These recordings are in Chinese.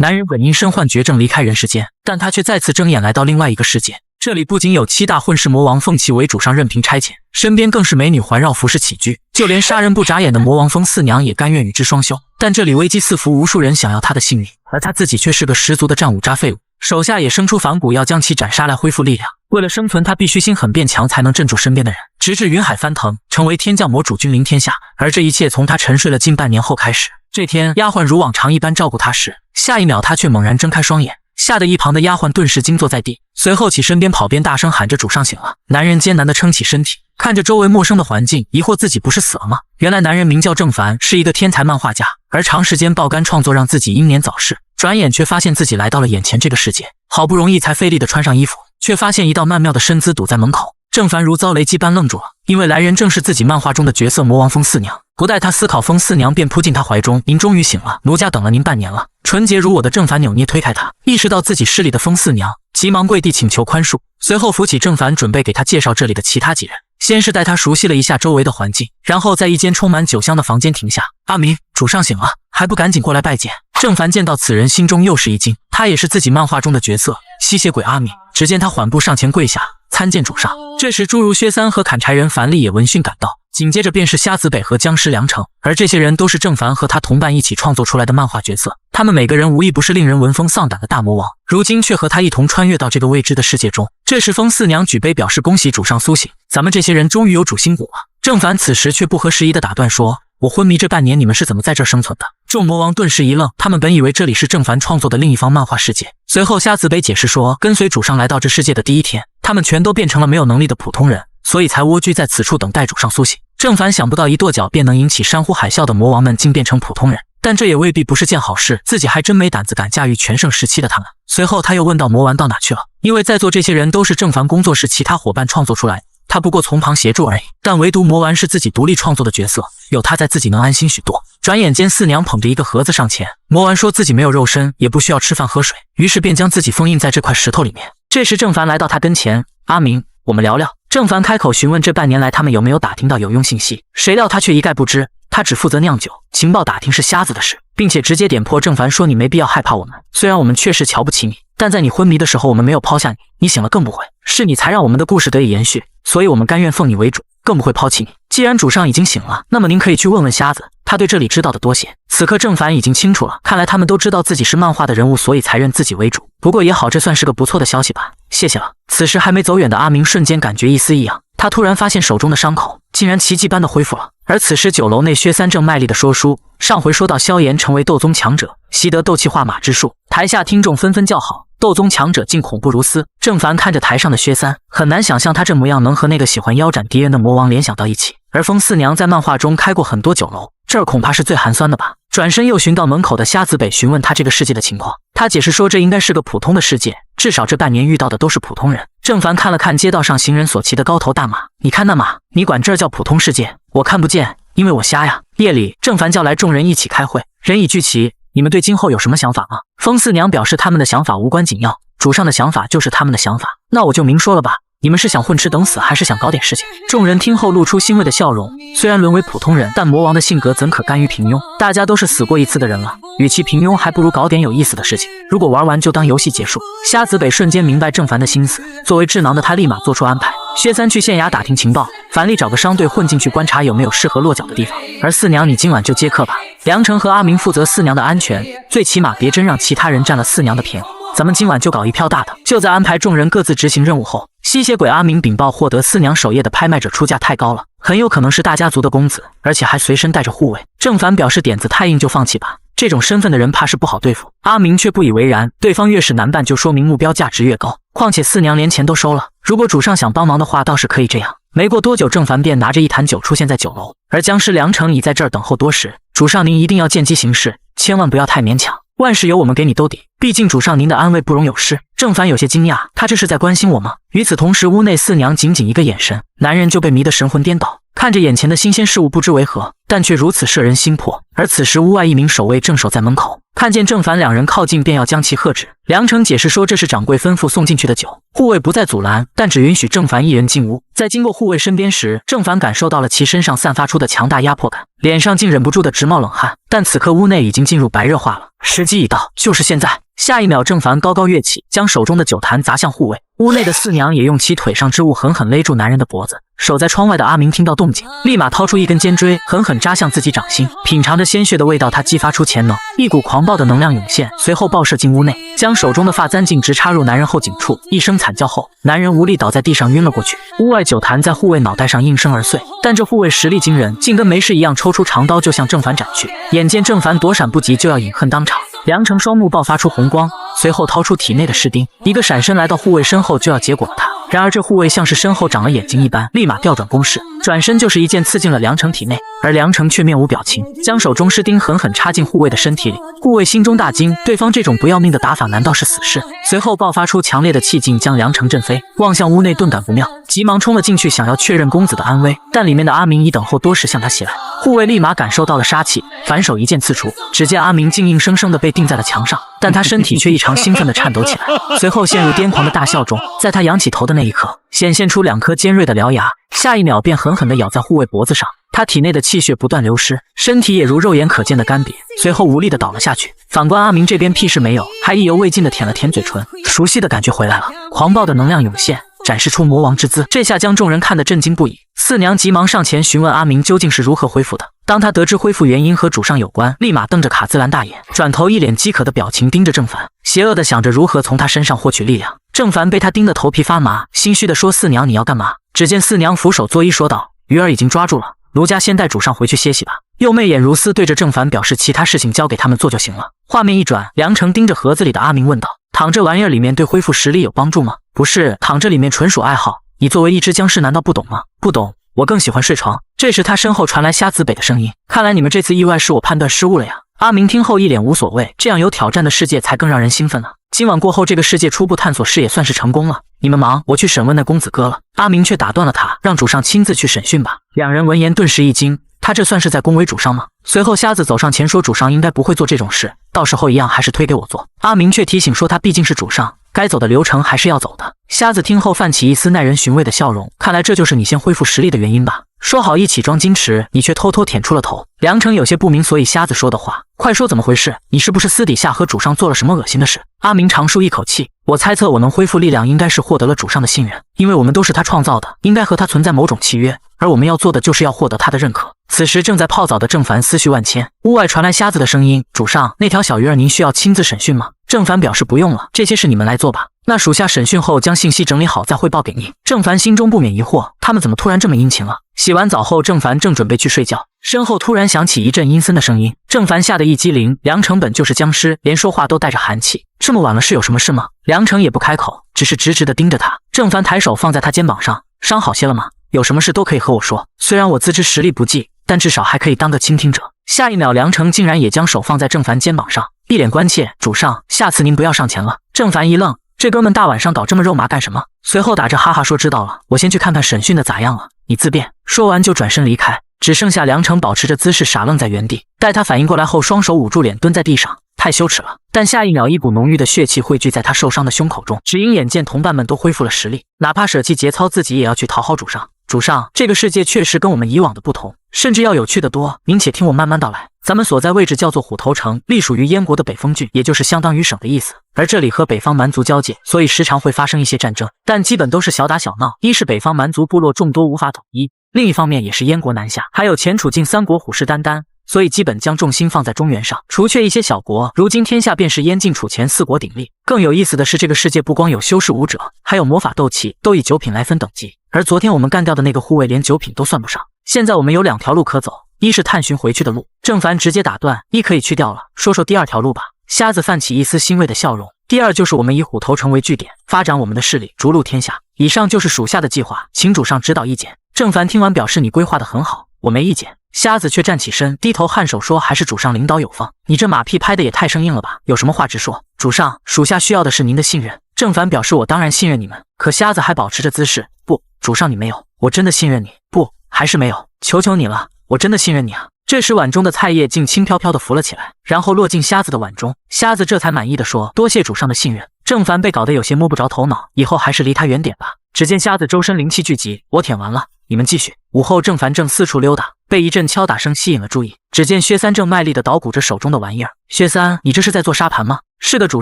男人本因身患绝症离开人世间，但他却再次睁眼来到另外一个世界。这里不仅有7大混世魔王奉其为主上任凭差遣，身边更是美女环绕服侍起居，就连杀人不眨眼的魔王风四娘也甘愿与之双修。但这里危机四伏，无数人想要他的性命，而他自己却是个十足的战五渣废物，手下也生出反骨要将其斩杀来恢复力量。为了生存，他必须心狠变强，才能镇住身边的人，直至云海翻腾，成为天降魔主君临天下。而这一切从他沉睡了近半年后开始。这天，丫鬟如往常一般照顾他时，下一秒他却猛然睁开双眼，吓得一旁的丫鬟顿时惊坐在地，随后起身边跑边大声喊着：“主上醒了！”男人艰难地撑起身体，看着周围陌生的环境，疑惑自己不是死了吗？原来男人名叫郑凡，是一个天才漫画家，而长时间爆肝创作让自己英年早逝，转眼却发现自己来到了眼前这个世界，好不容易才费力地穿上衣服，却发现一道曼妙的身姿堵在门口。郑凡如遭雷击般愣住了，因为来人正是自己漫画中的角色魔王风四娘。不待他思考，风四娘便扑进他怀中：“您终于醒了，奴家等了您半年了。”纯洁如我的郑凡扭捏推开他，意识到自己失礼的风四娘，急忙跪地请求宽恕，随后扶起郑凡，准备给他介绍这里的其他几人。先是带他熟悉了一下周围的环境，然后在一间充满酒香的房间停下。“阿明，主上醒了，还不赶紧过来拜见？”郑凡见到此人，心中又是一惊，他也是自己漫画中的角色吸血鬼阿明。只见他缓步上前跪下，参见主上。这时诸如薛三和砍柴人樊丽也闻讯赶到，紧接着便是瞎子北和僵尸梁成，而这些人都是郑凡和他同伴一起创作出来的漫画角色，他们每个人无一不是令人闻风丧胆的大魔王，如今却和他一同穿越到这个未知的世界中。这时风四娘举杯表示：“恭喜主上苏醒，咱们这些人终于有主心骨了。”郑凡此时却不合时宜地打断说：“我昏迷这半年，你们是怎么在这儿生存的？”众魔王顿时一愣，他们本以为这里是郑凡创作的另一方漫画世界。随后瞎子北解释说，跟随主上来到这世界的第一天，他们全都变成了没有能力的普通人，所以才蜗居在此处等待主上苏醒。郑凡想不到一跺脚便能引起山呼海啸的魔王们竟变成普通人，但这也未必不是件好事，自己还真没胆子敢驾驭全盛时期的他们。随后他又问到魔丸到哪去了，因为在座这些人都是郑凡工作室其他伙伴创作出来，他不过从旁协助而已，但唯独魔丸是自己独立创作的角色，有他在自己能安心许多。转眼间四娘捧着一个盒子上前，魔丸说自己没有肉身，也不需要吃饭喝水，于是便将自己封印在这块石头里面。这时郑凡来到他跟前：“阿明，我们聊聊。”郑凡开口询问这半年来他们有没有打听到有用信息，谁料他却一概不知，他只负责酿酒，情报打听是瞎子的事，并且直接点破郑凡说：“你没必要害怕我们，虽然我们确实瞧不起你，但在你昏迷的时候我们没有抛下你，你醒了更不会，是你才让我们的故事得以延续，所以我们甘愿奉你为主，更不会抛弃你。既然主上已经醒了，那么您可以去问问瞎子，他对这里知道的多些。”此刻郑凡已经清楚了，看来他们都知道自己是漫画的人物，所以才认自己为主。不过也好，这算是个不错的消息吧，谢谢了。此时还没走远的阿明瞬间感觉一丝异样，他突然发现手中的伤口竟然奇迹般的恢复了。而此时酒楼内薛三正卖力的说书，上回说到萧炎成为斗宗强者，习得斗气化马之术，台下听众纷纷叫好，斗宗强者竟恐怖如斯。郑凡看着台上的薛三，很难想象他这模样能和那个喜欢腰斩敌人的魔王联想到一起。而风四娘在漫画中开过很多酒楼，这儿恐怕是最寒酸的吧。转身又寻到门口的瞎子北询问他这个世界的情况，他解释说这应该是个普通的世界，至少这半年遇到的都是普通人。郑凡看了看街道上行人所骑的高头大马，你看那马，你管这儿叫普通世界？我看不见，因为我瞎呀。夜里，郑凡叫来众人一起开会，人已聚齐，你们对今后有什么想法吗？风四娘表示他们的想法无关紧要，主上的想法就是他们的想法，那我就明说了吧。你们是想混吃等死，还是想搞点事情？众人听后露出欣慰的笑容。虽然沦为普通人，但魔王的性格怎可甘于平庸？大家都是死过一次的人了，与其平庸，还不如搞点有意思的事情。如果玩完就当游戏结束。瞎子北瞬间明白郑凡的心思，作为智囊的他立马做出安排。薛三去县衙打听情报，樊丽找个商队混进去观察有没有适合落脚的地方，而四娘你今晚就接客吧。梁成和阿明负责四娘的安全，最起码别真让其他人占了四娘的便宜。咱们今晚就搞一票大的。就在安排众人各自执行任务后，吸血鬼阿明禀报获得四娘首页的拍卖者出价太高了，很有可能是大家族的公子，而且还随身带着护卫。郑凡表示点子太硬就放弃吧，这种身份的人怕是不好对付。阿明却不以为然，对方越是难办就说明目标价值越高，况且四娘连钱都收了，如果主上想帮忙的话倒是可以这样。没过多久，郑凡便拿着一坛酒出现在酒楼，而僵尸梁成已在这儿等候多时。主上您一定要见机行事，千万不要太勉强，万事由我们给你兜底，毕竟主上您的安危不容有失。郑凡有些惊讶，他这是在关心我吗？与此同时，屋内四娘仅仅一个眼神，男人就被迷得神魂颠倒，看着眼前的新鲜事物不知为何，但却如此摄人心魄。而此时屋外一名守卫正守在门口，看见郑凡两人靠近，便要将其喝止。梁成解释说这是掌柜吩咐送进去的酒，护卫不再阻拦，但只允许郑凡一人进屋。在经过护卫身边时，郑凡感受到了其身上散发出的强大压迫感，脸上竟忍不住的直冒冷汗。但此刻屋内已经进入白热化了，时机已到，就是现在！下一秒，郑凡高高跃起，将手中的酒坛砸向护卫。屋内的四娘也用其腿上之物狠狠勒住男人的脖子。守在窗外的阿明听到动静，立马掏出一根尖锥，狠狠扎向自己掌心。品尝着鲜血的味道，他激发出潜能，一股狂暴的能量涌现，随后爆射进屋内，将手中的发簪径直插入男人后颈处。一声惨叫后，男人无力倒在地上晕了过去。屋外酒坛在护卫脑袋上应声而碎，但这护卫实力惊人，竟跟没事一样，抽出长刀就向郑凡斩去。眼见郑凡躲闪不及，就要饮恨当场。梁成双目爆发出红光，随后掏出体内的士钉，一个闪身来到护卫身后，就要结果了他。然而这护卫像是身后长了眼睛一般，立马调转攻势，转身就是一剑刺进了梁成体内，而梁成却面无表情，将手中士钉狠狠插进护卫的身体里。护卫心中大惊，对方这种不要命的打法难道是死士？随后爆发出强烈的气劲，将梁成震飞，望向屋内顿感不妙，急忙冲了进去，想要确认公子的安危，但里面的阿明已等候多时向他袭来。护卫立马感受到了杀气，反手一剑刺出，只见阿明竟硬生生的被钉在了墙上，但他身体却异常兴奋的颤抖起来，随后陷入癫狂的大笑中。在他仰起头的那一刻，显现出2颗尖锐的獠牙，下一秒便狠狠地咬在护卫脖子上。他体内的气血不断流失，身体也如肉眼可见的干瘪，随后无力地倒了下去。反观阿明这边屁事没有，还意犹未尽地舔了舔嘴唇，熟悉的感觉回来了，狂暴的能量涌现，展示出魔王之姿，这下将众人看得震惊不已。四娘急忙上前询问阿明究竟是如何恢复的。当他得知恢复原因和主上有关，立马瞪着卡兹兰大眼，转头一脸饥渴的表情盯着郑凡，邪恶地想着如何从他身上获取力量。郑凡被他盯得头皮发麻，心虚地说：“四娘，你要干嘛？”只见四娘俯首作揖说道：“鱼儿已经抓住了，奴家先带主上回去歇息吧。”又媚眼如丝对着郑凡表示其他事情交给他们做就行了。画面一转，梁成盯着盒子里的阿明问道：“躺这玩意儿里面对恢复实力有帮助吗？”“不是，躺这里面纯属爱好。你作为一只僵尸难道不懂吗？”“不懂，我更喜欢睡床。”这时他身后传来瞎子北的声音：“看来你们这次意外是我判断失误了呀。”阿明听后一脸无所谓，这样有挑战的世界才更让人兴奋呢。今晚过后，这个世界初步探索视野算是成功了。你们忙，我去审问那公子哥了。阿明却打断了他，让主上亲自去审讯吧。两人闻言顿时一惊，他这算是在恭维主上吗？随后瞎子走上前说：“主上应该不会做这种事，到时候一样还是推给我做。”阿明却提醒说：“他毕竟是主上，该走的流程还是要走的。”瞎子听后泛起一丝耐人寻味的笑容，看来这就是你先恢复实力的原因吧。说好一起装矜持，你却偷偷舔出了头。梁成有些不明所以瞎子说的话，快说怎么回事？你是不是私底下和主上做了什么恶心的事？阿明长舒一口气，我猜测我能恢复力量应该是获得了主上的信任，因为我们都是他创造的，应该和他存在某种契约，而我们要做的就是要获得他的认可。此时正在泡澡的郑凡思绪万千，屋外传来瞎子的声音：“主上，那条小鱼儿您需要亲自审讯吗？”郑凡表示不用了，这些事你们来做吧。那属下审讯后将信息整理好再汇报给你。郑凡心中不免疑惑，他们怎么突然这么殷勤了？洗完澡后，郑凡正准备去睡觉，身后突然响起一阵阴森的声音，郑凡吓得一激灵。梁成本就是僵尸，连说话都带着寒气，这么晚了是有什么事吗？梁成也不开口，只是直直地盯着他。郑凡抬手放在他肩膀上：“伤好些了吗？有什么事都可以和我说，虽然我自知实力不济，但至少还可以当个倾听者。”下一秒，梁成竟然也将手放在郑凡肩膀上，一脸关切：“主上，下次您不要上前了。”郑凡一愣，这哥们大晚上搞这么肉麻干什么？随后打着哈哈说：“知道了，我先去看看审讯的咋样了，你自便。”说完就转身离开，只剩下梁成保持着姿势傻愣在原地。待他反应过来后，双手捂住脸蹲在地上，太羞耻了。但下一秒，一股浓郁的血气汇聚在他受伤的胸口中，只因眼见同伴们都恢复了实力，哪怕舍弃节操，自己也要去讨好主上。主上，这个世界确实跟我们以往的不同，甚至要有趣的多。您且听我慢慢道来。咱们所在位置叫做虎头城，隶属于燕国的北风郡，也就是相当于省的意思。而这里和北方蛮族交界，所以时常会发生一些战争，但基本都是小打小闹。一是北方蛮族部落众多无法统一，另一方面也是燕国南下，还有前楚晋三国虎视眈眈，所以基本将重心放在中原上，除却一些小国。如今天下便是燕晋楚前四国鼎立。更有意思的是，这个世界不光有修士武者，还有魔法斗气，都以9品来分等级。而昨天我们干掉的那个护卫连9品都算不上。现在我们有2条路可走，一是探寻回去的路。郑凡直接打断：“一可以去掉了，说说第2条路吧。”瞎子泛起一丝欣慰的笑容：“第二就是我们以虎头城为据点，发展我们的势力，逐鹿天下。以上就是属下的计划，请主上指导意见。”郑凡听完表示：“你规划得很好，我没意见。”瞎子却站起身，低头颔首说：“还是主上领导有方，你这马屁拍得也太生硬了吧？有什么话直说。主上，属下需要的是您的信任。”郑凡表示：“我当然信任你们。”可瞎子还保持着姿势：“不，主上你没有，我真的信任你。”“不，还是没有，求求你了，我真的信任你啊。”这时碗中的菜叶竟轻飘飘地浮了起来，然后落进瞎子的碗中。瞎子这才满意地说：“多谢主上的信任。”郑凡被搞得有些摸不着头脑，以后还是离他远点吧。只见瞎子周身灵气聚集：“我舔完了，你们继续。”午后，郑凡正四处溜达，被一阵敲打声吸引了注意。只见薛三正卖力地捣鼓着手中的玩意儿。薛三，你这是在做沙盘吗？是的，主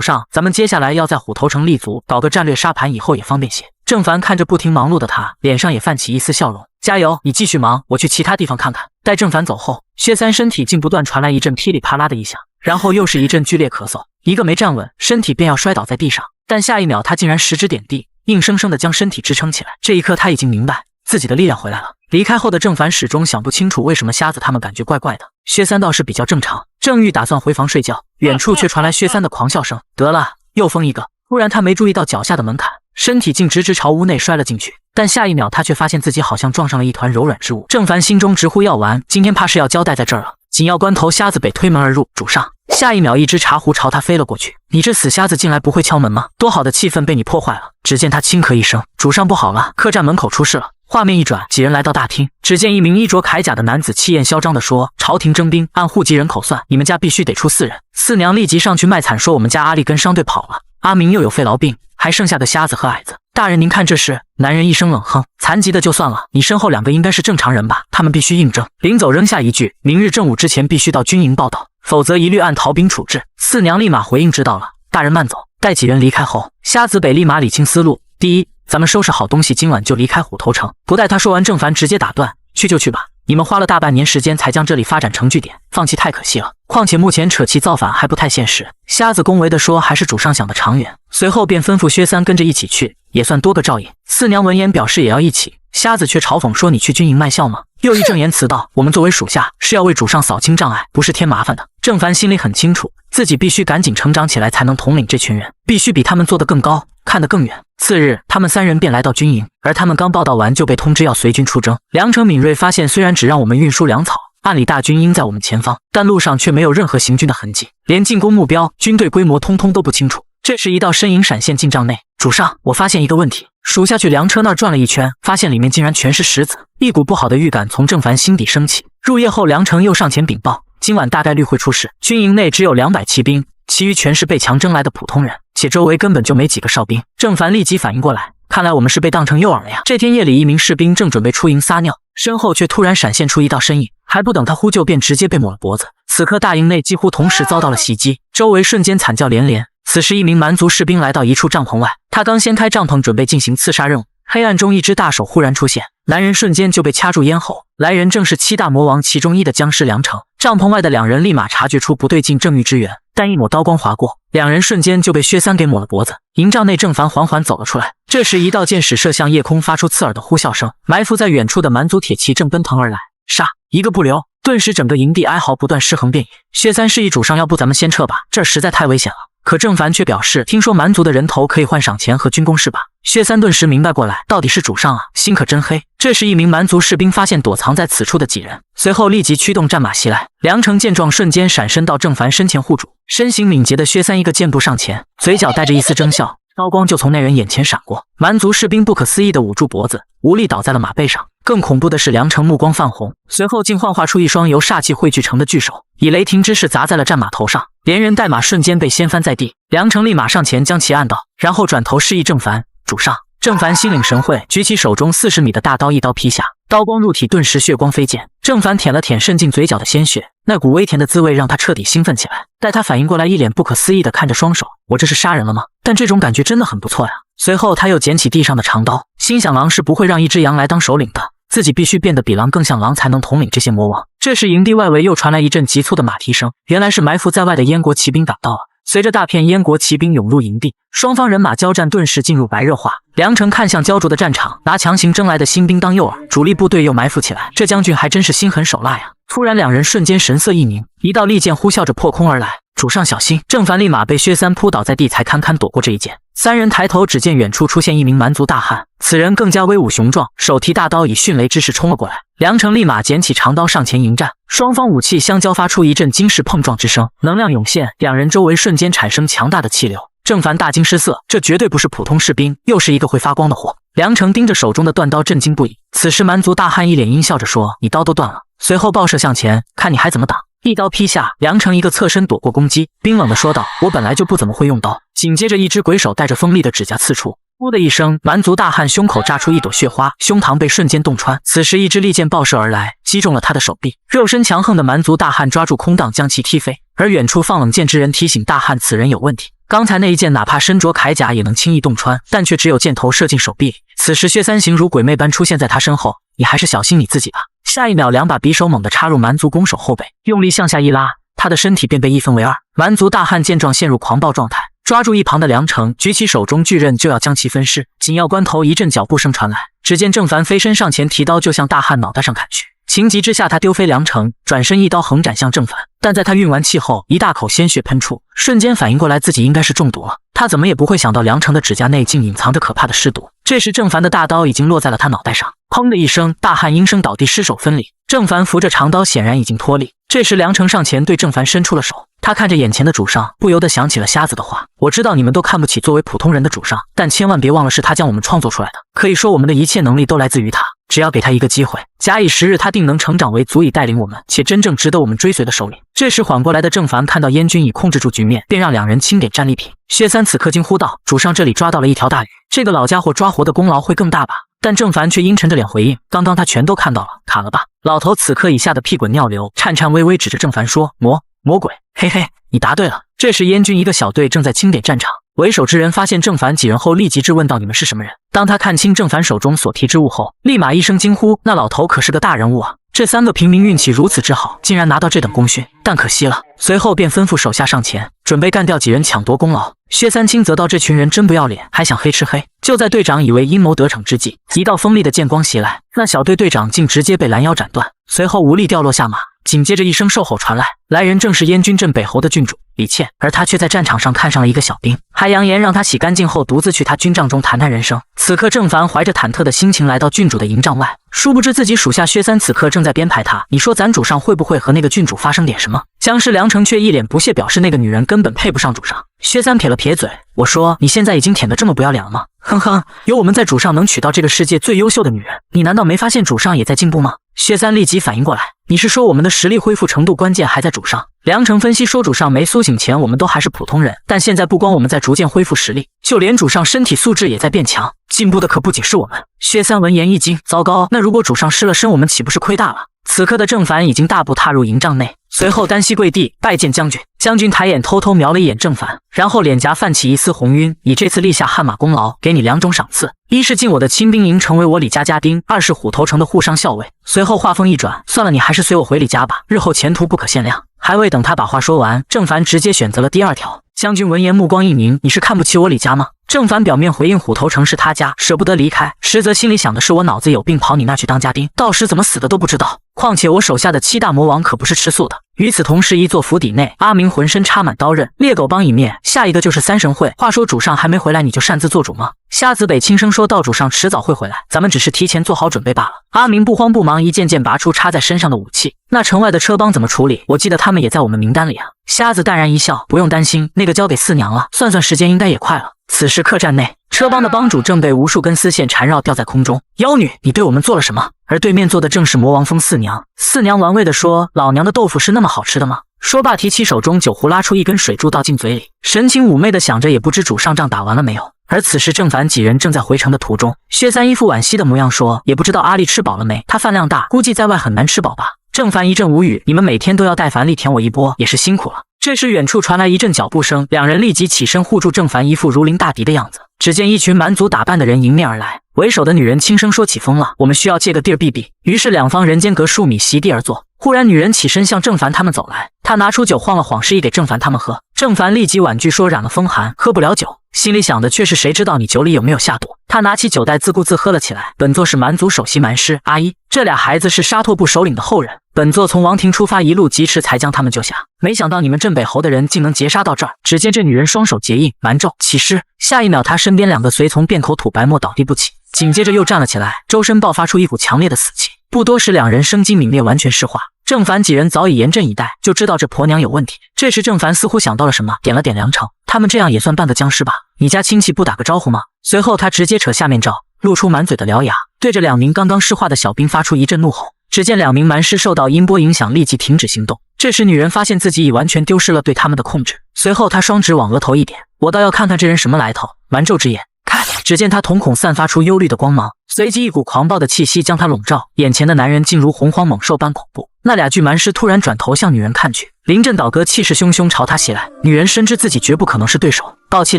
上，咱们接下来要在虎头城立足，搞个战略沙盘，以后也方便些。郑凡看着不停忙碌的他，脸上也泛起一丝笑容。加油，你继续忙，我去其他地方看看。待郑凡走后，薛三身体竟不断传来一阵噼里啪啦的异响，然后又是一阵剧烈咳嗽，一个没站稳，身体便要摔倒在地上。但下一秒，他竟然十指点地，硬生生地将身体支撑起来。这一刻，他已经明白自己的力量回来了。离开后的郑凡始终想不清楚为什么瞎子他们感觉怪怪的，薛三倒是比较正常。郑玉打算回房睡觉，远处却传来薛三的狂笑声。得了，又疯一个！突然他没注意到脚下的门槛，身体竟直直朝屋内摔了进去。但下一秒他却发现自己好像撞上了一团柔软之物。郑凡心中直呼要完，今天怕是要交代在这儿了。紧要关头，瞎子北推门而入，主上。下一秒，一只茶壶朝他飞了过去。你这死瞎子，进来不会敲门吗？多好的气氛被你破坏了！只见他轻咳一声，主上不好了，客栈门口出事了。画面一转，几人来到大厅，只见一名衣着铠甲的男子气焰嚣张地说：朝廷征兵，按户籍人口算，你们家必须得出4人。四娘立即上去卖惨，说我们家阿丽跟商队跑了，阿明又有肺痨病，还剩下个瞎子和矮子。大人您看这是？男人一声冷哼，残疾的就算了，你身后2个应该是正常人吧？他们必须应征。临走扔下一句，明日正午之前必须到军营报道，否则一律按逃兵处置。四娘立马回应知道了，大人慢走。待几人离开后，瞎子北立马理清思路，第一，咱们收拾好东西，今晚就离开虎头城。不待他说完，郑凡直接打断，去就去吧，你们花了大半年时间才将这里发展成据点，放弃太可惜了。况且目前扯旗造反还不太现实。瞎子恭维地说，还是主上想的长远。随后便吩咐薛三跟着一起去，也算多个照应。四娘闻言表示也要一起，瞎子却嘲讽说，你去军营卖笑吗？又义正言辞道，我们作为属下是要为主上扫清障碍，不是添麻烦的。郑凡心里很清楚，自己必须赶紧成长起来，才能统领这群人，必须比他们做得更高，看得更远。次日，他们3人便来到军营，而他们刚报道完就被通知要随军出征。梁成敏锐发现，虽然只让我们运输粮草，按理大军应在我们前方，但路上却没有任何行军的痕迹，连进攻目标、军队规模通通都不清楚。这时一道身影闪现进帐内，主上，我发现一个问题。属下去粮车那儿转了一圈，发现里面竟然全是石子，一股不好的预感从郑凡心底升起。入夜后，梁成又上前禀报，今晚大概率会出事，军营内只有200骑兵，其余全是被强征来的普通人，且周围根本就没几个哨兵。郑凡立即反应过来，看来我们是被当成诱饵了呀。这天夜里，一名士兵正准备出营撒尿，身后却突然闪现出一道身影，还不等他呼救，便直接被抹了脖子。此刻大营内几乎同时遭到了袭击，周围瞬间惨叫连连。此时一名蛮族士兵来到一处帐篷外，他刚掀开帐篷准备进行刺杀任务，黑暗中一只大手忽然出现，男人瞬间就被掐住咽喉。来人正是7大魔王其中一的僵尸梁成。帐篷外的2人立马察觉出不对劲，正欲支援，但一抹刀光划过，2人瞬间就被薛三给抹了脖子。营帐内，郑凡缓缓走了出来，这时一道箭矢射向夜空，发出刺耳的呼啸声。埋伏在远处的蛮族铁骑正奔腾而来，杀，一个不留。顿时整个营地哀嚎不断，尸横遍野。薛三示意主上，要不咱们先撤吧，这儿实在太危险了。可郑凡却表示，听说蛮族的人头可以换赏钱和军功是吧？薛三顿时明白过来，到底是主上啊，心可真黑。这时一名蛮族士兵发现躲藏在此处的几人，随后立即驱动战马袭来。梁成见状，瞬间闪身到郑凡身前护主。身形敏捷的薛三一个箭步上前，嘴角带着一丝狰笑，刀光就从那人眼前闪过。蛮族士兵不可思议地捂住脖子，无力倒在了马背上。更恐怖的是，梁成目光泛红，随后竟幻化出一双由煞气汇聚成的巨手，以雷霆之势砸在了战马头上，连人带马瞬间被掀翻在地。梁成立马上前将其按倒，然后转头示意郑凡，主上。郑凡心领神会，举起手中40米的大刀，一刀劈下，刀光入体，顿时血光飞溅。郑凡舔了舔渗进嘴角的鲜血，那股微甜的滋味让他彻底兴奋起来。待他反应过来，一脸不可思议地看着双手，我这是杀人了吗？但这种感觉真的很不错呀。随后他又捡起地上的长刀，心想狼是不会让一只羊来当首领的，自己必须变得比狼更像狼，才能统领这些魔王。这时营地外围又传来一阵急促的马蹄声，原来是埋伏在外的燕国骑兵赶到了。随着大片燕国骑兵涌入营地，双方人马交战顿时进入白热化。梁成看向焦灼的战场，拿强行征来的新兵当诱饵，主力部队又埋伏起来，这将军还真是心狠手辣呀。突然2人瞬间神色一凝，一道利箭呼啸着破空而来，主上小心！郑凡立马被薛三扑倒在地，才堪堪躲过这一箭。3人抬头，只见远处出现一名蛮族大汉，此人更加威武雄壮，手提大刀以迅雷之势冲了过来。梁成立马捡起长刀上前迎战，双方武器相交，发出一阵金石碰撞之声，能量涌现，2人周围瞬间产生强大的气流。郑凡大惊失色，这绝对不是普通士兵，又是一个会发光的货。梁成盯着手中的断刀震惊不已。此时蛮族大汉一脸阴笑着说，你刀都断了。随后爆射向前，看你还怎么挡。一刀劈下，梁成一个侧身躲过攻击，冰冷地说道，我本来就不怎么会用刀。紧接着一只鬼手带着锋利的指甲刺出，噗的一声，蛮族大汉胸口炸出一朵血花，胸膛被瞬间洞穿。此时一支利箭爆射而来，击中了他的手臂。肉身强横的蛮族大汉抓住空档将其踢飞，而远处放冷箭之人提醒大汉此人有问题。刚才那一箭哪怕身着铠甲也能轻易洞穿，但却只有箭头射进手臂里。此时薛三形如鬼魅般出现在他身后，你还是小心你自己吧。下一秒，两把匕首猛地插入蛮族弓手后背，用力向下一拉，他的身体便被一分为二。蛮族大汉见状陷入狂暴状态，抓住一旁的梁成，举起手中巨刃就要将其分尸。紧要关头，一阵脚步声传来，只见郑凡飞身上前提刀就向大汉脑袋上砍去。情急之下，他丢飞梁成，转身一刀横斩向郑凡。但在他运完气后，一大口鲜血喷出，瞬间反应过来自己应该是中毒了。他怎么也不会想到梁成的指甲内竟隐藏着可怕的尸毒。这时郑凡的大刀已经落在了他脑袋上，砰的一声，大汉应声倒地，尸首分离。郑凡扶着长刀，显然已经脱力。这时梁成上前对郑凡伸出了手，他看着眼前的主上，不由得想起了瞎子的话：我知道你们都看不起作为普通人的主上，但千万别忘了是他将我们创作出来的。可以说我们的一切能力都来自于他，只要给他一个机会，假以时日，他定能成长为足以带领我们且真正值得我们追随的首领。这时缓过来的郑凡看到燕军已控制住局面，便让两人清点战利品。薛三此刻惊呼道：主上，这里抓到了一条大鱼，这个老家伙抓活的功劳会更大吧？但郑凡却阴沉着脸回应：刚刚他全都看到了，砍了吧。老头此刻已吓得屁滚尿流，颤颤巍巍指着郑凡说：魔鬼，嘿嘿，你答对了。这时燕军一个小队正在清点战场，为首之人发现郑凡几人后，立即质问道：你们是什么人？当他看清郑凡手中所提之物后，立马一声惊呼：那老头可是个大人物啊！这三个平民运气如此之好，竟然拿到这等功勋，但可惜了。随后便吩咐手下上前，准备干掉几人抢夺功劳。薛三清则道：这群人真不要脸，还想黑吃黑。就在队长以为阴谋得逞之际，一道锋利的剑光袭来，那小队队长竟直接被拦腰斩断，随后无力掉落下马。紧接着一声兽吼传来，来人正是燕军镇北侯的郡主李倩，而他却在战场上看上了一个小兵，还扬言让他洗干净后独自去他军帐中谈谈人生。此刻郑凡怀着忐忑的心情来到郡主的营帐外，殊不知自己属下薛三此刻正在编排他。你说咱主上会不会和那个郡主发生点什么？僵尸梁成却一脸不屑表示那个女人根本配不上主上。薛三撇了撇嘴，我说你现在已经舔得这么不要脸了吗？哼哼，有我们在主上能娶到这个世界最优秀的女人，你难道没发现主上也在进步吗？薛三立即反应过来，你是说我们的实力恢复程度关键还在主上？梁成分析说，主上没苏醒前我们都还是普通人，但现在不光我们在逐渐恢复实力，就连主上身体素质也在变强，进步的可不仅是我们。薛三闻言一惊，糟糕，那如果主上失了身，我们岂不是亏大了？此刻的郑凡已经大步踏入营帐内，随后单膝跪地拜见将军。将军抬眼偷偷瞄了一眼郑凡，然后脸颊泛起一丝红晕，以这次立下汗马功劳，给你2种赏赐：一是进我的亲兵营成为我李家家丁，二是虎头城的护商校尉。随后话锋一转，算了，你还是随我回李家吧，日后前途不可限量。还未等他把话说完，郑凡直接选择了第二条。将军闻言目光一凝，你是看不起我李家吗？郑凡表面回应虎头城是他家，舍不得离开，实则心里想的是我脑子有病，跑你那去当家丁，到时怎么死的都不知道。况且我手下的7大魔王可不是吃素的。与此同时，一座府邸内，阿明浑身插满刀刃，猎狗帮一灭，下一个就是三神会。话说主上还没回来，你就擅自做主吗？瞎子北轻声说道：主上迟早会回来，咱们只是提前做好准备罢了。阿明不慌不忙，一件件拔出插在身上的武器。那城外的车帮怎么处理？我记得他们也在我们名单里啊。瞎子淡然一笑，不用担心，那个交给四娘了，算算时间应该也快了。此时客栈内，车帮的帮主正被无数根丝线缠绕吊在空中。妖女，你对我们做了什么？而对面坐的正是魔王峰四娘。四娘玩味地说：老娘的豆腐是那么好吃的吗？说罢提起手中酒壶，拉出一根水柱倒进嘴里，神情妩媚地想着也不知主上仗打完了没有。而此时郑凡几人正在回城的途中，薛三一副惋惜的模样说：也不知道阿丽吃饱了没，他饭量大，估计在外很难吃饱吧。郑凡一阵无语，你们每天都要带樊丽舔我一波，也是辛苦了。这时远处传来一阵脚步声，两人立即起身护住郑凡，一副如临大敌的样子。只见一群蛮族打扮的人迎面而来，为首的女人轻声说：起风了，我们需要借个地儿避避。于是两方人间隔数米席地而坐。忽然女人起身向郑凡他们走来，她拿出酒晃了晃，示意给郑凡他们喝。郑凡立即婉拒说：染了风寒，喝不了酒。心里想的却是谁知道你酒里有没有下毒。他拿起酒袋自顾自喝了起来。本座是蛮族首席蛮师阿一，这俩孩子是沙拓部首领的后人，本座从王庭出发，一路疾驰才将他们救下，没想到你们镇北侯的人竟能截杀到这儿。只见这女人双手结印蛮咒起誓，下一秒她身边2个随从便口吐白沫倒地不起，紧接着又站了起来，周身爆发出一股强烈的死气。不多时两人生机泯灭，完全石化。郑凡几人早已严阵以待，就知道这婆娘有问题。这时郑凡似乎想到了什么，点了点梁成，他们这样也算半个僵尸吧？你家亲戚不打个招呼吗？随后他直接扯下面罩，露出满嘴的獠牙，对着2名刚刚石化的小兵发出一阵怒吼。只见2名蛮师受到音波影响，立即停止行动。这时女人发现自己已完全丢失了对他们的控制，随后她双指往额头一点，我倒要看看这人什么来头。蛮咒之眼，开。开。只见他瞳孔散发出幽绿的光芒，随即一股狂暴的气息将他笼罩，眼前的男人竟如洪荒猛兽般恐怖。那俩巨蛮尸突然转头向女人看去，临阵倒戈，气势汹汹朝他袭来。女人深知自己绝不可能是对手，抱起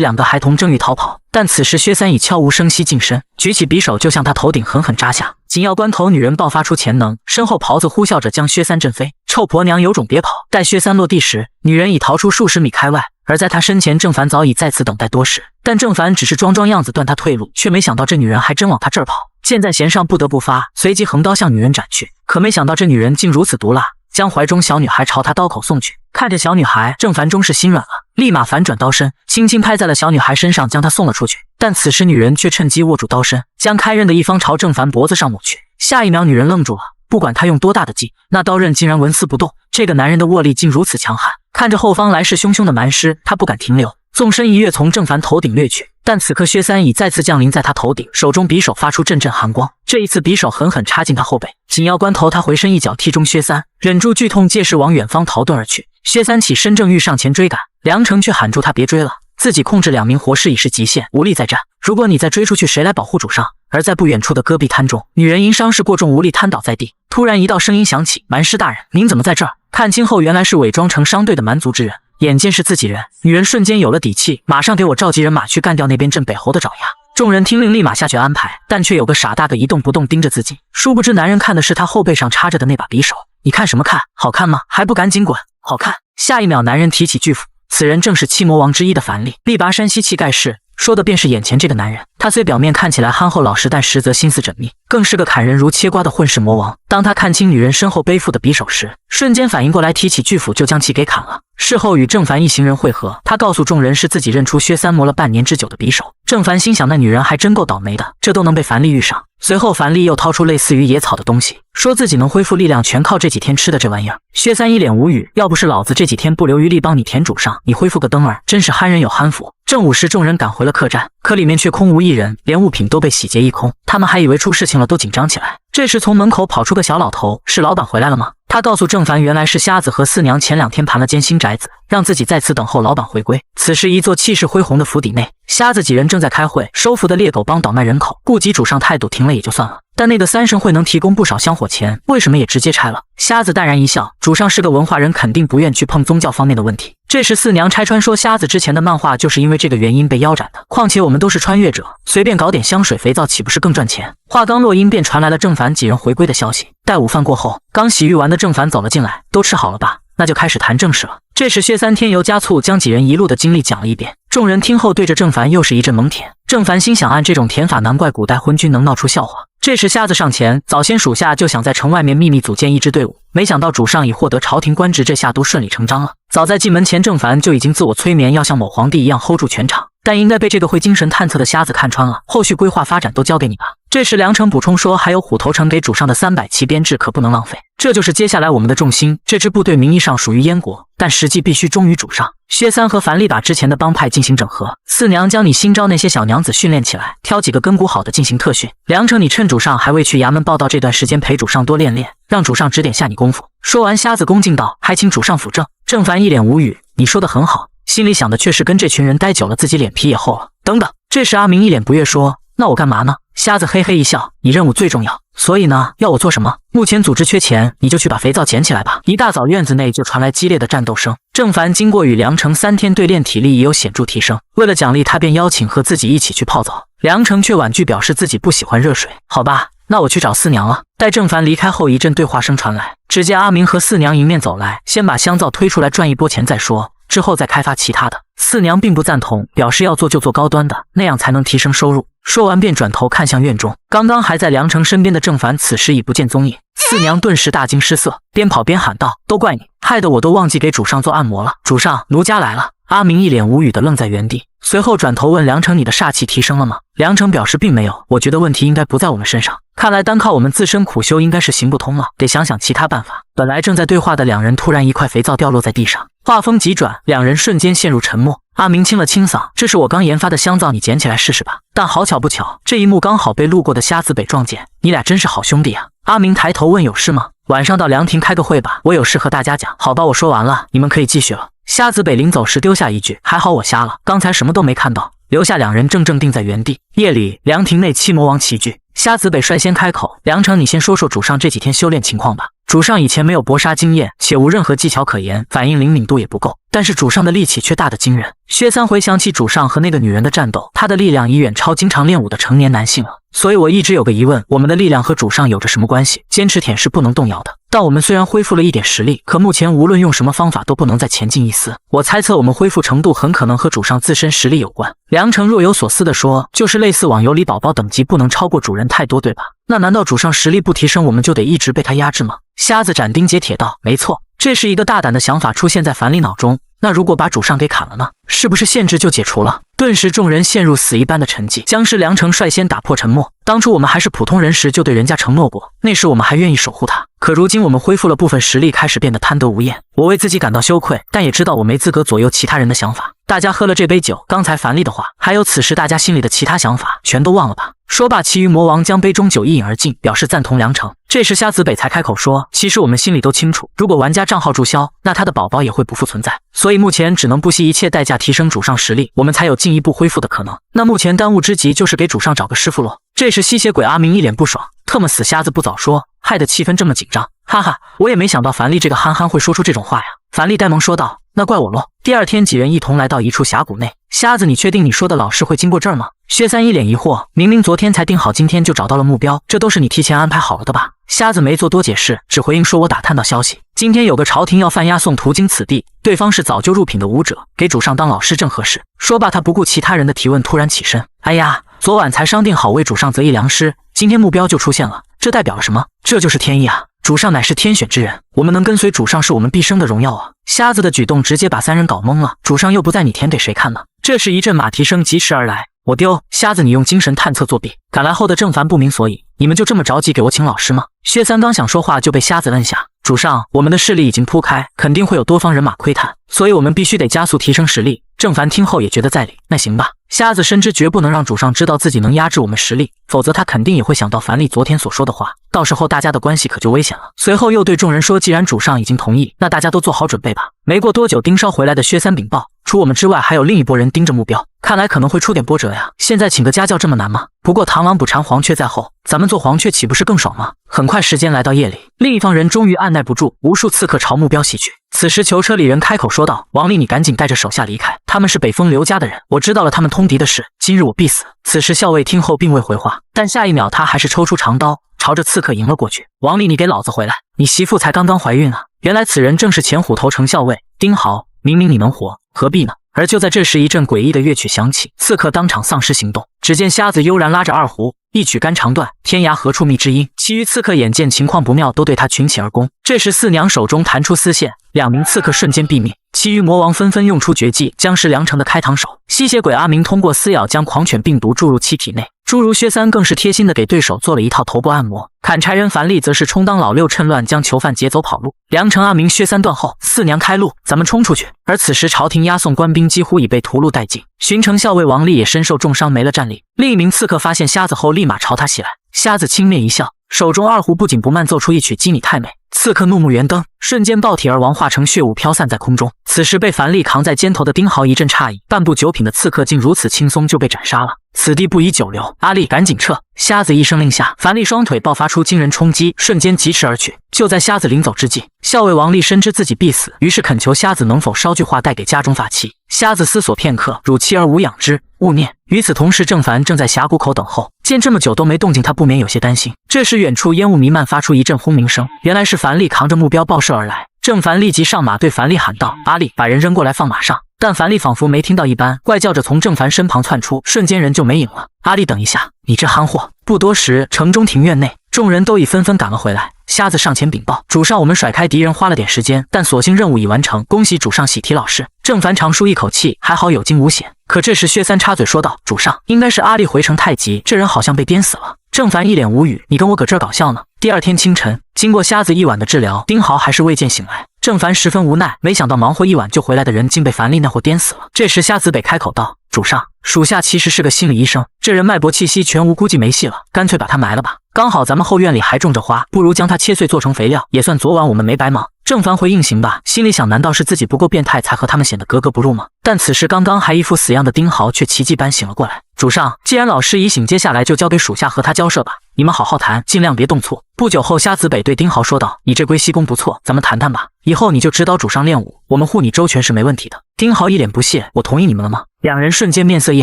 2个孩童正欲逃跑，但此时薛三已悄无声息近身，举起匕首就向他头顶狠狠扎下。紧要关头，女人爆发出潜能，身后袍子呼啸着将薛三震飞。臭婆娘，有种别跑！待薛三落地时，女人已逃出数十米开外，而在他身前，郑凡早已在此等待多时。但郑凡只是装样子断他退路，却没想到这女人还真往他这儿跑。箭在弦上，不得不发，随即横刀向女人斩去。可没想到这女人竟如此毒辣，将怀中小女孩朝他刀口送去。看着小女孩，郑凡终是心软了，立马反转刀身，轻轻拍在了小女孩身上，将她送了出去。但此时女人却趁机握住刀身，将开刃的一方朝郑凡脖子上抹去。下一秒，女人愣住了，不管她用多大的劲，那刀刃竟然纹丝不动。这个男人的握力竟如此强悍。看着后方来势汹汹的蛮尸，他不敢停留，纵身一跃从郑凡头顶掠去。但此刻薛三已再次降临在他头顶，手中匕首发出阵阵寒光。这一次匕首狠狠插进他后背，紧要关头，他回身一脚踢中薛三，忍住剧痛，借势往远方逃遁而去。薛三起身正欲上前追赶，梁成却喊住他别追了，自己控制2名活尸已是极限，无力再战。如果你再追出去，谁来保护主上？而在不远处的戈壁滩中，女人因伤势过重无力瘫倒在地。突然一道声音响起：“蛮尸大人，您怎么在这儿？”看清后，原来是伪装成商队的蛮族之人，眼见是自己人，女人瞬间有了底气，马上给我召集人马去干掉那边镇北侯的爪牙。众人听令，立马下去安排，但却有个傻大个一动不动盯着自己。殊不知男人看的是他后背上插着的那把匕首。你看什么看？好看吗？还不赶紧滚！好看！下一秒，男人提起巨斧，此人正是七魔王之一的樊力。力拔山兮气盖世，说的便是眼前这个男人。他虽表面看起来憨厚老实，但实则心思缜密，更是个砍人如切瓜的混世魔王。当他看清女人身后背负的匕首时，瞬间反应过来，提起巨斧就将其给砍了。事后与郑凡一行人会合，他告诉众人是自己认出薛三磨了半年之久的匕首。郑凡心想，那女人还真够倒霉的，这都能被樊力遇上。随后樊力又掏出类似于野草的东西，说自己能恢复力量，全靠这几天吃的这玩意儿。薛三一脸无语，要不是老子这几天不留余力帮你填主上，你恢复个灯儿，真是憨人有憨福。正午时，众人赶回了客栈，可里面却空无一人，连物品都被洗劫一空。他们还以为出事情了，都紧张起来。这时从门口跑出个小老头，是老板回来了吗？他告诉郑凡，原来是瞎子和四娘前2天盘了间新宅子，让自己在此等候老板回归。此时一座气势恢宏的府邸内，瞎子几人正在开会，收服的猎狗帮倒卖人口，顾及主上态度，停了也就算了，但那个三神会能提供不少香火钱，为什么也直接拆了？瞎子淡然一笑，主上是个文化人，肯定不愿去碰宗教方面的问题。这时四娘拆穿说，瞎子之前的漫画就是因为这个原因被腰斩的，况且我们都是穿越者，随便搞点香水肥皂岂不是更赚钱？话刚落音，便传来了郑凡几人回归的消息。待午饭过后，刚洗浴完的郑凡走了进来，都吃好了吧？那就开始谈正事了。这时薛三添油加醋将几人一路的经历讲了一遍，众人听后对着郑凡又是一阵猛舔。郑凡心想，按这种舔法，难怪古代昏君能闹出笑话。这时瞎子上前，早先属下就想在城外面秘密组建一支队伍，没想到主上已获得朝廷官职，这下都顺理成章了。早在进门前，郑凡就已经自我催眠，要像某皇帝一样 hold 住全场，但应该被这个会精神探测的瞎子看穿了，后续规划发展都交给你吧。这时梁成补充说，还有虎头城给主上的300骑编制，可不能浪费。这就是接下来我们的重心，这支部队名义上属于燕国，但实际必须忠于主上。薛三和樊力把之前的帮派进行整合，四娘将你新招那些小娘子训练起来，挑几个根骨好的进行特训。梁成，你趁主上还未去衙门报道这段时间，陪主上多练练，让主上指点下你功夫。说完，瞎子恭敬道，还请主上辅正。郑凡一脸无语，你说的很好，心里想的却是跟这群人待久了，自己脸皮也厚了。等等，这时阿明一脸不悦说，那我干嘛呢？瞎子嘿嘿一笑，你任务最重要，所以呢，要我做什么？目前组织缺钱，你就去把肥皂捡起来吧。一大早院子内就传来激烈的战斗声，郑凡经过与梁成3天对练，体力也有显著提升。为了奖励他，便邀请和自己一起去泡澡。梁成却婉拒，表示自己不喜欢热水。好吧，那我去找四娘了。待郑凡离开后，一阵对话声传来，只见阿明和四娘迎面走来，先把香皂推出来赚一波钱再说，之后再开发其他的。四娘并不赞同，表示要做就做高端的，那样才能提升收入。说完便转头看向院中，刚刚还在梁成身边的郑凡此时已不见踪影。四娘顿时大惊失色，边跑边喊道，都怪你，害得我都忘记给主上做按摩了。主上，奴家来了。阿明一脸无语的愣在原地，随后转头问梁成，你的煞气提升了吗？梁成表示并没有，我觉得问题应该不在我们身上，看来单靠我们自身苦修应该是行不通了，得想想其他办法。本来正在对话的两人，突然一块肥皂掉落在地上，话锋急转，两人瞬间陷入沉默。阿明清了清嗓，这是我刚研发的香皂，你捡起来试试吧。但好巧不巧，这一幕刚好被路过的瞎子北撞见，你俩真是好兄弟啊。阿明抬头问，有事吗？晚上到凉亭开个会吧，我有事和大家讲。好吧，我说完了，你们可以继续了。瞎子北临走时丢下一句，还好我瞎了，刚才什么都没看到。留下2人怔怔定在原地。夜里，凉亭内七魔王齐聚，虾子北率先开口：“梁城，你先说说主上这几天修炼情况吧。主上以前没有搏杀经验，且无任何技巧可言，反应灵敏度也不够，但是主上的力气却大得惊人。”薛三回想起主上和那个女人的战斗，他的力量已远超经常练武的成年男性了。所以我一直有个疑问，我们的力量和主上有着什么关系？坚持舔是不能动摇的。但我们虽然恢复了一点实力，可目前无论用什么方法都不能再前进一丝。我猜测我们恢复程度很可能和主上自身实力有关。梁城若有所思地说：“就是类似网游里宝宝等级不能超过主人太多，对吧？那难道主上实力不提升，我们就得一直被他压制吗？”瞎子斩钉截铁道：“没错，这是一个大胆的想法出现在樊篱脑中。那如果把主上给砍了呢？是不是限制就解除了？”顿时众人陷入死一般的沉寂。僵尸梁城率先打破沉默：“当初我们还是普通人时就对人家承诺过，那时我们还愿意守护他。可如今我们恢复了部分实力，开始变得贪得无厌。我为自己感到羞愧，但也知道我没资格左右其他人的想法。”大家喝了这杯酒，刚才樊篱的话，还有此时大家心里的其他想法，全都忘了吧。说罢，其余魔王将杯中酒一饮而尽，表示赞同梁城。这时虾子北才开口说：“其实我们心里都清楚，如果玩家账号注销，那他的宝宝也会不复存在。所以目前只能不惜一切代价提升主上实力，我们才有进一步恢复的可能。那目前当务之急就是给主上找个师傅咯。”这时吸血鬼阿明一脸不爽：“特么死瞎子不早说，害得气氛这么紧张。哈哈，我也没想到樊篱这个憨憨会说出这种话呀。”樊篱呆萌说道：“那怪我咯。”第二天几人一同来到一处峡谷内。瞎子，你确定你说的老师会经过这儿吗？薛三一脸疑惑，明明昨天才定好，今天就找到了目标，这都是你提前安排好了的吧？瞎子没做多解释，只回应说：“我打探到消息，今天有个朝廷要犯押送途经此地，对方是早就入品的武者，给主上当老师正合适。”说罢，他不顾其他人的提问，突然起身：“哎呀，昨晚才商定好为主上择一良师，今天目标就出现了，这代表了什么？这就是天意啊！主上乃是天选之人，我们能跟随主上是我们毕生的荣耀啊！”瞎子的举动直接把3人搞懵了，主上又不在，你舔给谁看呢？这时一阵马蹄声疾驰而来。我丢，瞎子你用精神探测作弊，赶来后的正凡不明所以，你们就这么着急给我请老师吗？薛三刚想说话就被瞎子摁下。主上，我们的势力已经铺开，肯定会有多方人马窥探，所以我们必须得加速提升实力。正凡听后也觉得在理，那行吧。瞎子深知绝不能让主上知道自己能压制我们实力，否则他肯定也会想到樊篱昨天所说的话，到时候大家的关系可就危险了。随后又对众人说：“既然主上已经同意，那大家都做好准备吧。”没过多久，盯梢回来的薛三禀报：“除我们之外，还有另一拨人盯着目标，看来可能会出点波折呀。现在请个家教这么难吗？不过螳螂捕蝉，黄雀在后，咱们做黄雀岂不是更爽吗？”很快，时间来到夜里，另一方人终于按耐不住，无数刺客朝目标袭去。此时囚车里人开口说道：“王丽，你赶紧带着手下离开，他们是北风刘家的人，我知道了他们通敌的事，今日我必死。”此时校尉听后并未回话，但下一秒他还是抽出长刀，朝着刺客迎了过去。“王丽，你给老子回来，你媳妇才刚刚怀孕啊！”原来此人正是前虎头城校尉丁豪，明明你能活，何必呢？而就在这时，一阵诡异的乐曲响起，刺客当场丧失行动。只见瞎子悠然拉着二胡，一曲肝肠断，天涯何处觅知音。其余刺客眼见情况不妙，都对他群起而攻。这时四娘手中弹出丝线，2名刺客瞬间毙命。其余魔王纷纷用出绝技僵尸梁城的开膛手。吸血鬼阿明通过撕咬将狂犬病毒注入其体内。诸如薛三更是贴心的给对手做了一套头部按摩。砍柴人樊篱则是充当老六，趁乱将囚犯劫走跑路。梁城阿明薛三断后，四娘开路，咱们冲出去。而此时朝廷押送官兵几乎已被屠戮殆尽，巡城校尉王立也身受重伤，没了战力。另一名刺客发现瞎子后，立马朝他袭来。瞎子轻蔑一笑，手中二胡不紧不慢奏出一曲《鸡你太美》。刺客怒目圆瞪，瞬间爆体而亡，化成血雾飘散在空中。此时被樊篱扛在肩头的丁豪一阵诧异，半部九品的刺客竟如此轻松就被斩杀了，此地不宜久留。阿力，赶紧撤！瞎子一声令下，樊篱双腿爆发出惊人冲击，瞬间疾驰而去。就在瞎子临走之际，校尉王立深知自己必死，于是恳求瞎子能否捎句话带给家中法器。瞎子思索片刻，汝妻而无养之，勿念。与此同时，郑凡正在峡谷口等候，见这么久都没动静，他不免有些担心。这时远处烟雾弥漫，发出一阵轰鸣声，原来是樊篱扛着目标爆射而来。郑凡立即上马，对樊篱喊道：“阿力，把人扔过来，放马上。”但樊篱仿佛没听到一般，怪叫着从郑凡身旁窜出，瞬间人就没影了。阿力，等一下，你这憨货！不多时，城中庭院内，众人都已纷纷赶了回来。瞎子上前禀报：“主上，我们甩开敌人花了点时间，但所幸任务已完成，恭喜主上喜提老师。”郑凡长舒一口气，还好有惊无险。可这时薛三插嘴说道：“主上，应该是阿力回城太急，这人好像被颠死了。”郑凡一脸无语：“你跟我搁这儿搞笑呢？”第二天清晨，经过瞎子一晚的治疗，丁豪还是未见醒来。郑凡十分无奈，没想到忙活一晚就回来的人，竟被樊篱那货颠死了。这时瞎子北开口道：“主上，属下其实是个心理医生，这人脉搏气息全无，估计没戏了，干脆把他埋了吧。刚好咱们后院里还种着花，不如将它切碎做成肥料，也算昨晚我们没白忙。”郑凡回应行吧，心里想难道是自己不够变态才和他们显得格格不入吗？但此时刚刚还一副死样的丁豪却奇迹般醒了过来。主上，既然老师已醒，接下来就交给属下和他交涉吧，你们好好谈，尽量别动粗。不久后，虾子北对丁豪说道：“你这龟息功不错，咱们谈谈吧。以后你就指导主上练武，我们护你周全是没问题的。”丁豪一脸不屑：“我同意你们了吗？”两人瞬间面色一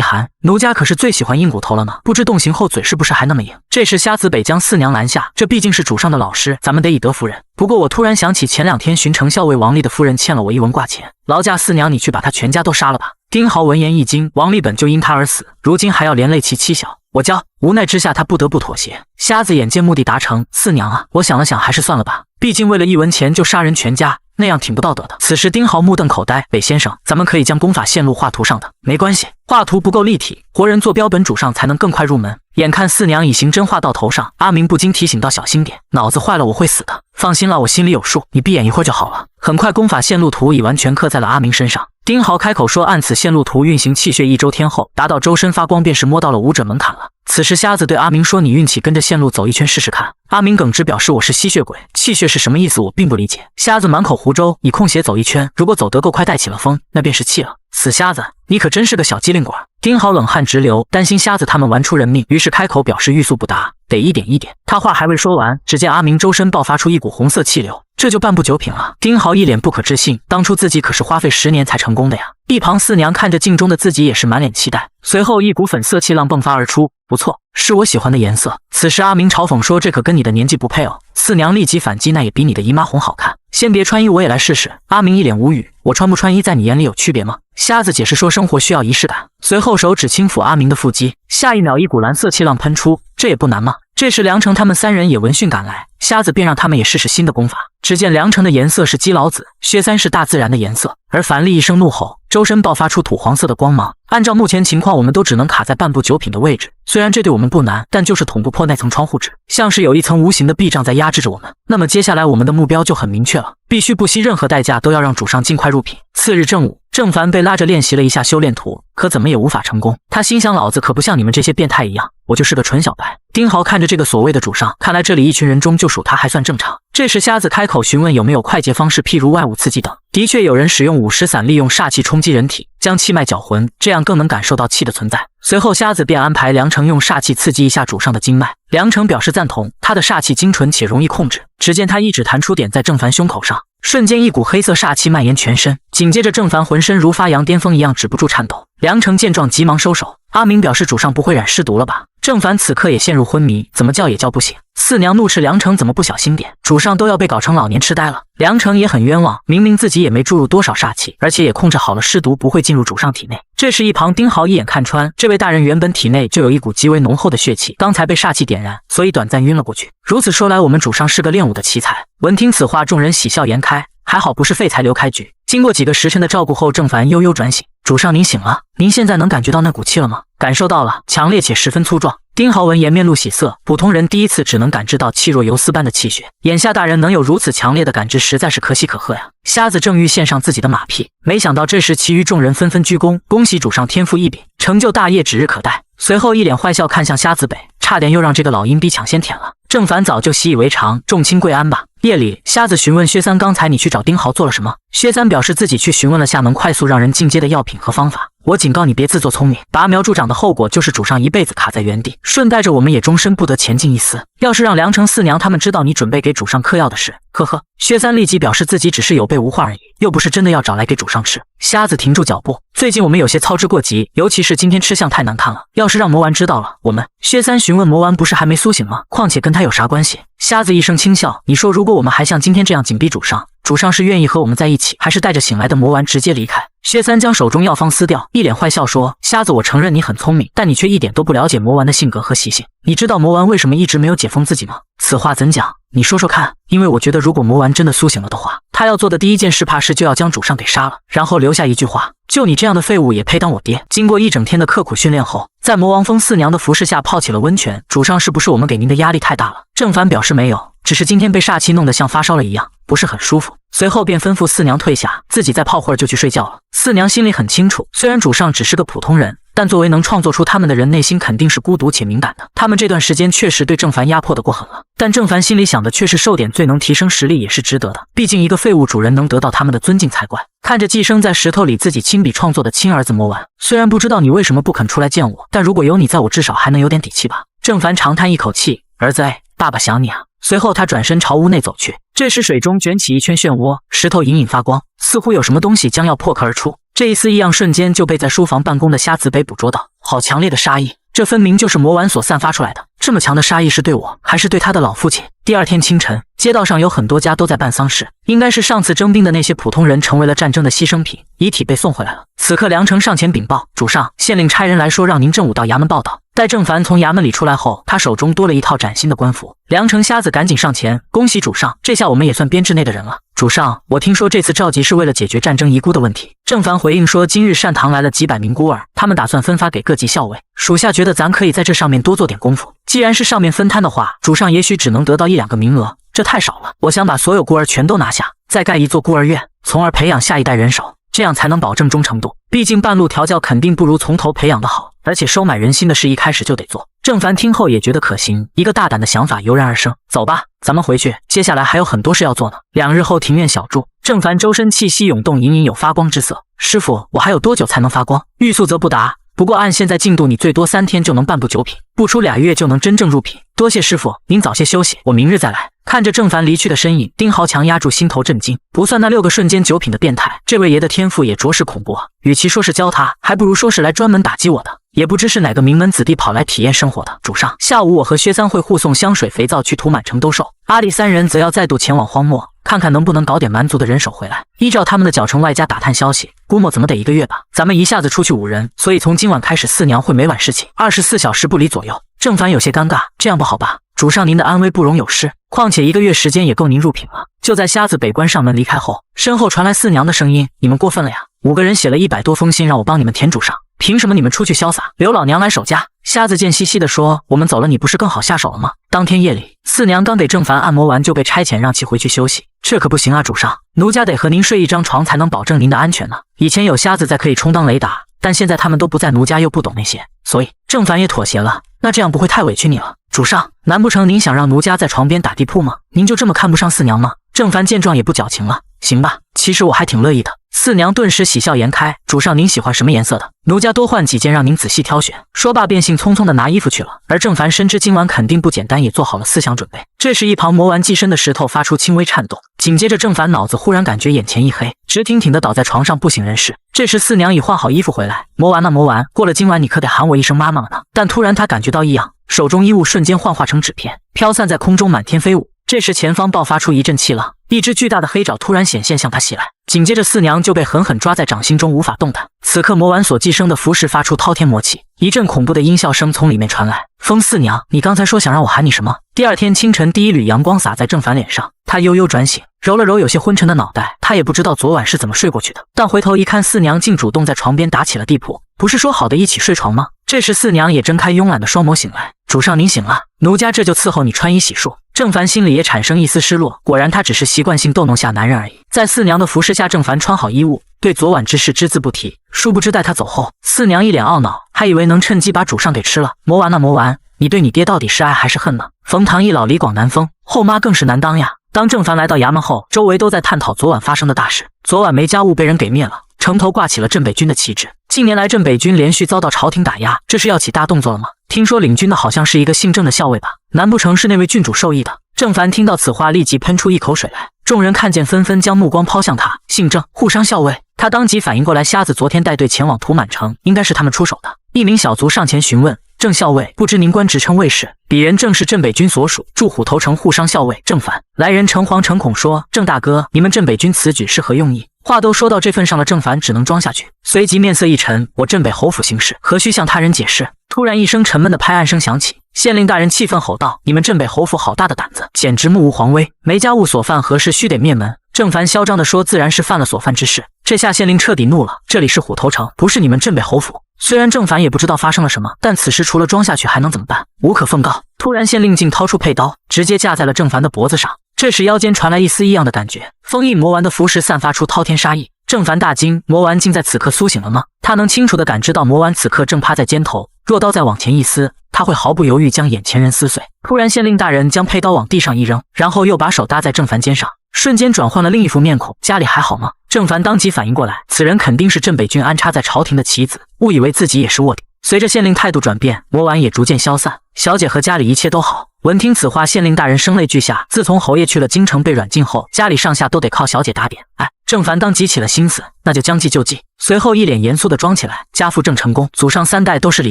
寒，奴家可是最喜欢硬骨头了呢，不知动刑后嘴是不是还那么硬？这时虾子北将四娘拦下，这毕竟是主上的老师，咱们得以德服人。不过我突然想起前2天巡城校尉王丽的夫人欠了我1文挂钱，劳驾四娘你去把她全家都杀了吧。丁豪闻言一惊，王丽本就因他而死，如今还要连累其妻小，我教。无奈之下，他不得不妥协。瞎子眼见目的达成，四娘啊，我想了想，还是算了吧，毕竟为了1文钱就杀人全家，那样挺不道德的。此时丁豪目瞪口呆，北先生，咱们可以将功法线路画图上的，没关系，画图不够立体，活人做标本主上才能更快入门。眼看四娘已行真画到头上，阿明不禁提醒道：“小心点，脑子坏了我会死的。”放心了，我心里有数，你闭眼一会儿就好了。很快，功法线路图已完全刻在了阿明身上。丁豪开口说：“按此线路图运行气血1周天后，达到周身发光，便是摸到了武者门槛了。”此时瞎子对阿明说：“你运气跟着线路走1圈试试看。”阿明耿直表示：“我是吸血鬼，气血是什么意思？我并不理解。”瞎子满口胡诌：“你空血走1圈，如果走得够快，带起了风，那便是气了。”死瞎子，你可真是个小机灵鬼。丁豪冷汗直流，担心瞎子他们玩出人命，于是开口表示欲速不达，得一点一点。他话还未说完，只见阿明周身爆发出一股红色气流，这就半部9品了。丁豪一脸不可置信，当初自己可是花费10年才成功的呀。一旁四娘看着镜中的自己也是满脸期待，随后一股粉色气浪迸发而出，不错，是我喜欢的颜色。此时阿明嘲讽说：“这可跟你的年纪不配哦。”四娘立即反击：“那也比你的姨妈红好看。先别穿衣，我也来试试。”阿明一脸无语：“我穿不穿衣在你眼里有区别吗？”瞎子解释说：“生活需要仪式感。”随后手指轻抚阿明的腹肌，下一秒一股蓝色气浪喷出，这也不难嘛。这时梁成他们3人也闻讯赶来，瞎子便让他们也试试新的功法。只见梁成的颜色是基佬紫，薛三是大自然的颜色，而樊丽一声怒吼，周身爆发出土黄色的光芒。按照目前情况，我们都只能卡在半部9品的位置，虽然这对我们不难，但就是捅不破那层窗户纸，像是有一层无形的壁障在压制着我们。那么接下来我们的目标就很明确了，必须不惜任何代价都要让主上尽快入品。次日正午，郑凡被拉着练习了一下修炼图，可怎么也无法成功。他心想，老子可不像你们这些变态一样，我就是个纯小白。丁豪看着这个所谓的主上，看来这里一群人中就属他还算正常。这时瞎子开口询问有没有快捷方式，譬如外物刺激等。的确有人使用5石散，利用煞气冲击人体，将气脉搅浑，这样更能感受到气的存在。随后瞎子便安排梁成用煞气刺激一下主上的经脉。梁成表示赞同，他的煞气精纯且容易控制。只见他一指弹出，点在郑凡胸口上，瞬间一股黑色煞气蔓延全身，紧接着郑凡浑身如发羊癫疯一样止不住颤抖。梁成见状急忙收手。阿明表示主上不会染尸毒了吧？郑凡此刻也陷入昏迷，怎么叫也叫不醒。四娘怒斥梁成怎么不小心点，主上都要被搞成老年痴呆了。梁成也很冤枉，明明自己也没注入多少煞气，而且也控制好了尸毒不会进入主上体内。这时一旁丁豪一眼看穿，这位大人原本体内就有一股极为浓厚的血气，刚才被煞气点燃，所以短暂晕了过去。如此说来，我们主上是个练武的奇才。闻听此话，众人喜笑颜开，还好不是废材刘开局。经过几个时辰的照顾后，郑凡悠悠转醒。主上您醒了，您现在能感觉到那股气了吗？感受到了，强烈且十分粗壮。丁豪闻言面露喜色，普通人第一次只能感知到气若游丝般的气血，眼下大人能有如此强烈的感知，实在是可喜可贺呀。瞎子正欲献上自己的马屁，没想到这时其余众人纷纷鞠躬，恭喜主上天赋异禀，成就大业指日可待。随后一脸坏笑看向瞎子北，差点又让这个老阴逼抢先舔了。郑凡早就习以为常，众卿跪安吧。夜里，瞎子询问薛三，刚才你去找丁豪做了什么？薛三表示自己去询问了下能快速让人进阶的药品和方法。我警告你别自作聪明，拔苗助长的后果就是主上一辈子卡在原地，顺带着我们也终身不得前进一丝。要是让梁成四娘他们知道你准备给主上嗑药的事，呵呵。薛三立即表示自己只是有备无患而已，又不是真的要找来给主上吃。瞎子停住脚步，最近我们有些操之过急，尤其是今天吃相太难看了，要是让魔丸知道了，我们……薛三询问魔丸不是还没苏醒吗？况且跟他有啥关系？瞎子一声轻笑，你说如果我们还像今天这样紧逼主上，主上是愿意和我们在一起，还是带着醒来的魔丸直接离开？薛三将手中药方撕掉，一脸坏笑说：瞎子，我承认你很聪明，但你却一点都不了解魔丸的性格和习性。你知道魔丸为什么一直没有解封自己吗？此话怎讲？你说说看。因为我觉得如果魔丸真的苏醒了的话，他要做的第一件事怕是就要将主上给杀了，然后留下一句话：就你这样的废物也配当我爹。经过一整天的刻苦训练后，在魔王峰四娘的服侍下泡起了温泉。主上是不是我们给您的压力太大了？郑凡表示没有，只是今天被煞气弄得像发烧了一样，不是很舒服，随后便吩咐四娘退下，自己再泡会儿就去睡觉了。四娘心里很清楚，虽然主上只是个普通人，但作为能创作出他们的人，内心肯定是孤独且敏感的。他们这段时间确实对郑凡压迫得过狠了，但郑凡心里想的却是受点罪能提升实力也是值得的，毕竟一个废物主人能得到他们的尊敬才怪。看着寄生在石头里自己亲笔创作的亲儿子魔丸，虽然不知道你为什么不肯出来见我，但如果有你在，我至少还能有点底气吧。郑凡长叹一口气，儿子哎，爸爸想你啊。随后他转身朝屋内走去，这时水中卷起一圈漩涡，石头隐隐发光，似乎有什么东西将要破壳而出。这一丝异样瞬间就被在书房办公的瞎子北捕捉到，好强烈的杀意，这分明就是魔丸所散发出来的。这么强的杀意是对我，还是对他的老父亲？第二天清晨，街道上有很多家都在办丧事，应该是上次征兵的那些普通人成为了战争的牺牲品，遗体被送回来了。此刻梁城上前禀报，主上，县令差人来说让您正午到衙门报道。待郑凡从衙门里出来后，他手中多了一套崭新的官服。梁城瞎子赶紧上前，恭喜主上，这下我们也算编制内的人了。主上，我听说这次召集是为了解决战争遗孤的问题。郑凡回应说，今日善堂来了几百名孤儿，他们打算分发给各级校尉，属下觉得咱可以在这上面多做点功夫。既然是上面分摊的话，主上也许只能得到1-2个名额，这太少了。我想把所有孤儿全都拿下，再盖一座孤儿院，从而培养下一代人手，这样才能保证忠诚度。毕竟半路调教肯定不如从头培养的好，而且收买人心的事一开始就得做。郑凡听后也觉得可行，一个大胆的想法油然而生。走吧，咱们回去，接下来还有很多事要做呢。2日后庭院小筑，郑凡周身气息涌动，隐隐有发光之色。师傅，我还有多久才能发光？玉素则不答。不过按现在进度，你最多3天就能半部9品，不出2月就能真正入品。多谢师傅，您早些休息，我明日再来。看着郑凡离去的身影，丁豪强压住心头震惊。不算那6个瞬间9品的变态，这位爷的天赋也着实恐怖啊！与其说是教他，还不如说是来专门打击我的。也不知是哪个名门子弟跑来体验生活的。主上，下午我和薛三会护送香水、肥皂去屠满城兜售，阿里3人则要再度前往荒漠，看看能不能搞点蛮族的人手回来。依照他们的脚程外加打探消息，估摸怎么得1个月吧。咱们一下子出去5人，所以从今晚开始，四娘会每晚侍寝24小时不离左右。郑凡有些尴尬，这样不好吧？主上您的安危不容有失，况且1个月时间也够您入品了。就在瞎子北关上门离开后，身后传来四娘的声音：“你们过分了呀！5个人写了100多封信让我帮你们填主上，凭什么你们出去潇洒，留老娘来守家？”瞎子贱兮兮地说：“我们走了，你不是更好下手了吗？”当天夜里，四娘刚给郑凡按摩完，就被差遣让其回去休息。这可不行啊，主上，奴家得和您睡一张床才能保证您的安全呢。以前有瞎子在可以充当雷达，但现在他们都不在，奴家又不懂那些，所以郑凡也妥协了。那这样不会太委屈你了？主上，难不成您想让奴家在床边打地铺吗？您就这么看不上四娘吗？郑凡见状也不矫情了，行吧，其实我还挺乐意的。四娘顿时喜笑颜开，主上您喜欢什么颜色的？奴家多换几件让您仔细挑选。说罢便兴匆匆地拿衣服去了。而郑凡深知今晚肯定不简单，也做好了思想准备。这时一旁魔丸寄生的石头发出轻微颤动，紧接着郑凡脑子忽然感觉眼前一黑，直挺挺地倒在床上不省人事。这时四娘已换好衣服回来，魔丸啊魔丸，过了今晚你可得喊我一声妈妈了呢。但突然他感觉到异样，手中衣物瞬间幻化成纸片，飘散在空中满天飞舞。这时前方爆发出一阵气浪，一只巨大的黑爪突然显现向他袭来，紧接着四娘就被狠狠抓在掌心中无法动弹。此刻魔丸所寄生的符石发出滔天魔气，一阵恐怖的音笑声从里面传来。疯四娘，你刚才说想让我喊你什么？第二天清晨，第一缕阳光洒在郑凡脸上，他悠悠转醒，揉了揉有些昏沉的脑袋。他也不知道昨晚是怎么睡过去的，但回头一看，四娘竟主动在床边打起了地铺。不是说好的一起睡床吗？这时四娘也睁开慵懒的双眸醒来，主上您醒了，奴家这就伺候你穿衣洗漱。郑凡心里也产生一丝失落，果然他只是习惯性逗弄下男人而已。在四娘的服侍下，郑凡穿好衣物，对昨晚之事只字不提。殊不知待他走后，四娘一脸懊恼，还以为能趁机把主上给吃了。魔丸啊魔丸，你对你爹到底是爱还是恨呢？冯唐一老李广难封，后妈更是难当呀。当郑凡来到衙门后，周围都在探讨昨晚发生的大事。昨晚梅家务被人给灭了，城头挂起了镇北军的旗帜。近年来镇北军连续遭到朝廷打压，这是要起大动作了吗？听说领军的好像是一个姓郑的校尉吧？难不成是那位郡主授意的？郑凡听到此话，立即喷出一口水来。众人看见，纷纷将目光抛向他。姓郑，护商校尉。他当即反应过来，瞎子昨天带队前往屠满城，应该是他们出手的。一名小卒上前询问：“郑校尉，不知您官职称卫士？”彼人正是镇北军所属驻虎头城护商校尉郑凡。来人诚惶诚恐说：“郑大哥，你们镇北军此举是何用意？”话都说到这份上了，郑凡只能装下去，随即面色一沉：“我镇北侯府行事，何须向他人解释？”突然一声沉闷的拍案声响起，县令大人气愤吼道：“你们镇北侯府好大的胆子，简直目无皇威！梅家务所犯何事，须得灭门。”郑凡嚣张地说：“自然是犯了所犯之事。”这下县令彻底怒了，这里是虎头城，不是你们镇北侯府。虽然郑凡也不知道发生了什么，但此时除了装下去还能怎么办？无可奉告。突然县令竟掏出佩刀，直接架在了郑凡的脖子上。这时腰间传来一丝异样的感觉，封印魔丸的符石散发出滔天杀意。郑凡大惊，魔丸竟在此刻苏醒了吗？他能清楚地感知到魔丸此刻正趴在肩头，若刀再往前一撕，他会毫不犹豫将眼前人撕碎。突然，县令大人将佩刀往地上一扔，然后又把手搭在郑凡肩上，瞬间转换了另一副面孔。家里还好吗？郑凡当即反应过来，此人肯定是镇北军安插在朝廷的棋子，误以为自己也是卧底。随着县令态度转变，魔丸也逐渐消散。小姐和家里一切都好。闻听此话，县令大人声泪俱下。自从侯爷去了京城被软禁后，家里上下都得靠小姐打点。郑凡当即起了心思，那就将计就计。随后一脸严肃地装起来，家父郑成功，祖上3代都是李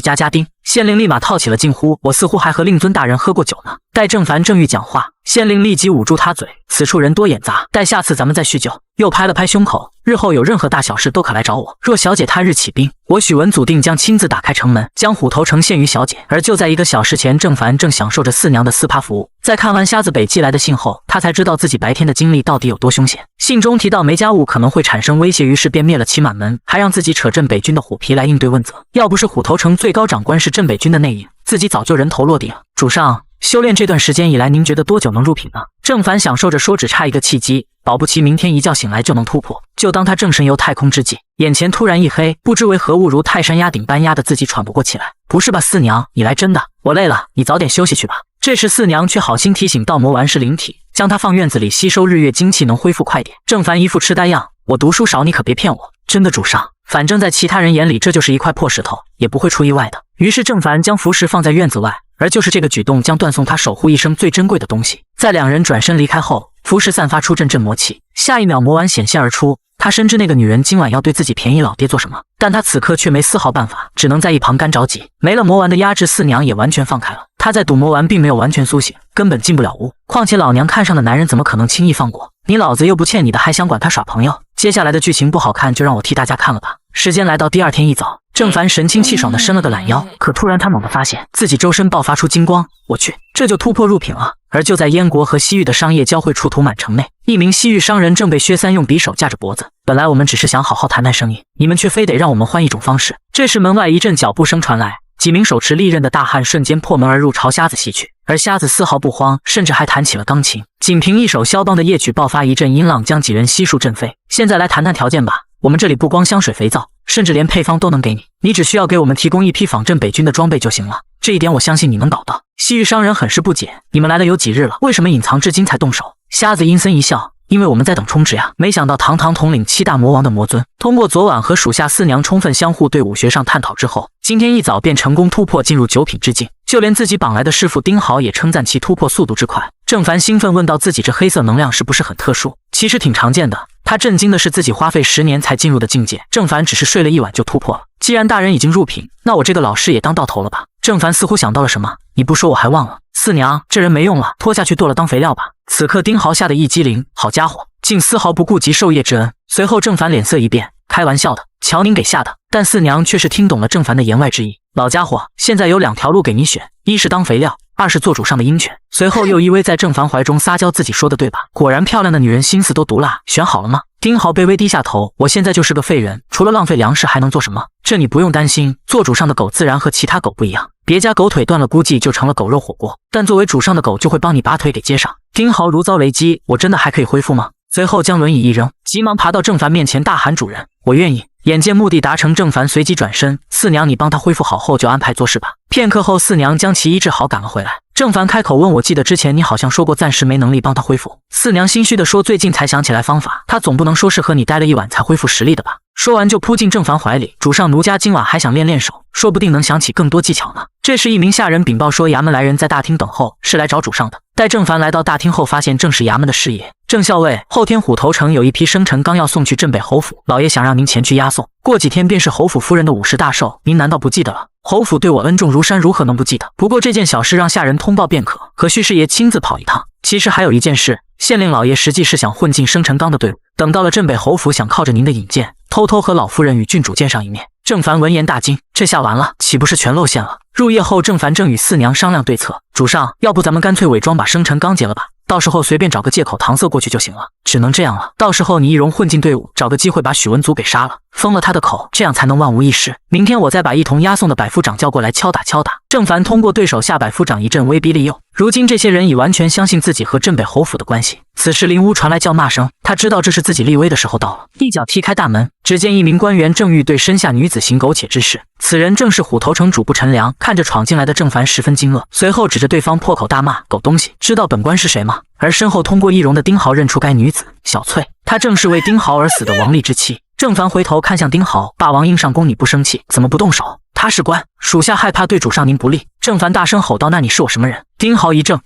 家家丁。县令立马套起了近乎，我似乎还和令尊大人喝过酒呢。待郑凡正欲讲话，县令立即捂住他嘴，此处人多眼杂，待下次咱们再叙旧。又拍了拍胸口，日后有任何大小事都可来找我。若小姐他日起兵，我许文祖定将亲自打开城门，将虎头城献于小姐。而就在1个小时前，郑凡正享受着四娘的私趴服务。在看完瞎子北寄来的信后，他才知道自己白天的经历到底有多凶险。信中提到梅家务可能会产生威胁，于是便灭了其满门，还让自己扯镇北军的虎皮来应对问责。要不是虎头城最高长官是镇北军的内应，自己早就人头落地了。主上，修炼这段时间以来，您觉得多久能入品呢？郑凡享受着说只差一个契机，保不齐明天一觉醒来就能突破。就当他正神游太空之际，眼前突然一黑，不知为何物如泰山压顶般压得自己喘不过气来。不是吧，四娘，你来真的？我累了，你早点休息去吧。这时四娘却好心提醒道魔丸是灵体，将它放院子里吸收日月精气能恢复快点。郑凡一副痴呆样，我读书少，你可别骗我。真的主上，反正在其他人眼里这就是一块破石头，也不会出意外的。于是郑凡将符石放在院子外，而就是这个举动将断送他守护一生最珍贵的东西。在两人转身离开后，符石散发出阵阵魔气，下一秒魔丸显现而出。他深知那个女人今晚要对自己便宜老爹做什么，但他此刻却没丝毫办法，只能在一旁干着急。没了魔丸的压制，四娘也完全放开了。他在赌魔丸并没有完全苏醒，根本进不了屋。况且老娘看上的男人怎么可能轻易放过？你老子又不欠你的，还想管他耍朋友？接下来的剧情不好看，就让我替大家看了吧。时间来到第二天一早，郑凡神清气爽地伸了个懒腰，可突然他猛地发现自己周身爆发出金光，我去，这就突破入品了。而就在燕国和西域的商业交汇处土满城内，一名西域商人正被薛三用匕首架着脖子。本来我们只是想好好谈谈生意，你们却非得让我们换一种方式。这时门外一阵脚步声传来，几名手持利刃的大汉瞬间破门而入，朝瞎子袭去。而瞎子丝毫不慌，甚至还弹起了钢琴，仅凭一首肖邦的夜曲爆发一阵音浪，将几人悉数震飞。现在来谈谈条件吧，我们这里不光香水肥皂，甚至连配方都能给你，你只需要给我们提供一批仿镇北军的装备就行了，这一点我相信你能搞到。西域商人很是不解，你们来了有几日了，为什么隐藏至今才动手？瞎子阴森一笑，因为我们在等充值呀。没想到堂堂统领7大魔王的魔尊，通过昨晚和属下四娘充分相互对武学上探讨之后，今天一早便成功突破进入9品之境，就连自己绑来的师傅丁豪也称赞其突破速度之快。郑凡兴奋问道，自己这黑色能量是不是很特殊？其实挺常见的。他震惊的是自己花费10年才进入的境界，郑凡只是睡了1晚就突破了。既然大人已经入品，那我这个老师也当到头了吧。郑凡似乎想到了什么，你不说我还忘了。四娘，这人没用了，拖下去剁了当肥料吧。此刻丁豪吓得一激灵，好家伙，竟丝毫不顾及授业之恩。随后郑凡脸色一变，开玩笑的，瞧您给吓的。但四娘却是听懂了郑凡的言外之意，老家伙，现在有2条路给你选，一是当肥料，二是做主上的鹰犬。随后又依偎在郑凡怀中撒娇，自己说的对吧？果然漂亮的女人心思都毒辣，选好了吗？丁豪卑微低下头，我现在就是个废人，除了浪费粮食还能做什么？这你不用担心，做主上的狗自然和其他狗不一样，别家狗腿断了估计就成了狗肉火锅，但作为主上的狗就会帮你把腿给接上。丁豪如遭雷击，我真的还可以恢复吗？随后将轮椅一扔，急忙爬到郑凡面前大喊，主人，我愿意。眼见目的达成，郑凡随即转身，四娘你帮他恢复好后就安排做事吧。片刻后，四娘将其医治好赶了回来。郑凡开口问，我记得之前你好像说过暂时没能力帮他恢复。四娘心虚地说，最近才想起来方法，他总不能说是和你待了1晚才恢复实力的吧。说完就扑进郑凡怀里，主上奴家今晚还想练练手，说不定能想起更多技巧呢。这时一名下人禀报说，衙门来人在大厅等候，是来找主上的。待郑凡来到大厅后，发现正是衙门的师爷。郑校尉，后天虎头城有一批生辰纲要送去镇北侯府，老爷想让您前去押送。过几天便是侯府夫人的50大寿，您难道不记得了？侯府对我恩重如山，如何能不记得？不过这件小事让下人通报便可，可须师爷亲自跑一趟。其实还有一件事，县令老爷实际是想混进生辰纲的队伍，等到了镇北侯府，想靠着您的引荐，偷偷和老夫人与郡主见上一面。郑凡闻言大惊，这下完了，岂不是全露馅了？入夜后，郑凡正与四娘商量对策，主上，要不咱们干脆伪装把生辰纲结了吧，到时候随便找个借口搪塞过去就行了。只能这样了，到时候你易容混进队伍，找个机会把许文祖给杀了，封了他的口，这样才能万无一失。明天我再把一同押送的百夫长叫过来敲打敲打。郑凡通过对手下百夫长一阵威逼利诱，如今这些人已完全相信自己和镇北侯府的关系。此时林屋传来叫骂声，他知道这是自己立威的时候到了，一脚踢开大门，只见一名官员正欲对身下女子行苟且之事。此人正是虎头城主簿陈良。看着闯进来的郑凡十分惊愕，随后指着对方破口大骂：“狗东西，知道本官是谁吗？”而身后通过易容的丁豪认出该女子小翠，她正是为丁豪而死的王丽之妻。郑凡回头看向丁豪：“霸王硬上弓，你不生气，怎么不动手？他是官，属下害怕对主上您不利。”郑凡大声吼道：“那你是我什么人？”丁豪一怔：“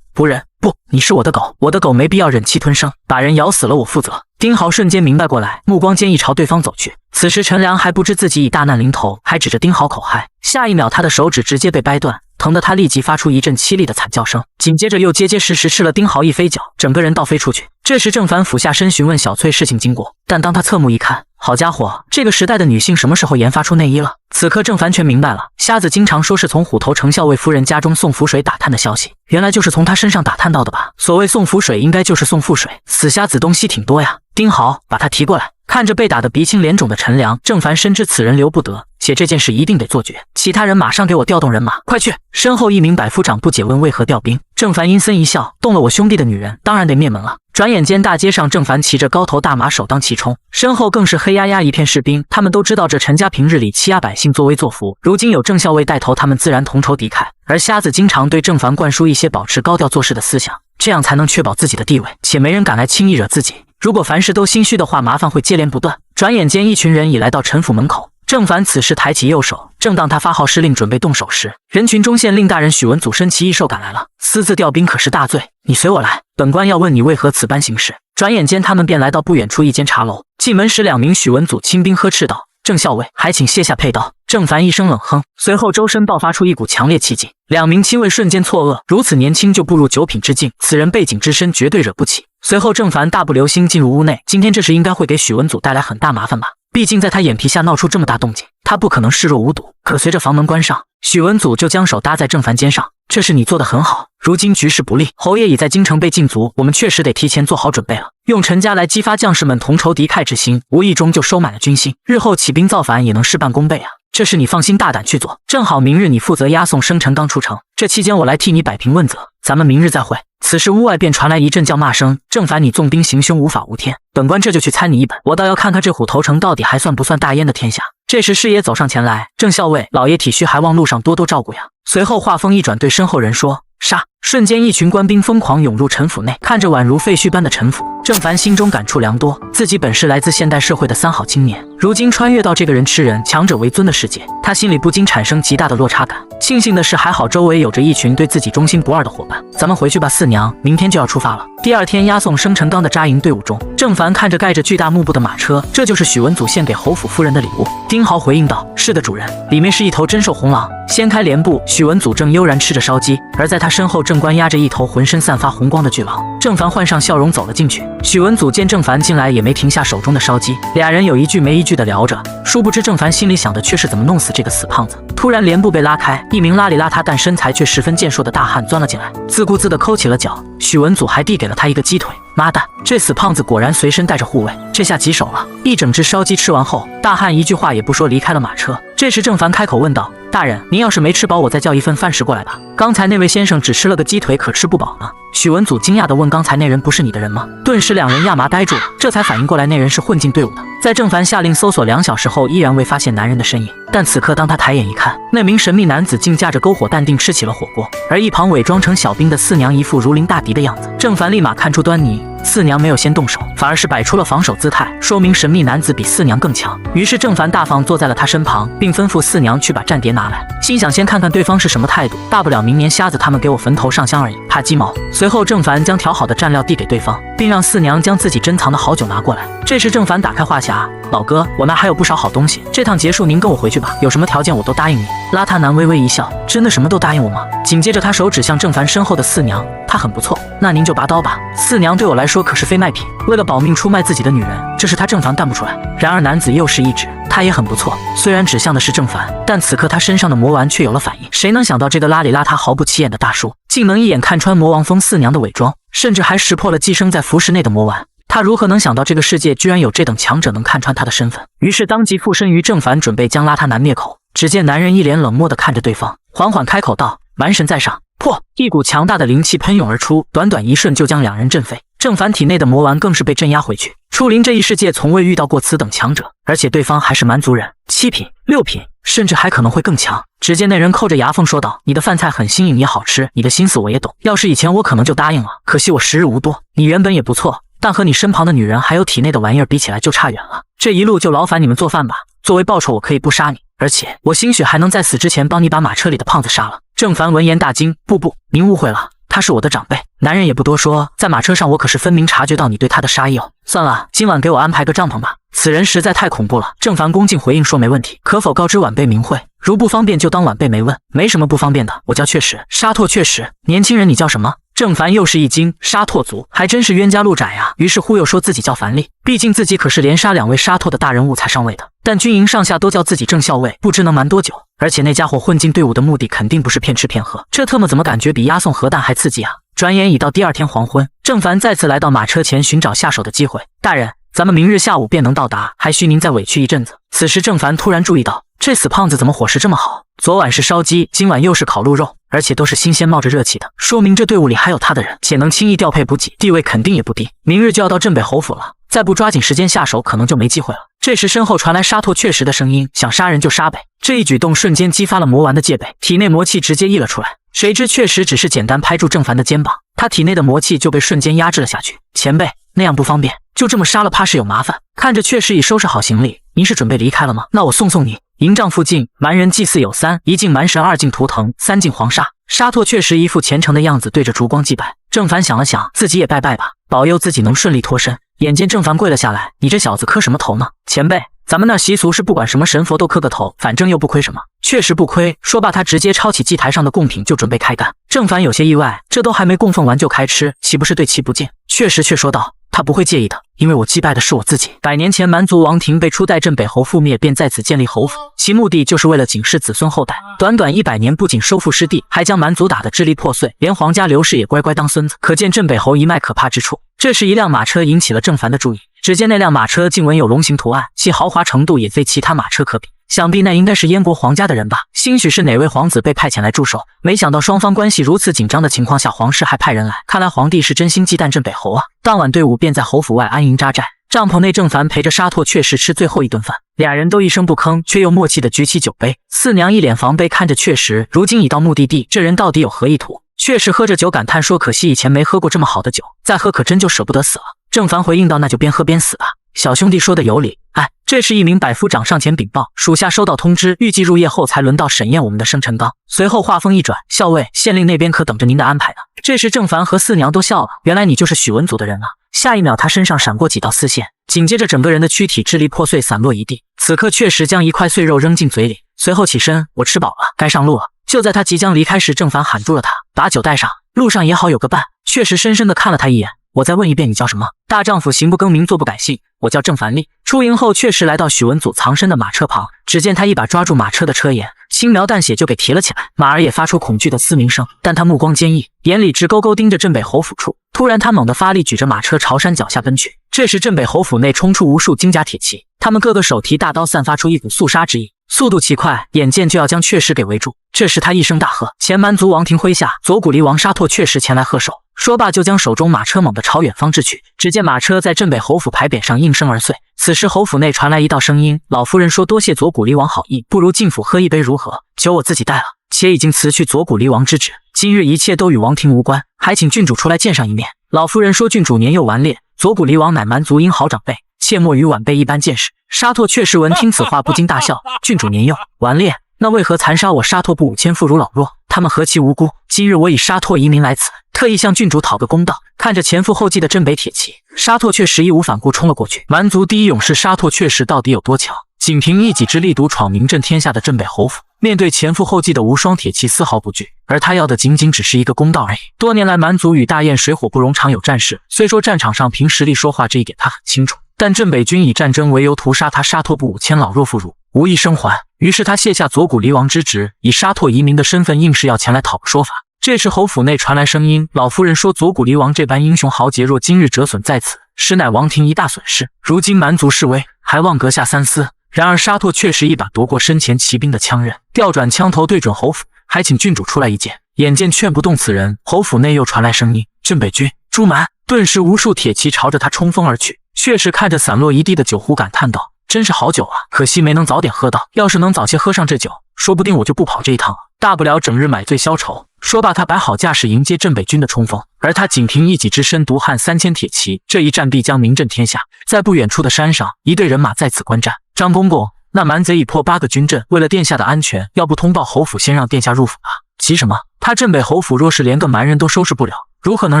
不忍，不，你是我的狗，我的狗没必要忍气吞声，把人咬死了我负责。”丁豪瞬间明白过来，目光坚毅朝对方走去。此时陈良还不知自己已大难临头，还指着丁豪口嗨，下一秒他的手指直接被掰断，疼得他立即发出一阵凄厉的惨叫声，紧接着又结结实实吃了丁豪一飞脚，整个人倒飞出去。这时郑凡俯下身询问小翠事情经过，但当他侧目一看，好家伙，这个时代的女性什么时候研发出内衣了？此刻郑凡全明白了，瞎子经常说是从虎头城校尉夫人家中送符水打探的消息，原来就是从他身上打探到的吧？所谓送符水，应该就是送腹水，死瞎子东西挺多呀。丁豪，把他提过来。看着被打得鼻青脸肿的陈良，郑凡深知此人留不得，且这件事一定得做绝。其他人马上给我调动人马，快去！身后一名百夫长不解问为何调兵，郑凡阴森一笑，动了我兄弟的女人，当然得灭门了。转眼间大街上，郑凡骑着高头大马首当其冲，身后更是黑压压一片士兵。他们都知道这陈家平日里欺压百姓作威作福，如今有郑校尉带头，他们自然同仇敌忾。而瞎子经常对郑凡灌输一些保持高调做事的思想，这样才能确保自己的地位，且没人敢来轻易惹自己。如果凡事都心虚的话，麻烦会接连不断。转眼间一群人已来到陈府门口，郑凡此时抬起右手，正当他发号施令准备动手时，人群中县令大人许文祖身骑异兽赶来了，私自调兵可是大罪，你随我来，本官要问你为何此般行事。转眼间他们便来到不远处一间茶楼，进门时两名许文祖亲兵呵斥道：“郑校尉，还请卸下佩刀。”郑凡一声冷哼，随后周身爆发出一股强烈气劲，两名亲卫瞬间错愕，如此年轻就步入九品之境，此人背景之深绝对惹不起。随后郑凡大步流星进入屋内，今天这事应该会给许文祖带来很大麻烦吧，毕竟在他眼皮下闹出这么大动静，他不可能视若无睹。可随着房门关上，许文祖就将手搭在郑凡肩上：“这事你做得很好，如今局势不利，侯爷已在京城被禁足，我们确实得提前做好准备了。用陈家来激发将士们同仇敌忾之心，无意中就收买了军心，日后起兵造反也能事半功倍啊。这事你放心大胆去做，正好明日你负责押送生辰纲出城，这期间我来替你摆平问责，咱们明日再会。”此时屋外便传来一阵叫骂声：“郑凡，你纵兵行凶，无法无天，本官这就去参你一本，我倒要看看这虎头城到底还算不算大燕的天下。”这时师爷走上前来：“郑校尉，老爷体虚，还望路上多多照顾呀。”随后话锋一转，对身后人说：“杀！”瞬间一群官兵疯狂涌入陈府内，看着宛如废墟般的陈府，郑凡心中感触良多。自己本是来自现代社会的三好青年，如今穿越到这个人吃人、强者为尊的世界，他心里不禁产生极大的落差感。庆幸的是，还好周围有着一群对自己忠心不二的伙伴。咱们回去吧，四娘，明天就要出发了。第二天押送生辰纲的扎营队伍中，郑凡看着盖着巨大幕布的马车，这就是许文祖献给侯府夫人的礼物。丁豪回应道：“是的，主人。”里面是一头真兽红狼。掀开帘布，许文祖正悠然吃着烧鸡，而在他身后正关押着一头浑身散发红光的巨狼。郑凡换上笑容走了进去。许文祖见郑凡进来，也没停下手中的烧鸡，俩人有一句没一句的聊着。殊不知郑凡心里想的却是怎么弄死这个死胖子。突然帘布被拉开，一名邋里邋遢但身材却十分健硕的大汉钻了进来，自顾自地抠起了脚。许文祖还递给了他一个鸡腿。妈蛋，这死胖子果然随身带着护卫，这下棘手了。一整只烧鸡吃完后，大汉一句话也不说离开了马车。这时郑凡开口问道：“大人，您要是没吃饱，我再叫一份饭食过来吧。刚才那位先生只吃了个鸡腿，可吃不饱呢。”许文祖惊讶地问：“刚才那人不是你的人吗？”顿时两人亚麻呆住了，这才反应过来那人是混进队伍的。在郑凡下令搜索2小时后，依然未发现男人的身影。但此刻当他抬眼一看，那名神秘男子竟架着篝火淡定吃起了火锅，而一旁伪装成小兵的四娘一副如临大敌的样子。郑凡立马看出端倪，四娘没有先动手，反而是摆出了防守姿态，说明神秘男子比四娘更强。于是郑凡大方坐在了他身旁，并吩咐四娘去把战碟拿来，心想先看看对方是什么态度，大不了明年瞎子他们给我坟头上香而已，怕鸡毛。随后郑凡将调好的蘸料递给对方，并让四娘将自己珍藏的好酒拿过来。这时郑凡打开话匣：“老哥，我那还有不少好东西，这趟结束您跟我回去吧，有什么条件我都答应你。”邋遢男微微一笑：“真的什么都答应我吗？”紧接着他手指向郑凡身后的四娘：“他很不错，那您就拔刀吧。四娘对我来说可是非卖品，为了保命出卖自己的女人，这是他郑凡干不出来。”然而男子又是一指，他也很不错，虽然指向的是郑凡，但此刻他身上的魔丸却有了反应。谁能想到这个邋里邋遢毫不起眼的大叔，竟能一眼看穿魔王峰四娘的伪装，甚至还识破了寄生在符石内的魔丸。他如何能想到这个世界居然有这等强者能看穿他的身份？于是当即附身于郑凡，准备将邋遢男灭口。只见男人一脸冷漠地看着对方，缓缓开口道：“蛮神在上，破！一股强大的灵气喷涌而出，短短一瞬就将两人震飞。郑凡体内的魔丸更是被镇压回去。初灵这一世界从未遇到过此等强者，而且对方还是蛮族人，7品、6品，甚至还可能会更强。只见那人扣着牙缝说道：“你的饭菜很新颖也好吃，你的心思我也懂。要是以前我可能就答应了，可惜我时日无多。你原本也不错，但和你身旁的女人还有体内的玩意儿比起来就差远了。这一路就劳烦你们做饭吧。作为报酬，我可以不杀你，而且我兴许还能在死之前帮你把马车里的胖子杀了。”郑凡闻言大惊：“不，您误会了。”他是我的长辈，男人也不多说，在马车上我可是分明察觉到你对他的杀意哦。算了，今晚给我安排个帐篷吧。此人实在太恐怖了。郑凡恭敬回应说：“没问题，可否告知晚辈名讳？如不方便就当晚辈没问。”没什么不方便的，我叫确实，沙拓确实。年轻人，你叫什么？郑凡又是一惊，沙拓族还真是冤家路窄呀。于是忽悠说自己叫樊丽，毕竟自己可是连杀2位沙拓的大人物才上位的，但军营上下都叫自己郑校尉，不知能瞒多久。而且那家伙混进队伍的目的肯定不是骗吃骗喝，这特么怎么感觉比押送核弹还刺激啊？转眼已到第2天黄昏，郑凡再次来到马车前寻找下手的机会。大人，咱们明日下午便能到达，还需您再委屈一阵子。此时郑凡突然注意到，这死胖子怎么伙食这么好？昨晚是烧鸡，今晚又是烤鹿肉，而且都是新鲜冒着热气的，说明这队伍里还有他的人，且能轻易调配补给，地位肯定也不低。明日就要到镇北侯府了，再不抓紧时间下手，可能就没机会了。这时身后传来沙拓确实的声音：“想杀人就杀呗。”这一举动瞬间激发了魔丸的戒备，体内魔气直接溢了出来。谁知确实只是简单拍住郑凡的肩膀，他体内的魔气就被瞬间压制了下去。前辈，那样不方便，就这么杀了怕是有麻烦。看着确实已收拾好行李，您是准备离开了吗？那我送送你。营帐附近，蛮人祭祀有3：一敬蛮神，2敬图腾，3敬黄沙。沙拓确实一副虔诚的样子，对着烛光祭拜。郑凡想了想，自己也拜拜吧，保佑自己能顺利脱身。眼见郑凡跪了下来：“你这小子磕什么头呢？前辈，咱们那习俗是不管什么神佛都磕个头，反正又不亏什么。”确实不亏。说罢，他直接抄起祭台上的贡品就准备开干。郑凡有些意外，这都还没供奉完就开吃，岂不是对其不敬？确实却说道：“他不会介意的，因为我祭拜的是我自己。100年前蛮族王庭被初代镇北侯覆灭，便在此建立侯府，其目的就是为了警示子孙后代。短短100年，不仅收复失地，还将蛮族打得支离破碎，连皇家刘氏也乖乖当孙子，可见镇北侯一脉可怕之处。”这时一辆马车引起了郑凡的注意，只见那辆马车竟纹有龙形图案，其豪华程度也非其他马车可比。想必那应该是燕国皇家的人吧？兴许是哪位皇子被派遣来驻守，没想到双方关系如此紧张的情况下，皇室还派人来，看来皇帝是真心忌惮镇北侯啊。当晚队伍便在侯府外安营扎寨，帐篷内郑凡陪着沙拓确实吃最后一顿饭，俩人都一声不吭，却又默契地举起酒杯。四娘一脸防备看着确实，如今已到目的地，这人到底有何意图？确实喝着酒感叹说：“可惜以前没喝过这么好的酒，再喝可真就舍不得死了。”郑凡回应道：“那就边喝边死吧。”小兄弟说的有理。这时一名百夫长上前禀报，属下收到通知，预计入夜后才轮到审验我们的生辰纲。随后话锋一转：“校尉，县令那边可等着您的安排呢。”这时郑凡和四娘都笑了，原来你就是许文祖的人啊。下一秒他身上闪过几道丝线，紧接着整个人的躯体支离破碎，散落一地。此刻确实将一块碎肉扔进嘴里，随后起身：“我吃饱了，该上路了。”就在他即将离开时，郑凡喊住了他：“把酒带上，路上也好有个伴。”确实深深地看了他一眼：“我再问一遍，你叫什么？”大丈夫行不更名，坐不改姓，我叫郑凡立。出营后，确实来到许文祖藏身的马车旁，只见他一把抓住马车的车沿，轻描淡写就给提了起来。马儿也发出恐惧的嘶鸣声，但他目光坚毅，眼里直勾勾盯着镇北侯府处。突然，他猛地发力，举着马车朝山脚下奔去。这时，镇北侯府内冲出无数金甲铁骑，他们个个手提大刀，散发出一股肃杀之意，速度奇快，眼见就要将确实给围住。这时，他一声大喝，前蛮族王庭麾下左谷离王沙拓确实前来贺寿。说罢，就将手中马车猛地朝远方掷去。只见马车在镇北侯府牌匾上应声而碎。此时侯府内传来一道声音：“老夫人说多谢左谷离王好意，不如进府喝一杯如何？酒我自己带了，且已经辞去左谷离王之职，今日一切都与王庭无关，还请郡主出来见上一面。”老夫人说：“郡主年幼顽劣，左谷离王乃蛮族英豪长辈，切莫与晚辈一般见识。”沙拓确实闻听此话不禁大笑：“郡主年幼顽劣，那为何残杀我沙拓部5000妇孺老弱？他们何其无辜！今日我以沙拓移民来此，特意向郡主讨个公道。”看着前赴后继的镇北铁骑，沙拓确实义无反顾冲了过去。蛮族第一勇士沙拓确实到底有多强？仅凭一己之力独闯名震天下的镇北侯府，面对前赴后继的无双铁骑丝毫不惧，而他要的仅仅只是一个公道而已。多年来蛮族与大雁水火不容，常有战事，虽说战场上凭实力说话，这一点他很清楚，但镇北军以战争为由屠杀他沙拓部5000老弱妇孺，无一生还。于是他卸下左谷离王之职，以沙拓移民的身份硬是要前来讨个说法。这时侯府内传来声音：“老夫人说左谷离王这般英雄豪杰，若今日折损在此，实乃王庭一大损失。如今蛮族示威，还望阁下三思。”然而沙拓确实一把夺过身前骑兵的枪刃，调转枪头对准侯府：“还请郡主出来一见。”眼见劝不动此人，侯府内又传来声音：“镇北君，朱蛮！”顿时无数铁骑朝着他冲锋而去。血氏看着散落一地的酒壶，感叹道：“真是好酒啊，可惜没能早点喝到。要是能早些喝上这酒，说不定我就不跑这一趟了。大不了整日买醉消愁。”说罢，他摆好架势迎接镇北军的冲锋，而他仅凭一己之身独撼3000铁骑，这一战必将名震天下。在不远处的山上，一队人马在此观战。张公公，那蛮贼已破8个军阵，为了殿下的安全，要不通报侯府，先让殿下入府吧？急什么？他镇北侯府若是连个蛮人都收拾不了，如何能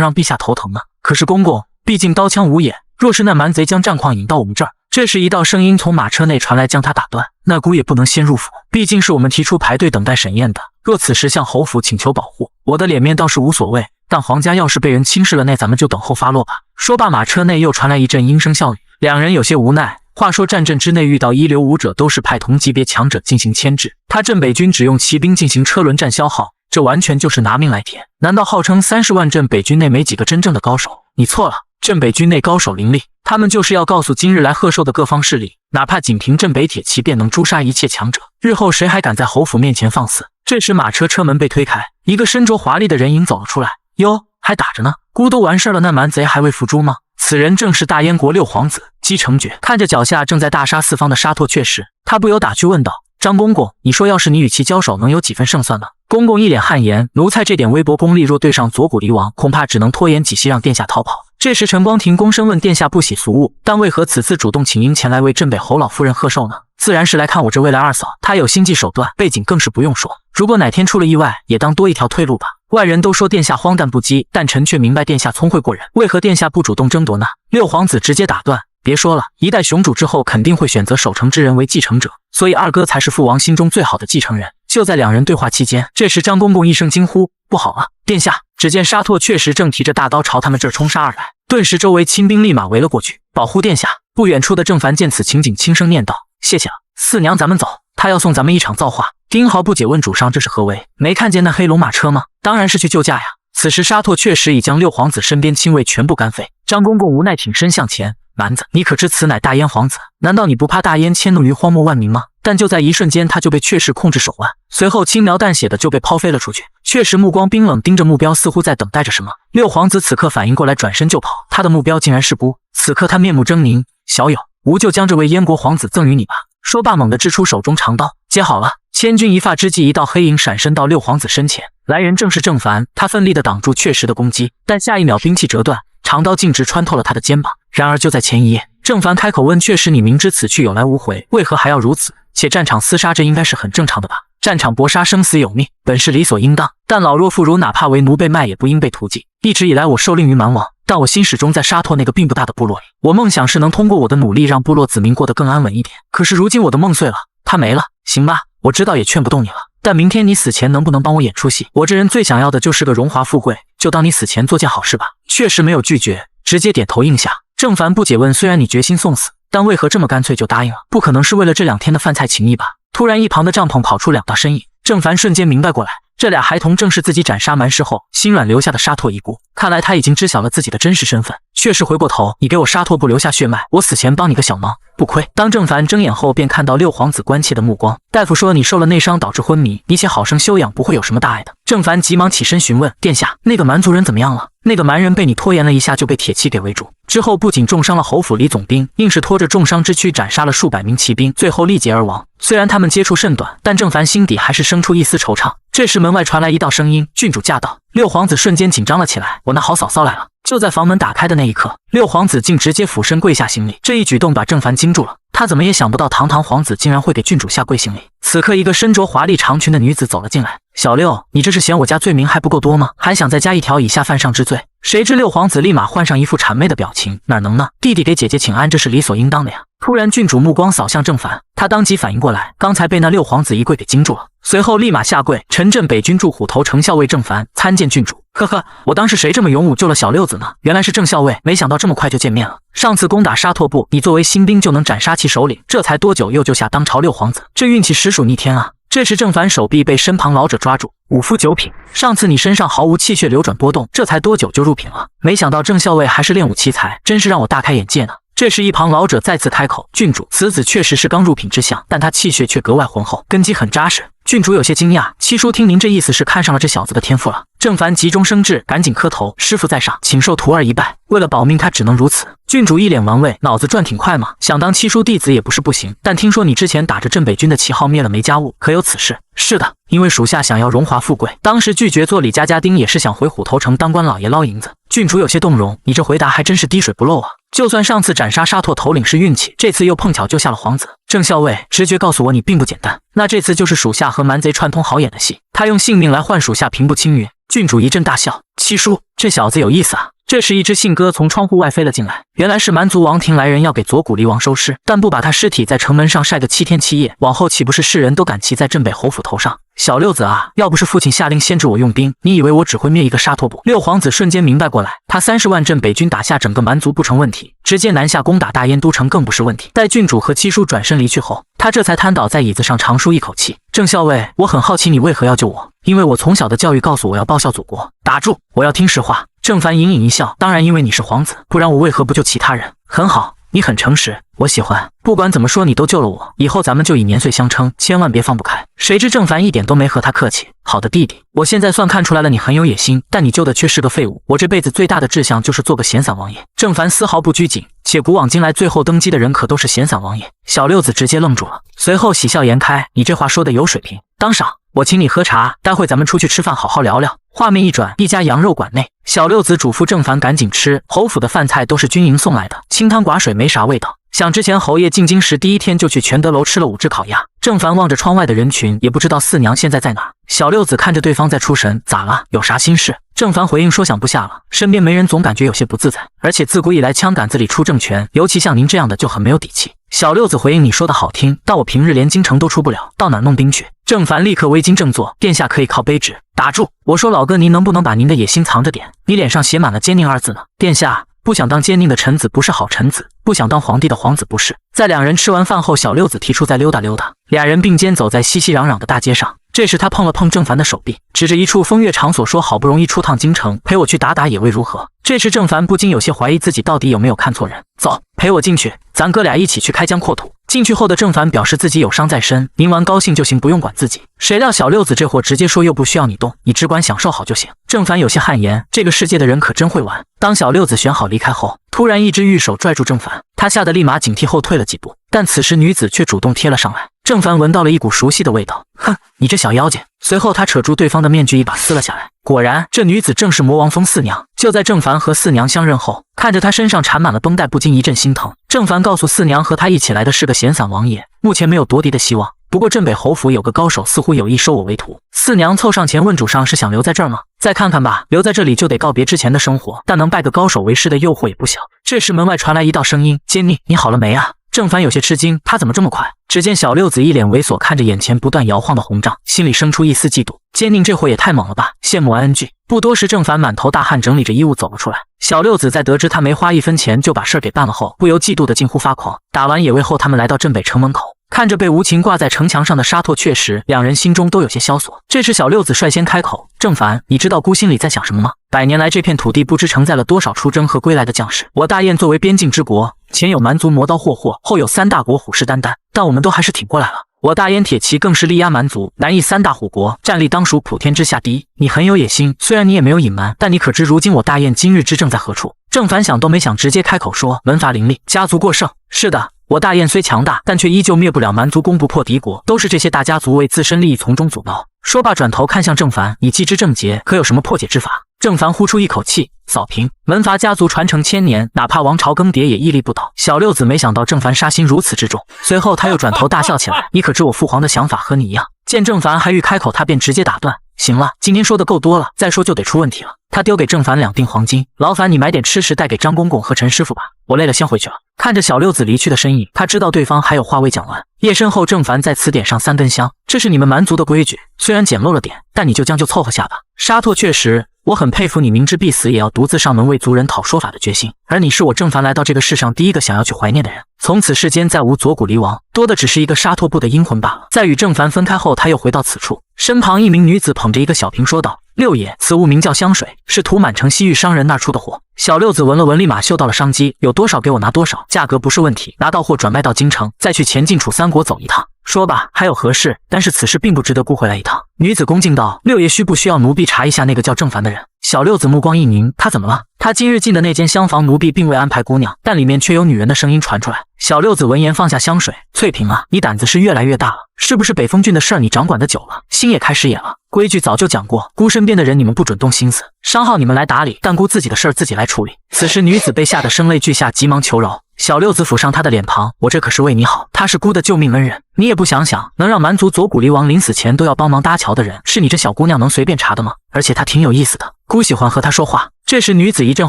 让陛下头疼呢？可是公公，毕竟刀枪无眼，若是那蛮贼将战况引到我们这儿，这时一道声音从马车内传来，将他打断。那姑也不能先入府，毕竟是我们提出排队等待审验的。若此时向侯府请求保护，我的脸面倒是无所谓，但皇家要是被人轻视了，那咱们就等候发落吧。说罢，马车内又传来一阵阴声笑语，两人有些无奈。话说战阵之内遇到一流武者，都是派同级别强者进行牵制，他镇北军只用骑兵进行车轮战消耗，这完全就是拿命来填。难道号称30万镇北军内没几个真正的高手？你错了，镇北军内高手林立，他们就是要告诉今日来贺寿的各方势力，哪怕仅凭镇北铁骑便能诛杀一切强者，日后谁还敢在侯府面前放肆？这时马车车门被推开，一个身着华丽的人影走了出来。哟，还打着呢，姑都完事了，那蛮贼还未伏诛吗？此人正是大燕国六皇子姬成觉。看着脚下正在大杀四方的沙拓阙石，他不由打趣问道：“张公公，你说要是你与其交手，能有几分胜算呢？”公公一脸汗颜：“奴才这点微薄功力，若对上左谷离王，恐怕只能拖延几息，让殿下逃跑。”这时陈光庭躬身问殿下不喜俗物，但为何此次主动请缨前来为镇北侯老夫人贺寿呢？自然是来看我这未来二嫂，她有心计手段，背景更是不用说。如果哪天出了意外，也当多一条退路吧。外人都说殿下荒诞不羁，但臣却明白殿下聪慧过人，为何殿下不主动争夺呢？六皇子直接打断：“别说了，一代雄主之后肯定会选择守城之人为继承者，所以二哥才是父王心中最好的继承人。”就在两人对话期间，这时张公公一声惊呼：“不好了，殿下！”只见沙拓确实正提着大刀朝他们这儿冲杀而来，顿时周围亲兵立马围了过去，保护殿下。不远处的郑凡见此情景，轻声念道：“谢谢了，四娘，咱们走。他要送咱们一场造化。”丁豪不解问主上这是何为？没看见那黑龙马车吗？当然是去救驾呀。此时沙拓确实已将六皇子身边亲卫全部干废。张公公无奈挺身向前：“蛮子，你可知此乃大燕皇子？难道你不怕大燕迁怒于荒漠万民吗？”但就在一瞬间，他就被阙石控制手腕，随后轻描淡写的就被抛飞了出去。阙石目光冰冷，盯着目标，似乎在等待着什么。六皇子此刻反应过来，转身就跑，他的目标竟然是姑。此刻他面目狰狞：“小友，吾就将这位燕国皇子赠与你吧。”说罢，猛地掷出手中长刀，接好了。千钧一发之际，一道黑影闪身到六皇子身前，来人正是郑凡。他奋力地挡住阙石的攻击，但下一秒兵器折断，长刀径直穿透了他的肩膀。然而就在前一夜，郑凡开口问阙石：“你明知此去有来无回，为何还要如此？且战场厮杀，这应该是很正常的吧？战场搏杀，生死有命，本是理所应当。但老弱妇孺，哪怕为奴被卖，也不应被屠祭。一直以来，我受令于蛮王，但我心始终在沙拓那个并不大的部落里。我梦想是能通过我的努力，让部落子民过得更安稳一点。可是如今我的梦碎了，他没了。行吧，我知道也劝不动你了。但明天你死前能不能帮我演出戏？我这人最想要的就是个荣华富贵，就当你死前做件好事吧。”确实没有拒绝，直接点头应下。郑凡不解问：“虽然你决心送死，但为何这么干脆就答应了？不可能是为了这2天的饭菜情谊吧？”突然，一旁的帐篷跑出2道身影，郑凡瞬间明白过来，这俩孩童正是自己斩杀蛮氏后心软留下的沙拓一姑。看来他已经知晓了自己的真实身份。确实回过头：“你给我沙拓部留下血脉，我死前帮你个小忙，不亏。”当郑凡睁眼后，便看到六皇子关切的目光。大夫说：“你受了内伤导致昏迷，你且好生休养，不会有什么大碍的。”郑凡急忙起身询问：“殿下，那个蛮族人怎么样了？”那个蛮人被你拖延了一下就被铁骑给围住，之后不仅重伤了侯府李总兵，硬是拖着重伤之躯斩杀了数百名骑兵，最后力竭而亡。虽然他们接触甚短，但郑凡心底还是生出一丝惆怅。这时门外传来一道声音：“郡主驾到！”六皇子瞬间紧张了起来：“我那好嫂嫂来了！”就在房门打开的那一刻，六皇子竟直接俯身跪下行礼。这一举动把郑凡惊住了，他怎么也想不到堂堂皇子竟然会给郡主下跪行礼。此刻，一个身着华丽长裙的女子走了进来：“小六，你这是嫌我家罪名还不够多吗？还想再加一条以下犯上之罪？”谁知六皇子立马换上一副谄媚的表情：“哪能呢？弟弟给姐姐请安，这是理所应当的呀。”突然，郡主目光扫向郑凡，他当即反应过来，刚才被那六皇子一跪给惊住了，随后立马下跪：“陈镇北军驻虎头程校尉郑凡参见郡主。”呵呵，我当是谁这么勇武救了小六子呢？原来是郑校尉，没想到这么快就见面了。上次攻打沙拓部，你作为新兵就能斩杀其首领，这才多久又救下当朝六皇子，这运气实属逆天啊！这时郑凡手臂被身旁老者抓住：“5夫9品，上次你身上毫无气血流转波动，这才多久就入品了？没想到郑校尉还是练武奇才，真是让我大开眼界呢。”这时一旁老者再次开口：“郡主，此子确实是刚入品之相，但他气血却格外浑厚，根基很扎实。郡主有些惊讶，七叔听您这意思是看上了这小子的天赋了。郑凡急中生智，赶紧磕头，师傅在上，请受徒儿一拜。为了保命，他只能如此。郡主一脸玩味，脑子转挺快嘛，想当七叔弟子也不是不行，但听说你之前打着镇北军的旗号灭了梅家务，可有此事？是的，因为属下想要荣华富贵，当时拒绝做李家家丁，也是想回虎头城当官老爷捞银子。郡主有些动容，你这回答还真是滴水不漏啊。就算上次斩杀沙拓头领是运气，这次又碰巧救下了皇子。郑校尉，直觉告诉我你并不简单，那这次就是属下和蛮贼串通好演的戏，他用性命来换属下平步青云。郡主一阵大笑，七叔，这小子有意思啊。这时一只信鸽从窗户外飞了进来，原来是蛮族王庭来人要给左谷离王收尸，但不把他尸体在城门上晒个7天7夜，往后岂不是世人都敢骑在镇北侯府头上？小六子啊，要不是父亲下令限制我用兵，你以为我只会灭一个沙拓部？六皇子瞬间明白过来，他30万镇北军打下整个蛮族不成问题，直接南下攻打大燕都城更不是问题。待郡主和七叔转身离去后，他这才瘫倒在椅子上长舒一口气。郑校尉，我很好奇你为何要救我？因为我从小的教育告诉我要报效祖国。打住，我要听实话。郑凡隐隐一笑，当然因为你是皇子，不然我为何不救其他人？很好，你很诚实，我喜欢。不管怎么说，你都救了我，以后咱们就以年岁相称，千万别放不开。谁知郑凡一点都没和他客气。好的弟弟，我现在算看出来了，你很有野心，但你救的却是个废物。我这辈子最大的志向就是做个闲散王爷。郑凡丝毫不拘谨，且古往今来最后登基的人可都是闲散王爷。小六子直接愣住了，随后喜笑颜开，你这话说的有水平，当赏。我请你喝茶，待会咱们出去吃饭好好聊聊。画面一转，一家羊肉馆内，小六子嘱咐郑凡赶紧吃，侯府的饭菜都是军营送来的，清汤寡水没啥味道。想之前侯爷进京时第一天就去全德楼吃了5只烤鸭。郑凡望着窗外的人群，也不知道四娘现在在哪。小六子看着对方在出神，咋了？有啥心事？郑凡回应说想不下了，身边没人总感觉有些不自在，而且自古以来枪杆子里出政权，尤其像您这样的就很没有底气。小六子回应你说的好听，但我平日连京城都出不了，到哪弄兵去？郑凡立刻微襟正坐，殿下可以靠卑职。打住！我说老哥，您能不能把您的野心藏着点？你脸上写满了奸佞2字呢。殿下，不想当奸佞的臣子不是好臣子，不想当皇帝的皇子不是。在两人吃完饭后，小六子提出再溜达溜达，俩人并肩走在熙熙攘攘的大街上。这时他碰了碰郑凡的手臂，指着一处风月场所说，好不容易出趟京城，陪我去打打野味如何？这时郑凡不禁有些怀疑自己到底有没有看错人。走，陪我进去，咱哥俩一起去开疆扩土。进去后的郑凡表示自己有伤在身，您玩高兴就行，不用管自己。谁料小六子这货直接说又不需要你动，你只管享受好就行。郑凡有些汗颜，这个世界的人可真会玩。当小六子选好离开后，突然一只玉手拽住郑凡，他吓得立马警惕后退了几步，但此时女子却主动贴了上来。郑凡闻到了一股熟悉的味道，哼，你这小妖精。随后他扯住对方的面具一把撕了下来，果然这女子正是魔王峰四娘。就在郑凡和四娘相认后，看着她身上缠满了绷带，不禁一阵心疼。郑凡告诉四娘，和他一起来的是个闲散王爷，目前没有夺嫡的希望，不过镇北侯府有个高手似乎有意收我为徒。四娘凑上前问主上是想留在这儿吗？再看看吧，留在这里就得告别之前的生活，但能拜个高手为师的诱惑也不小。这时门外传来一道声音，奸佞，你好了没啊？郑凡有些吃惊，他怎么这么快？只见小六子一脸猥琐看着眼前不断摇晃的红杖，心里生出一丝嫉妒。奸佞这货也太猛了吧，羡慕 ING。不多时，郑凡满头大汗整理着衣物走了出来。小六子在得知他没花1分钱就把事儿给办了后，不由嫉妒的近乎发狂。打完野味后，他们来到镇北城门口，看着被无情挂在城墙上的沙拓雀石，两人心中都有些萧索。这时小六子率先开口，郑凡，你知道姑心里在想什么吗？100年来这片土地不知承载了多少出征和归来的将士，我大燕作为边境之国，前有蛮族磨刀霍霍，后有3大国虎视眈眈，但我们都还是挺过来了。我大燕铁骑更是力压蛮族，南夷3大虎国，战力当属普天之下第一。你很有野心，虽然你也没有隐瞒，但你可知如今我大燕今日之政在何处？郑凡想都没想，直接开口说，门阀林立，家族过剩。是的，我大燕虽强大，但却依旧灭不了蛮族，攻不破敌国，都是这些大家族为自身利益从中阻挠。说罢转头看向郑凡，你既知症结，可有什么破解之法？郑凡呼出一口气，扫平。门阀家族传承1000年，哪怕王朝更迭也屹立不倒。小六子没想到郑凡杀心如此之重，随后他又转头大笑起来，你可知我父皇的想法和你一样？见郑凡还欲开口，他便直接打断，行了，今天说的够多了，再说就得出问题了。他丢给郑凡2锭黄金，劳烦你买点吃食带给张公公和陈师傅吧，我累了先回去了。看着小六子离去的身影，他知道对方还有话未讲完。夜深后，郑凡在此点上3根香，这是你们蛮族的规矩，虽然简陋了点，但你就将就凑合下吧。沙拓确实，我很佩服你明知必死也要独自上门为族人讨说法的决心，而你是我郑凡来到这个世上第一个想要去怀念的人。从此世间再无左谷离王，多的只是一个沙拓部的阴魂罢了。在与郑凡分开后，他又回到此处，身旁一名女子捧着一个小瓶说道，六爷，此物名叫香水，是涂满城西域商人那儿出的货。小六子闻了闻，立马嗅到了商机，有多少给我拿多少，价格不是问题，拿到货转卖到京城，再去前晋楚3国走一趟。说吧，还有何事？但是此事并不值得顾回来一趟。女子恭敬道：六爷需不需要奴婢查一下那个叫郑凡的人？小六子目光一凝，他怎么了？他今日进的那间厢房，奴婢并未安排姑娘，但里面却有女人的声音传出来。小六子闻言放下香水，翠萍啊，你胆子是越来越大了，是不是北风郡的事儿你掌管的久了，心也开始野了？规矩早就讲过，姑身边的人你们不准动心思，商号你们来打理，但姑自己的事儿自己来处理。此时女子被吓得声泪俱下，急忙求饶。小六子抚上她的脸庞，我这可是为你好，他是姑的救命恩人，你也不想想，能让蛮族左古离王临死前都要帮忙搭桥的人，是你这小姑娘能随便查的吗？而且他挺有意思的，姑喜欢和他说话。这时女子一阵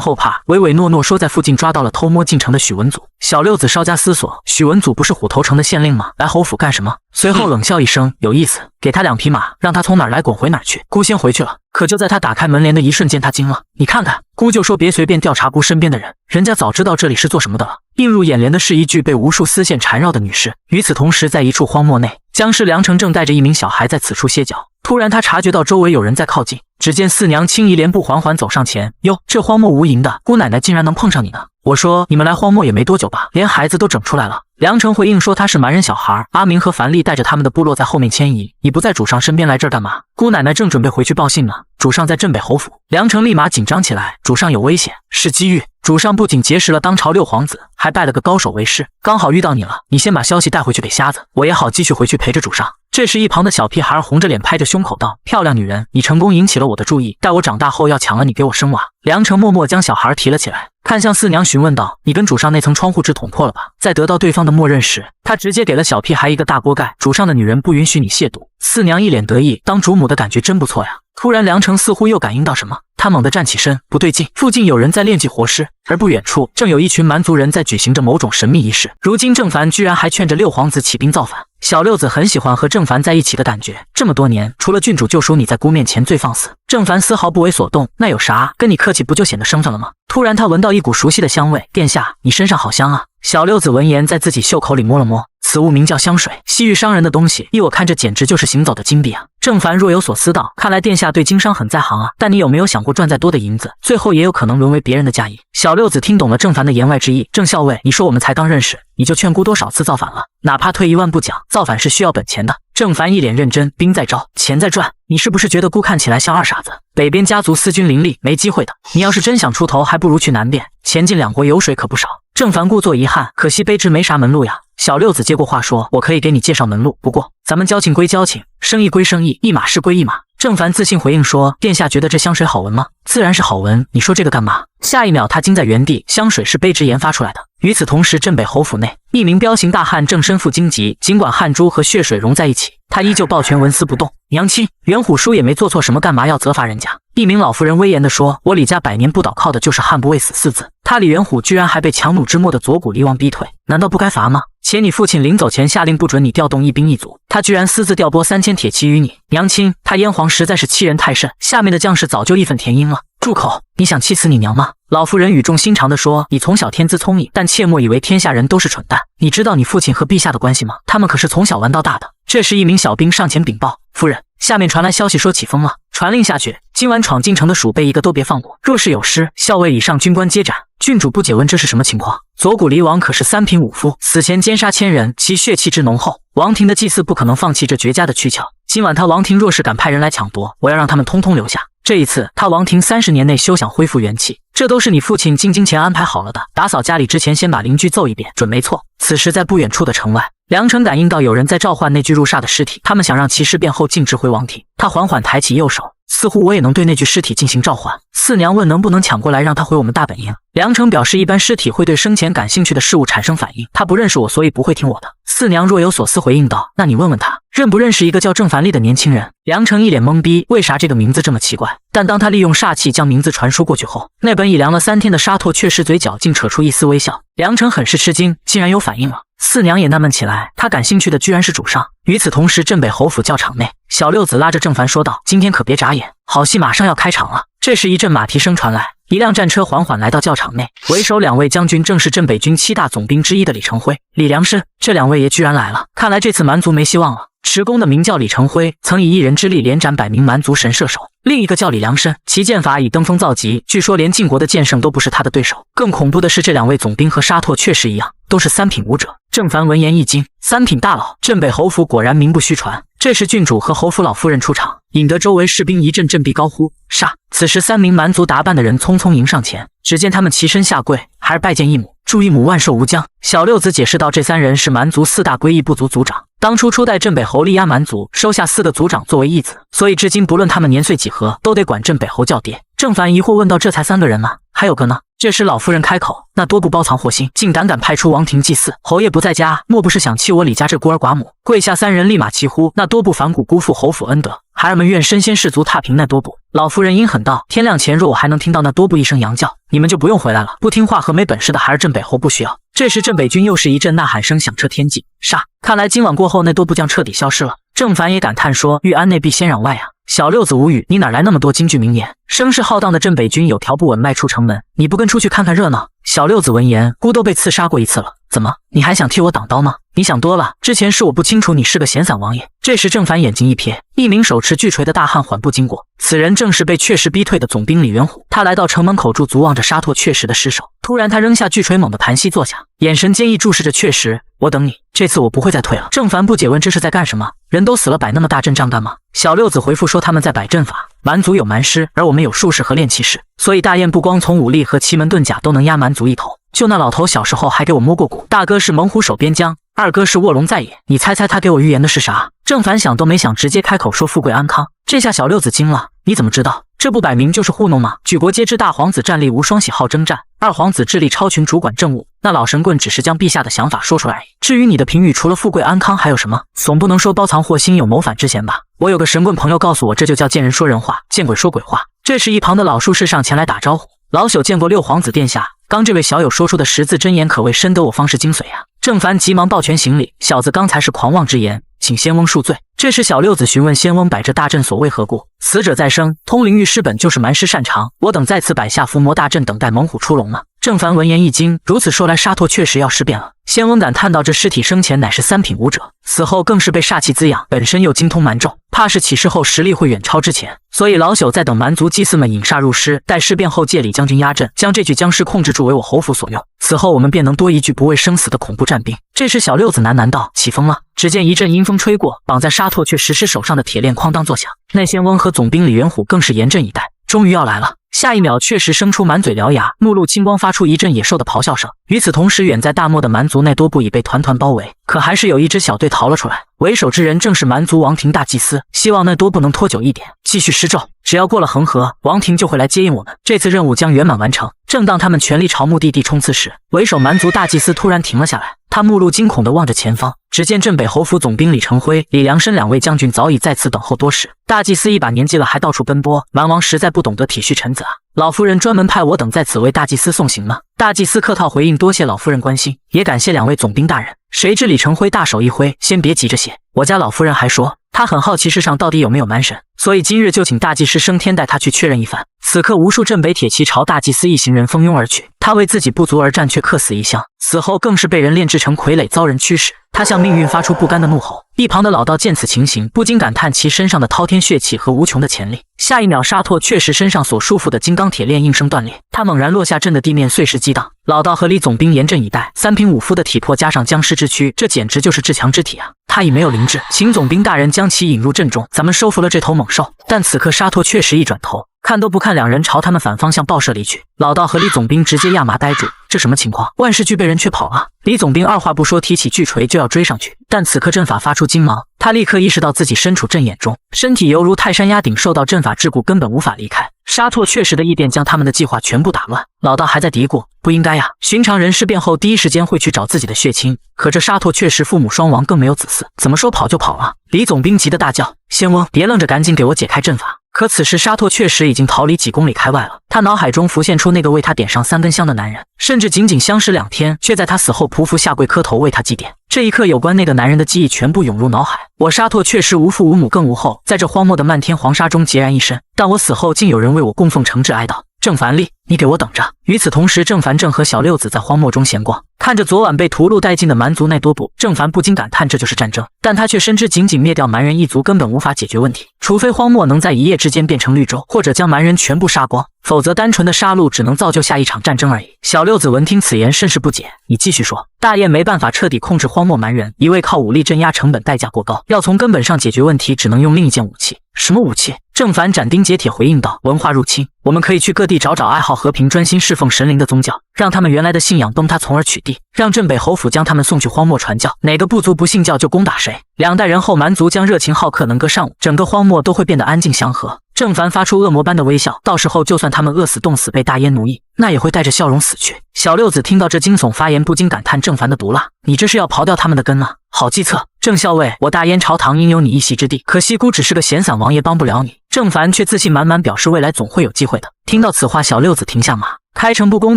后怕，唯唯诺诺说在附近抓到了偷摸进城的许文祖。小六子稍加思索，许文祖不是虎头城的县令吗？来侯府干什么？随后冷笑一声，有意思，给他2匹马，让他从哪儿来滚回哪儿去。姑先回去了。可就在他打开门帘的一瞬间，他惊了，你看看，姑就说别随便调查姑身边的人，人家早知道这里是做什么的了。映入眼帘的是一具被无数丝线缠绕的女尸。与此同时，在一处荒漠内，僵尸梁成正带着一名小孩在此处歇脚。突然他察觉到周围有人在靠近，只见四娘轻移莲步缓缓走上前，哟，这荒漠无垠的，姑奶奶竟然能碰上你呢。我说你们来荒漠也没多久吧，连孩子都整出来了。梁成回应说他是蛮人小孩，阿明和樊丽带着他们的部落在后面牵引，你不在主上身边来这儿干嘛？姑奶奶正准备回去报信呢，主上在镇北侯府。梁成立马紧张起来，主上有危险，是机遇。主上不仅结识了当朝6皇子，还拜了个高手为师，刚好遇到你了，你先把消息带回去给瞎子，我也好继续回去陪着主上。这时一旁的小屁孩红着脸拍着胸口道，漂亮女人，你成功引起了我的注意，待我长大后要抢了你给我生娃。梁成默默将小孩提了起来，看向四娘询问道，你跟主上那层窗户纸捅破了吧？在得到对方的默认时，他直接给了小屁孩一个大锅盖，主上的女人不允许你亵渎。四娘一脸得意，当主母的感觉真不错呀。突然梁成似乎又感应到什么，他猛地站起身，不对劲，附近有人在炼祭活尸，而不远处正有一群蛮族人在举行着某种神秘仪式。如今郑凡居然还劝着6皇子起兵造反。小六子很喜欢和郑凡在一起的感觉，这么多年除了郡主就属你在姑面前最放肆。郑凡丝毫不为所动，那有啥，跟你客气不就显得生分了吗？突然他闻到一股熟悉的香味，殿下，你身上好香啊。小六子闻言在自己袖口里摸了摸，此物名叫香水，西域商人的东西，依我看这简直就是行走的金币啊。郑凡若有所思道，看来殿下对经商很在行啊，但你有没有想过赚再多的银子，最后也有可能沦为别人的嫁衣。小六子听懂了郑凡的言外之意，郑校尉，你说我们才刚认识，你就劝姑多少次造反了？哪怕退1万步讲，造反是需要本钱的。郑凡一脸认真，兵在招，钱在赚，你是不是觉得姑看起来像二傻子？北边家族势均林立，没机会的。你要是真想出头，还不如去南边，前进2国油水可不少。郑凡故作遗憾，可惜卑职没啥门路呀。小六子接过话说，我可以给你介绍门路，不过咱们交情归交情，生意归生意，一码事归一码。郑凡自信回应说，殿下觉得这香水好闻吗？自然是好闻，你说这个干嘛？下一秒他惊在原地，香水是卑职研发出来的。与此同时，镇北侯府内，一名彪形大汉正身负荆棘，尽管汗珠和血水融在一起，他依旧抱拳纹丝不动。娘亲，袁虎叔也没做错什么，干嘛要责罚人家？一名老妇人威严地说，我李家100年不倒，靠的就是汉不畏死4字。他李元虎居然还被强弩之末的左古离王逼退，难道不该罚吗？且你父亲临走前下令不准你调动1兵1卒，他居然私自调拨3000铁骑于你。娘亲，他燕皇实在是欺人太甚，下面的将士早就义愤填膺了。住口！你想气死你娘吗？老妇人语重心长地说，你从小天资聪颖，但切莫以为天下人都是蠢蛋。你知道你父亲和陛下的关系吗？他们可是从小玩到大的。这时一名小兵上前禀报，夫人，下面传来消息说起风了，传令下去，今晚闯进城的鼠辈一个都别放过，若是有失，校尉以上军官接斩。郡主不解问这是什么情况？左古离王可是3品武夫，死前奸杀千人，其血气之浓厚，王庭的祭祀不可能放弃这绝佳的躯壳。今晚他王庭若是敢派人来抢夺，我要让他们通通留下。这一次他王庭30年内休想恢复元气，这都是你父亲进京前安排好了的。打扫家里之前先把邻居揍一遍，准没错。此时在不远处的城外，梁成感应到有人在召唤那具入煞的尸体，他们想让其尸变后径直回王庭。他缓缓抬起右手，似乎我也能对那具尸体进行召唤。四娘问能不能抢过来让他回我们大本营。梁成表示一般尸体会对生前感兴趣的事物产生反应，他不认识我，所以不会听我的。四娘若有所思回应道，那你问问他认不认识一个叫郑凡利的年轻人。梁成一脸懵逼，为啥这个名字这么奇怪？但当他利用煞气将名字传输过去后，那本已凉了3天的沙拓却是嘴角竟扯出一丝微笑。梁成很是吃惊，竟然有反应了。四娘也纳闷起来，他感兴趣的居然是主上。与此同时，镇北侯府教场内，小六子拉着郑凡说道，今天可别眨眼，好戏马上要开场了。这时一阵马蹄声传来，一辆战车缓缓来到教场内，为首2位将军正是镇北军7大总兵之一的李成辉、李良深。这2位爷居然来了，看来这次蛮族没希望了。持弓的名叫李成辉，曾以1人之力连斩100名蛮族神射手，另一个叫李良申，其剑法已登峰造极，据说连晋国的剑圣都不是他的对手。更恐怖的是，这两位总兵和沙拓确实一样，都是三品武者。郑凡闻言一惊，三品大佬，镇北侯府果然名不虚传。这时郡主和侯府老夫人出场，引得周围士兵一阵振臂高呼杀。此时3名蛮族打扮的人匆匆迎上前，只见他们齐身下跪，孩儿拜见义母，祝义母万寿无疆。小六子解释道，这3人是蛮族4大归义部族族长，当初代镇北侯力压蛮族，收下4个族长作为义子，所以至今不论他们年岁几何，都得管镇北侯叫爹。郑凡疑惑问道，这才3个人吗？还有个呢？这时老夫人开口，那多不包藏祸心，竟胆敢派出王庭祭祀，侯爷不在家，莫不是想弃我李家这孤儿寡母？跪下3人立马齐呼，那多不反骨辜负侯府恩德，孩儿们愿身先士卒踏平那多不。老夫人阴狠道，天亮前若我还能听到那多不一声羊叫，你们就不用回来了。不听话和没本事的孩儿镇北侯不需要。这时镇北军又是一阵呐喊声响彻天际，杀！看来今晚过后那多部将彻底消失了。郑凡也感叹说，欲安内必先攘外啊。小六子无语，你哪来那么多金句名言？声势浩荡的镇北军有条不紊迈出城门，你不跟出去看看热闹？小六子闻言，姑都被刺杀过一次了，怎么你还想替我挡刀吗？你想多了，之前是我不清楚你是个闲散王爷。这时郑凡眼睛一瞥，一名手持巨锤的大汉缓步经过，此人正是被确实逼退的总兵李元虎。他来到城门口驻足望着沙拓确实的尸首，突然他扔下巨锤，猛地盘膝坐下，眼神坚毅注视着确实，我等你，这次我不会再退了。郑凡不解问，这是在干什么？人都死了，摆那么大阵仗干嘛？小六子回复说，他们在摆阵法，蛮族有蛮师，而我们有术士和炼器士，所以大雁不光从武力和奇门遁甲都能压蛮族一头。就那老头小时候还给我摸过骨，大哥是猛虎守边疆，二哥是卧龙在野，你猜猜他给我预言的是啥？郑凡想都没想，直接开口说富贵安康。这下小六子惊了，你怎么知道？这不摆明就是糊弄吗？举国皆知大皇子战力无双，喜好征战，二皇子智力超群，主管政务。那老神棍只是将陛下的想法说出来而已。至于你的评语，除了富贵安康还有什么？总不能说包藏祸心有谋反之嫌吧？我有个神棍朋友告诉我，这就叫见人说人话，见鬼说鬼话。这时一旁的老术士上前来打招呼，老朽见过六皇子殿下，刚这位小友说出的10字真言可谓深得我方士精髓啊。郑凡急忙抱拳行礼，小子刚才是狂妄之言，请仙翁恕罪。这时小六子询问仙翁摆这大阵所为何故？死者再生，通灵玉师本就是蛮师擅长，我等在此摆下伏魔大阵，等待猛虎出笼呢。郑凡闻言一惊，如此说来沙拓确实要尸变了。仙翁感叹道，这尸体生前乃是3品武者，死后更是被煞气滋养，本身又精通蛮咒，怕是起事后实力会远超之前，所以老朽在等蛮族祭司们引煞入尸，待尸变后借李将军压阵，将这具僵尸控制住为我侯府所用，此后我们便能多一具不畏生死的恐怖战兵。这时小六子喃喃道，起风了。只见一阵阴风吹过，绑在沙拓却实施手上的铁链哐当作响，那仙翁和总兵李元虎更是严阵以待，终于要来了。下一秒确实生出满嘴獠牙，目露青光，发出一阵野兽的咆哮声。与此同时，远在大漠的蛮族内多部已被团团包围，可还是有一支小队逃了出来，为首之人正是蛮族王庭大祭司，希望那多部能拖久一点，继续施咒，只要过了恒河，王庭就会来接应我们，这次任务将圆满完成。正当他们全力朝目的地冲刺时，为首蛮族大祭司突然停了下来，他目露惊恐地望着前方，只见镇北侯府总兵李成辉、李良申2位将军早已在此等候多时。大祭司一把年纪了还到处奔波，蛮王实在不懂得体恤臣子啊！老夫人专门派我等在此为大祭司送行呢。大祭司客套回应，多谢老夫人关心，也感谢2位总兵大人。谁知李成辉大手一挥，先别急着谢，我家老夫人还说他很好奇世上到底有没有蛮神，所以今日就请大祭司升天带他去确认一番。此刻无数镇北铁骑朝大祭司一行人蜂拥而去，他为自己不足而战却客死异乡，死后更是被人炼制成傀儡遭人驱使。他向命运发出不甘的怒吼，一旁的老道见此情形不禁感叹其身上的滔天血气和无穷的潜力。下一秒沙拓确实身上所束缚的金刚铁链应声断裂，他猛然落下，震得地面碎石激荡。老道和李总兵严阵以待，3品武夫的体魄加上僵尸之躯，这简直就是至强之体啊！他已没有灵智，请总兵大人将其引入阵中，咱们收服了这头猛兽。但此刻沙拓确实一转头，看都不看2人朝他们反方向爆射离去。老道和李总兵直接亚麻呆住，这什么情况？万事俱备，人却跑了。李总兵二话不说，提起巨锤就要追上去，但此刻阵法发出金芒，他立刻意识到自己身处阵眼中，身体犹如泰山压顶，受到阵法桎梏，根本无法离开。沙拓确实的异变将他们的计划全部打乱。老道还在嘀咕，不应该呀，寻常人尸变后第一时间会去找自己的血亲，可这沙拓确实父母双亡，更没有子嗣，怎么说跑就跑了？李总兵急得大叫，仙翁别愣着，赶紧给我解开阵法。可此时沙拓确实已经逃离几公里开外了，他脑海中浮现出那个为他点上3根香的男人，甚至仅仅相识2天，却在他死后匍匐下跪磕头为他祭奠。这一刻，有关那个男人的记忆全部涌入脑海。我沙拓确实无父无母更无后，在这荒漠的漫天黄沙中孑然一身，但我死后竟有人为我供奉诚挚哀悼。郑凡立，你给我等着！与此同时，郑凡正和小六子在荒漠中闲逛，看着昨晚被屠戮殆尽的蛮族奈多布，郑凡不禁感叹这就是战争。但他却深知，仅仅灭掉蛮人一族根本无法解决问题，除非荒漠能在一夜之间变成绿洲，或者将蛮人全部杀光，否则单纯的杀戮只能造就下一场战争而已。小六子闻听此言，甚是不解。你继续说。大雁没办法彻底控制荒漠蛮人，一味靠武力镇压成本代价过高，要从根本上解决问题，只能用另一件武器。什么武器？郑凡斩钉截铁回应道：文化入侵。我们可以去各地找找爱好和平、专心侍奉神灵的宗教，让他们原来的信仰崩塌，从而取缔，让镇北侯府将他们送去荒漠传教，哪个部族不信教就攻打谁。2代人后，蛮族将热情好客，能歌善舞，整个荒漠都会变得安静祥和。郑凡发出恶魔般的微笑，到时候就算他们饿死、冻死、被大烟奴役，那也会带着笑容死去。小六子听到这惊悚发言，不禁感叹郑凡的毒辣，你这是要刨掉他们的根啊！好计策，郑校尉，我大燕朝堂应有你一席之地，可惜姑只是个闲散王爷，帮不了你。郑凡却自信满满表示未来总会有机会的。听到此话，小六子停下马，开诚布公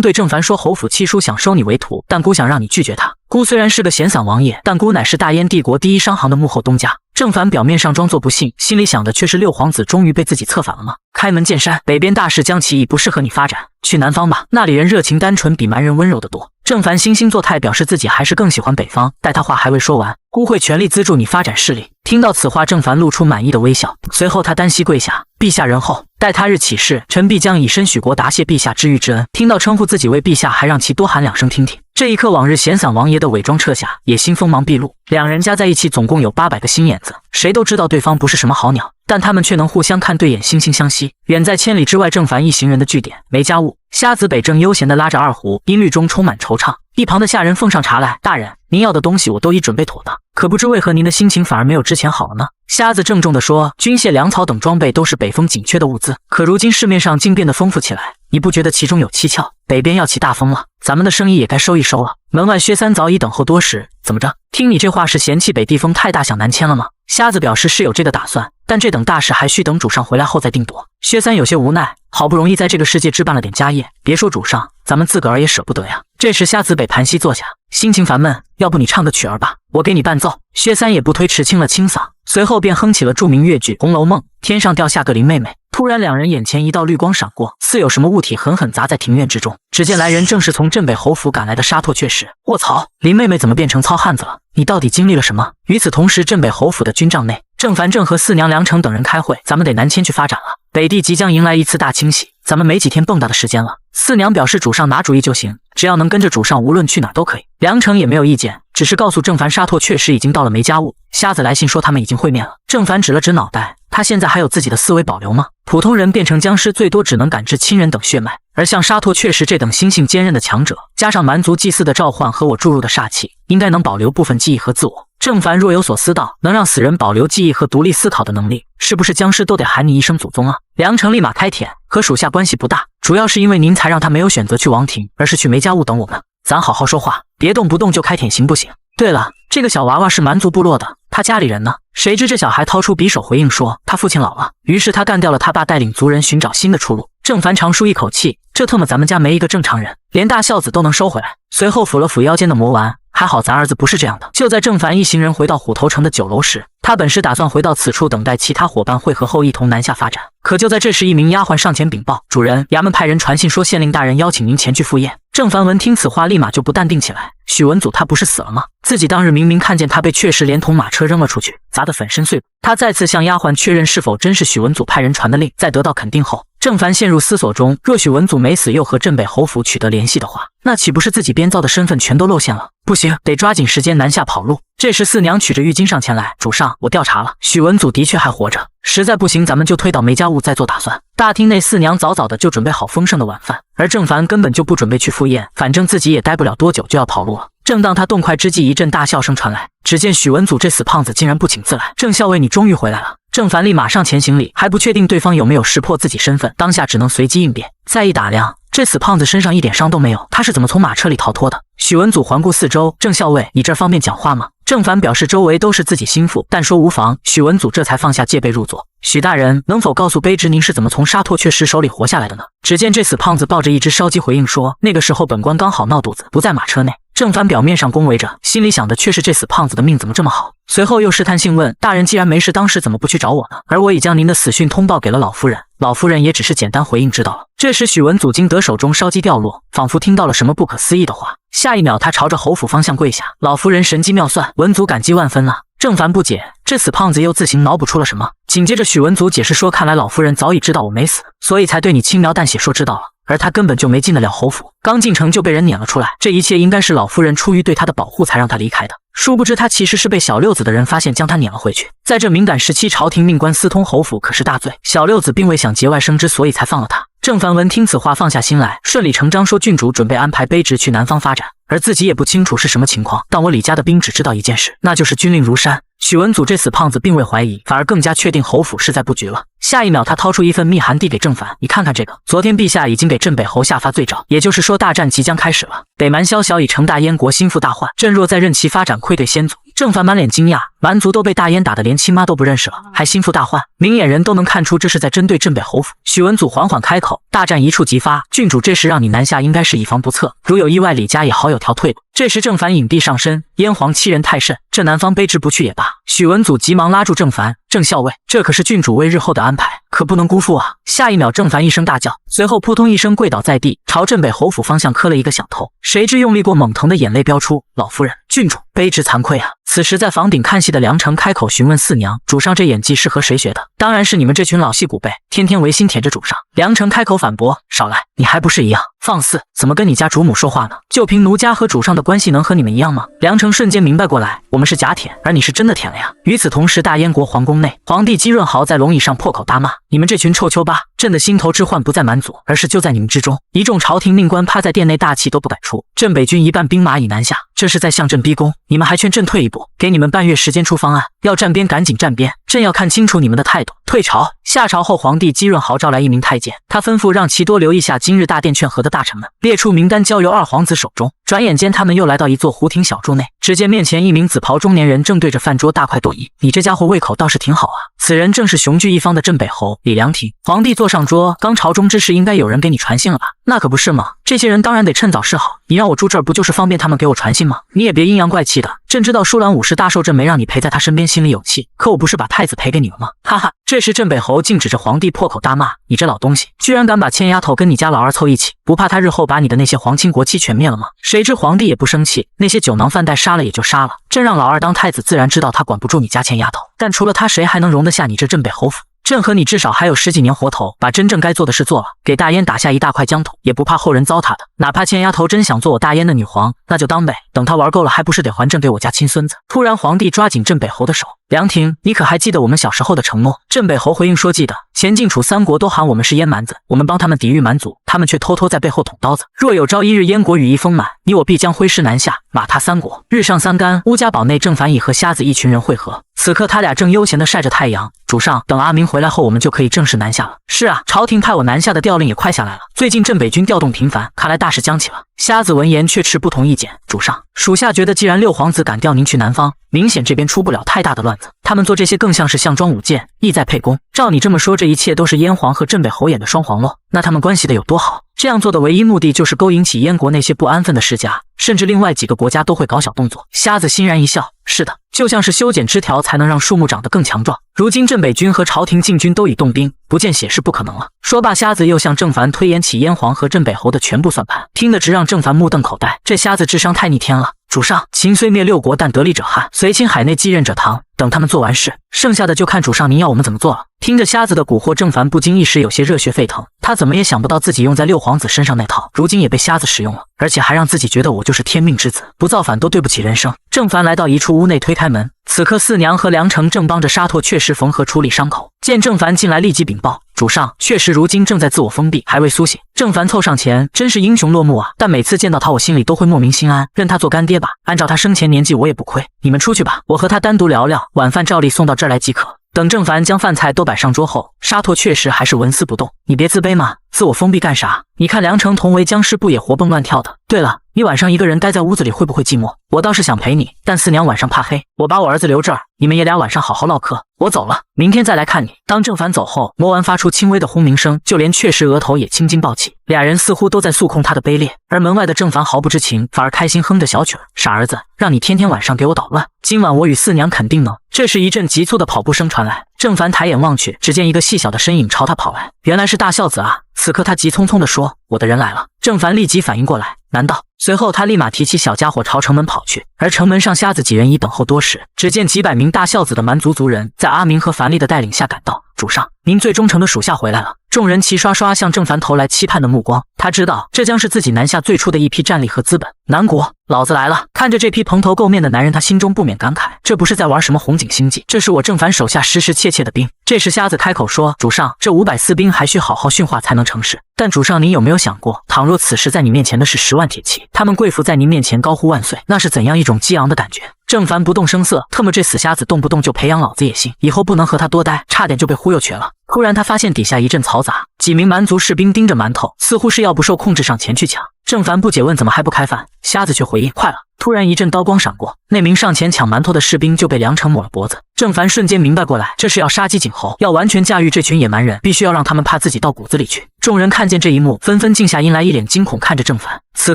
对郑凡说：侯府七叔想收你为徒，但姑想让你拒绝他。姑虽然是个闲散王爷，但姑乃是大燕帝国第一商行的幕后东家。郑凡表面上装作不信，心里想的却是六皇子终于被自己策反了吗？开门见山，北边大势将起，已不适合你发展，去南方吧，那里人热情单纯，比蛮人温柔得多。郑凡惺惺作态，表示自己还是更喜欢北方。待他话还未说完，姑会全力资助你发展势力。听到此话，郑凡露出满意的微笑，随后他单膝跪下：陛下仁厚，待他日起事，臣必将以身许国，答谢陛下知遇之恩。听到称呼自己为陛下，还让其多喊2声听听。这一刻，往日闲散王爷的伪装撤下，野心锋芒毕露。两人加在一起，总共有800个心眼子，谁都知道对方不是什么好鸟，但他们却能互相看对眼，惺惺相惜。远在千里之外，郑凡一行人的据点梅家坞，瞎子北正悠闲地拉着二胡，音律中充满惆怅。一旁的下人奉上茶来：大人，您要的东西我都已准备妥当，可不知为何您的心情反而没有之前好了呢？瞎子郑重地说：军械、粮草等装备都是北风紧缺的物资，可如今市面上竟变得丰富起来，你不觉得其中有蹊跷？北边要起大风了，咱们的生意也该收一收了。门外薛三早已等候多时，怎么着？听你这话是嫌弃北地风太大，想南迁了吗？瞎子表示是有这个打算，但这等大事还需等主上回来后再定夺。薛三有些无奈，好不容易在这个世界置办了点家业，别说主上，咱们自个儿也舍不得呀。这时瞎子北盘膝坐下，心情烦闷，要不你唱个曲儿吧，我给你伴奏。薛三也不推迟，清了清嗓，随后便哼起了著名越剧《红楼梦》。天上掉下个林妹妹。突然两人眼前一道绿光闪过，似有什么物体狠狠砸在庭院之中。只见来人正是从镇北侯府赶来的沙拓雀石。卧槽，林妹妹怎么变成糙汉子了？你到底经历了什么？与此同时，镇北侯府的军帐内，郑凡正和四娘梁成等人开会，咱们得南迁去发展了。北地即将迎来一次大清洗，咱们没几天蹦跶的时间了。四娘表示主上拿主意就行，只要能跟着主上，无论去哪都可以。梁成也没有意见，只是告诉郑凡沙拓确实已经到了梅家坞。瞎子来信说他们已经会面了。郑凡指了指脑袋，他现在还有自己的思维保留吗？普通人变成僵尸最多只能感知亲人等血脉，而像沙拓确实这等心性坚韧的强者，加上蛮族祭祀的召唤和我注入的煞气，应该能保留部分记忆和自我。郑凡若有所思道：能让死人保留记忆和独立思考的能力，是不是僵尸都得喊你一声祖宗啊？梁成立马开舔，和属下关系不大，主要是因为您才让他没有选择去王庭，而是去梅家坞等我们。咱好好说话，别动不动就开舔行不行？对了，这个小娃娃是蛮族部落的，他家里人呢？谁知这小孩掏出匕首回应说他父亲老了，于是他干掉了他爸，带领族人寻找新的出路。郑凡长舒一口气，这特么咱们家没一个正常人，连大孝子都能收回来。随后抚了抚腰间的魔丸，还好咱儿子不是这样的。就在郑凡一行人回到虎头城的酒楼时，他本是打算回到此处等待其他伙伴会合后一同南下发展，可就在这时，一名丫鬟上前禀报：主人，衙门派人传信说县令大人邀请您前去赴宴。郑凡闻听此话，立马就不淡定起来。许文祖他不是死了吗？自己当日明明看见他被确实连同马车扔了出去，砸得粉身碎骨。他再次向丫鬟确认是否真是许文祖派人传的令，在得到肯定后，郑凡陷入思索中。若许文祖没死，又和镇北侯府取得联系的话，那岂不是自己编造的身份全都露馅了？不行，得抓紧时间南下跑路。这时四娘取着浴巾上前来：主上，我调查了，许文祖的确还活着，实在不行咱们就推倒梅家坞再做打算。大厅内四娘早早的就准备好丰盛的晚饭，而郑凡根本就不准备去赴宴，反正自己也待不了多久就要跑路了。正当他动筷之际，一阵大笑声传来，只见许文祖这死胖子竟然不请自来。郑校尉，你终于回来了。郑凡立马上前行礼，还不确定对方有没有识破自己身份，当下只能随机应变。再一打量，这死胖子身上一点伤都没有，他是怎么从马车里逃脱的？许文祖环顾四周：郑校尉，你这儿方便讲话吗？郑凡表示周围都是自己心腹，但说无妨。许文祖这才放下戒备入座。许大人，能否告诉卑职您是怎么从沙拓雀石手里活下来的呢？只见这死胖子抱着一只烧鸡回应说：那个时候本官刚好闹肚子，不在马车内，郑凡表面上恭维着，心里想的却是这死胖子的命怎么这么好。随后又试探性问：“大人既然没事，当时怎么不去找我呢？而我已将您的死讯通报给了老夫人，老夫人也只是简单回应知道了。”这时许文祖惊得手中烧鸡掉落，仿佛听到了什么不可思议的话。下一秒他朝着侯府方向跪下：“老夫人神机妙算，文祖感激万分了。”郑凡不解，这死胖子又自行脑补出了什么？紧接着许文祖解释说：“看来老夫人早已知道我没死，所以才对你轻描淡写说知道了。而他根本就没进得了侯府，刚进城就被人撵了出来。这一切应该是老夫人出于对他的保护才让他离开的。殊不知他其实是被小六子的人发现，将他撵了回去。在这敏感时期，朝廷命官私通侯府可是大罪。小六子并未想节外生枝，所以才放了他。”郑凡闻听此话，放下心来，顺理成章说：“郡主准备安排卑职去南方发展，而自己也不清楚是什么情况。但我李家的兵只知道一件事，那就是军令如山。”许文祖这死胖子并未怀疑，反而更加确定侯府是在布局了。下一秒，他掏出一份密函递给郑凡：“你看看这个，昨天陛下已经给镇北侯下发罪诏，也就是说大战即将开始了。北蛮宵小已成大燕国心腹大患，朕若再任其发展，愧对先祖。”郑凡满脸惊讶，蛮族都被大燕打得连亲妈都不认识了，还心腹大患，明眼人都能看出这是在针对镇北侯府。许文祖缓缓开口：“大战一触即发，郡主这时让你南下，应该是以防不测，如有意外，李家也好有条退路。”这时郑凡影帝上身，燕皇欺人太甚，这南方卑职不去也罢。许文祖急忙拉住郑凡：“郑校尉，这可是郡主为日后的安排，可不能辜负啊！”下一秒，郑凡一声大叫，随后扑通一声跪倒在地，朝镇北侯府方向磕了一个响头。谁知用力过猛，疼的眼泪飙出：“老夫人，郡主，卑职惭愧啊！”此时在房顶看戏的梁成开口询问四娘：“主上这演技是和谁学的？”“当然是你们这群老戏骨辈，天天违心舔着主上。”梁成开口反驳：“少来，你还不是一样？放肆！怎么跟你家主母说话呢？就凭奴家和主上的关系，能和你们一样吗？”梁成瞬间明白过来，我们是假舔，而你是真的舔了呀。与此同时，大燕国皇宫内，皇帝姬润豪在龙椅上破口大骂：“你们这群臭丘巴！朕的心头之患不在蛮族，而是就在你们之中。”一众朝廷命官趴在殿内，大气都不敢出。镇北军一半兵马已南下，这是在向朕逼宫。你们还劝朕退一步，给你们半月时间出方案，要站边赶紧站边，朕要看清楚你们的态度。退朝。下朝后，皇帝姬润豪召来一名太监，他吩咐让其多留意下今日大殿劝和的大臣们，列出名单交由二皇子手中。转眼间，他们又来到一座湖亭小筑内，只见面前一名紫袍中年人正对着饭桌大快朵颐。你这家伙胃口倒是挺好啊！此人正是雄踞一方的镇北侯李良庭。皇帝坐上桌，刚朝中之事应该有人给你传信了吧？那可不是嘛，这些人当然得趁早示好。你让我住这儿，不就是方便他们给我传信吗？你也别阴阳怪气的。朕知道舒兰武士大寿朕没让你陪在他身边，心里有气，可我不是把太子赔给你了吗？哈哈！这时镇北侯竟指着皇帝破口大骂：“你这老东西，居然敢把千丫头跟你家老二凑一起，不怕他日后把你的那些皇亲国戚全灭了吗？”谁知皇帝也不生气，那些酒囊饭袋杀了也就杀了，朕让老二当太子，自然知道他管不住你家千丫头，但除了他，谁还能容得下你这镇北侯府？朕和你至少还有10几年活头，把真正该做的事做了，给大燕打下一大块疆土，也不怕后人糟蹋的。哪怕千丫头真想做我大燕的女皇，那就当呗，等她玩够了，还不是得还朕给我家亲孙子？突然，皇帝抓紧镇北侯的手：“梁庭，你可还记得我们小时候的承诺？”镇北侯回应说：“记得。前晋楚三国都喊我们是燕蛮子，我们帮他们抵御蛮族，他们却偷偷在背后捅刀子。若有朝一日燕国羽翼丰满，你我必将挥师南下，马踏三国。”日上三竿，乌家堡内，郑凡已和瞎子一群人会合。此刻他俩正悠闲地晒着太阳。主上，等阿明回来后，我们就可以正式南下了。是啊，朝廷派我南下的调令也快下来了。最近镇北军调动频繁，看来大事将起了。瞎子闻言却持不同意见。主上，属下觉得既然六皇子敢调您去南方，明显这边出不了太大的乱子。他们做这些更像是项庄舞剑，意在沛公。照你这么说，这一切都是燕皇和镇北侯演的双簧喽？那他们关系得有多好？这样做的唯一目的就是勾引起燕国那些不安分的世家，甚至另外几个国家都会搞小动作。瞎子欣然一笑：“是的，就像是修剪枝条才能让树木长得更强壮。如今镇北军和朝廷禁军都已动兵，不见血是不可能了。”说罢，瞎子又向郑凡推演起燕皇和镇北侯的全部算盘，听得直让郑凡目瞪口呆。这瞎子智商太逆天了。主上，秦虽灭六国，但得利者汉，随秦海内继任者唐。等他们做完事，剩下的就看主上您要我们怎么做了。听着瞎子的蛊惑，郑凡不禁一时有些热血沸腾。他怎么也想不到自己用在六皇子身上那套，如今也被瞎子使用了，而且还让自己觉得我就是天命之子，不造反都对不起人生。郑凡来到一处屋内，推开门，此刻四娘和梁成正帮着沙拓确实缝合处理伤口。见郑凡进来，立即禀报：“主上，确实如今正在自我封闭，还未苏醒。”郑凡凑上前，真是英雄落幕啊！但每次见到他，我心里都会莫名心安，认他做干爹吧。按照他生前年纪，我也不亏。你们出去吧，我和他单独聊聊，晚饭照例送到这儿来即可。等郑凡将饭菜都摆上桌后，沙拓确实还是纹丝不动。你别自卑嘛，自我封闭干啥？你看梁城同为僵尸不也活蹦乱跳的？对了，你晚上一个人待在屋子里会不会寂寞？我倒是想陪你，但四娘晚上怕黑，我把我儿子留这儿，你们爷俩晚上好好唠嗑。我走了，明天再来看你。当郑凡走后，魔丸发出轻微的轰鸣声，就连雀石额头也青筋暴起，俩人似乎都在诉控他的卑劣。而门外的郑凡毫不知情，反而开心哼着小曲儿。傻儿子，让你天天晚上给我捣乱，今晚我与四娘肯定能。这时一阵急促的跑步声传来，郑凡抬眼望去，只见一个细小的身影朝他跑来，原来是大孝子啊！此刻他急匆匆地说：“我的人来了。”郑凡立即反应过来，难道？随后他立马提起小家伙朝城门跑去，而城门上瞎子几人已等候多时。只见几百名大孝子的蛮族族人在阿明和樊丽的带领下赶到。主上，您最忠诚的属下回来了。众人齐刷刷向郑凡投来期盼的目光，他知道这将是自己南下最初的一批战力和资本。南国，老子来了！看着这批蓬头垢面的男人，他心中不免感慨，这不是在玩什么红警星际，这是我郑凡手下实实切切的兵。这时瞎子开口说：“主上，这500私兵还需好好训话才能成事。但主上，您有没有想过，倘若此时在你面前的是10万铁骑，他们跪伏在您面前高呼万岁，那是怎样一种激昂的感觉？”郑凡不动声色，特么这死瞎子动不动就培养老子野心，以后不能和他多待，差点就被忽悠瘸了。突然他发现底下一阵嘈杂，几名蛮族士兵盯着馒头，似乎是要不受控制上前去抢。郑凡不解问：“怎么还不开饭？”瞎子却回应：“快了。”突然一阵刀光闪过，那名上前抢馒头的士兵就被梁成抹了脖子。郑凡瞬间明白过来，这是要杀鸡儆猴，要完全驾驭这群野蛮人，必须要让他们怕自己到骨子里去。众人看见这一幕，纷纷静下音来，一脸惊恐看着郑凡。此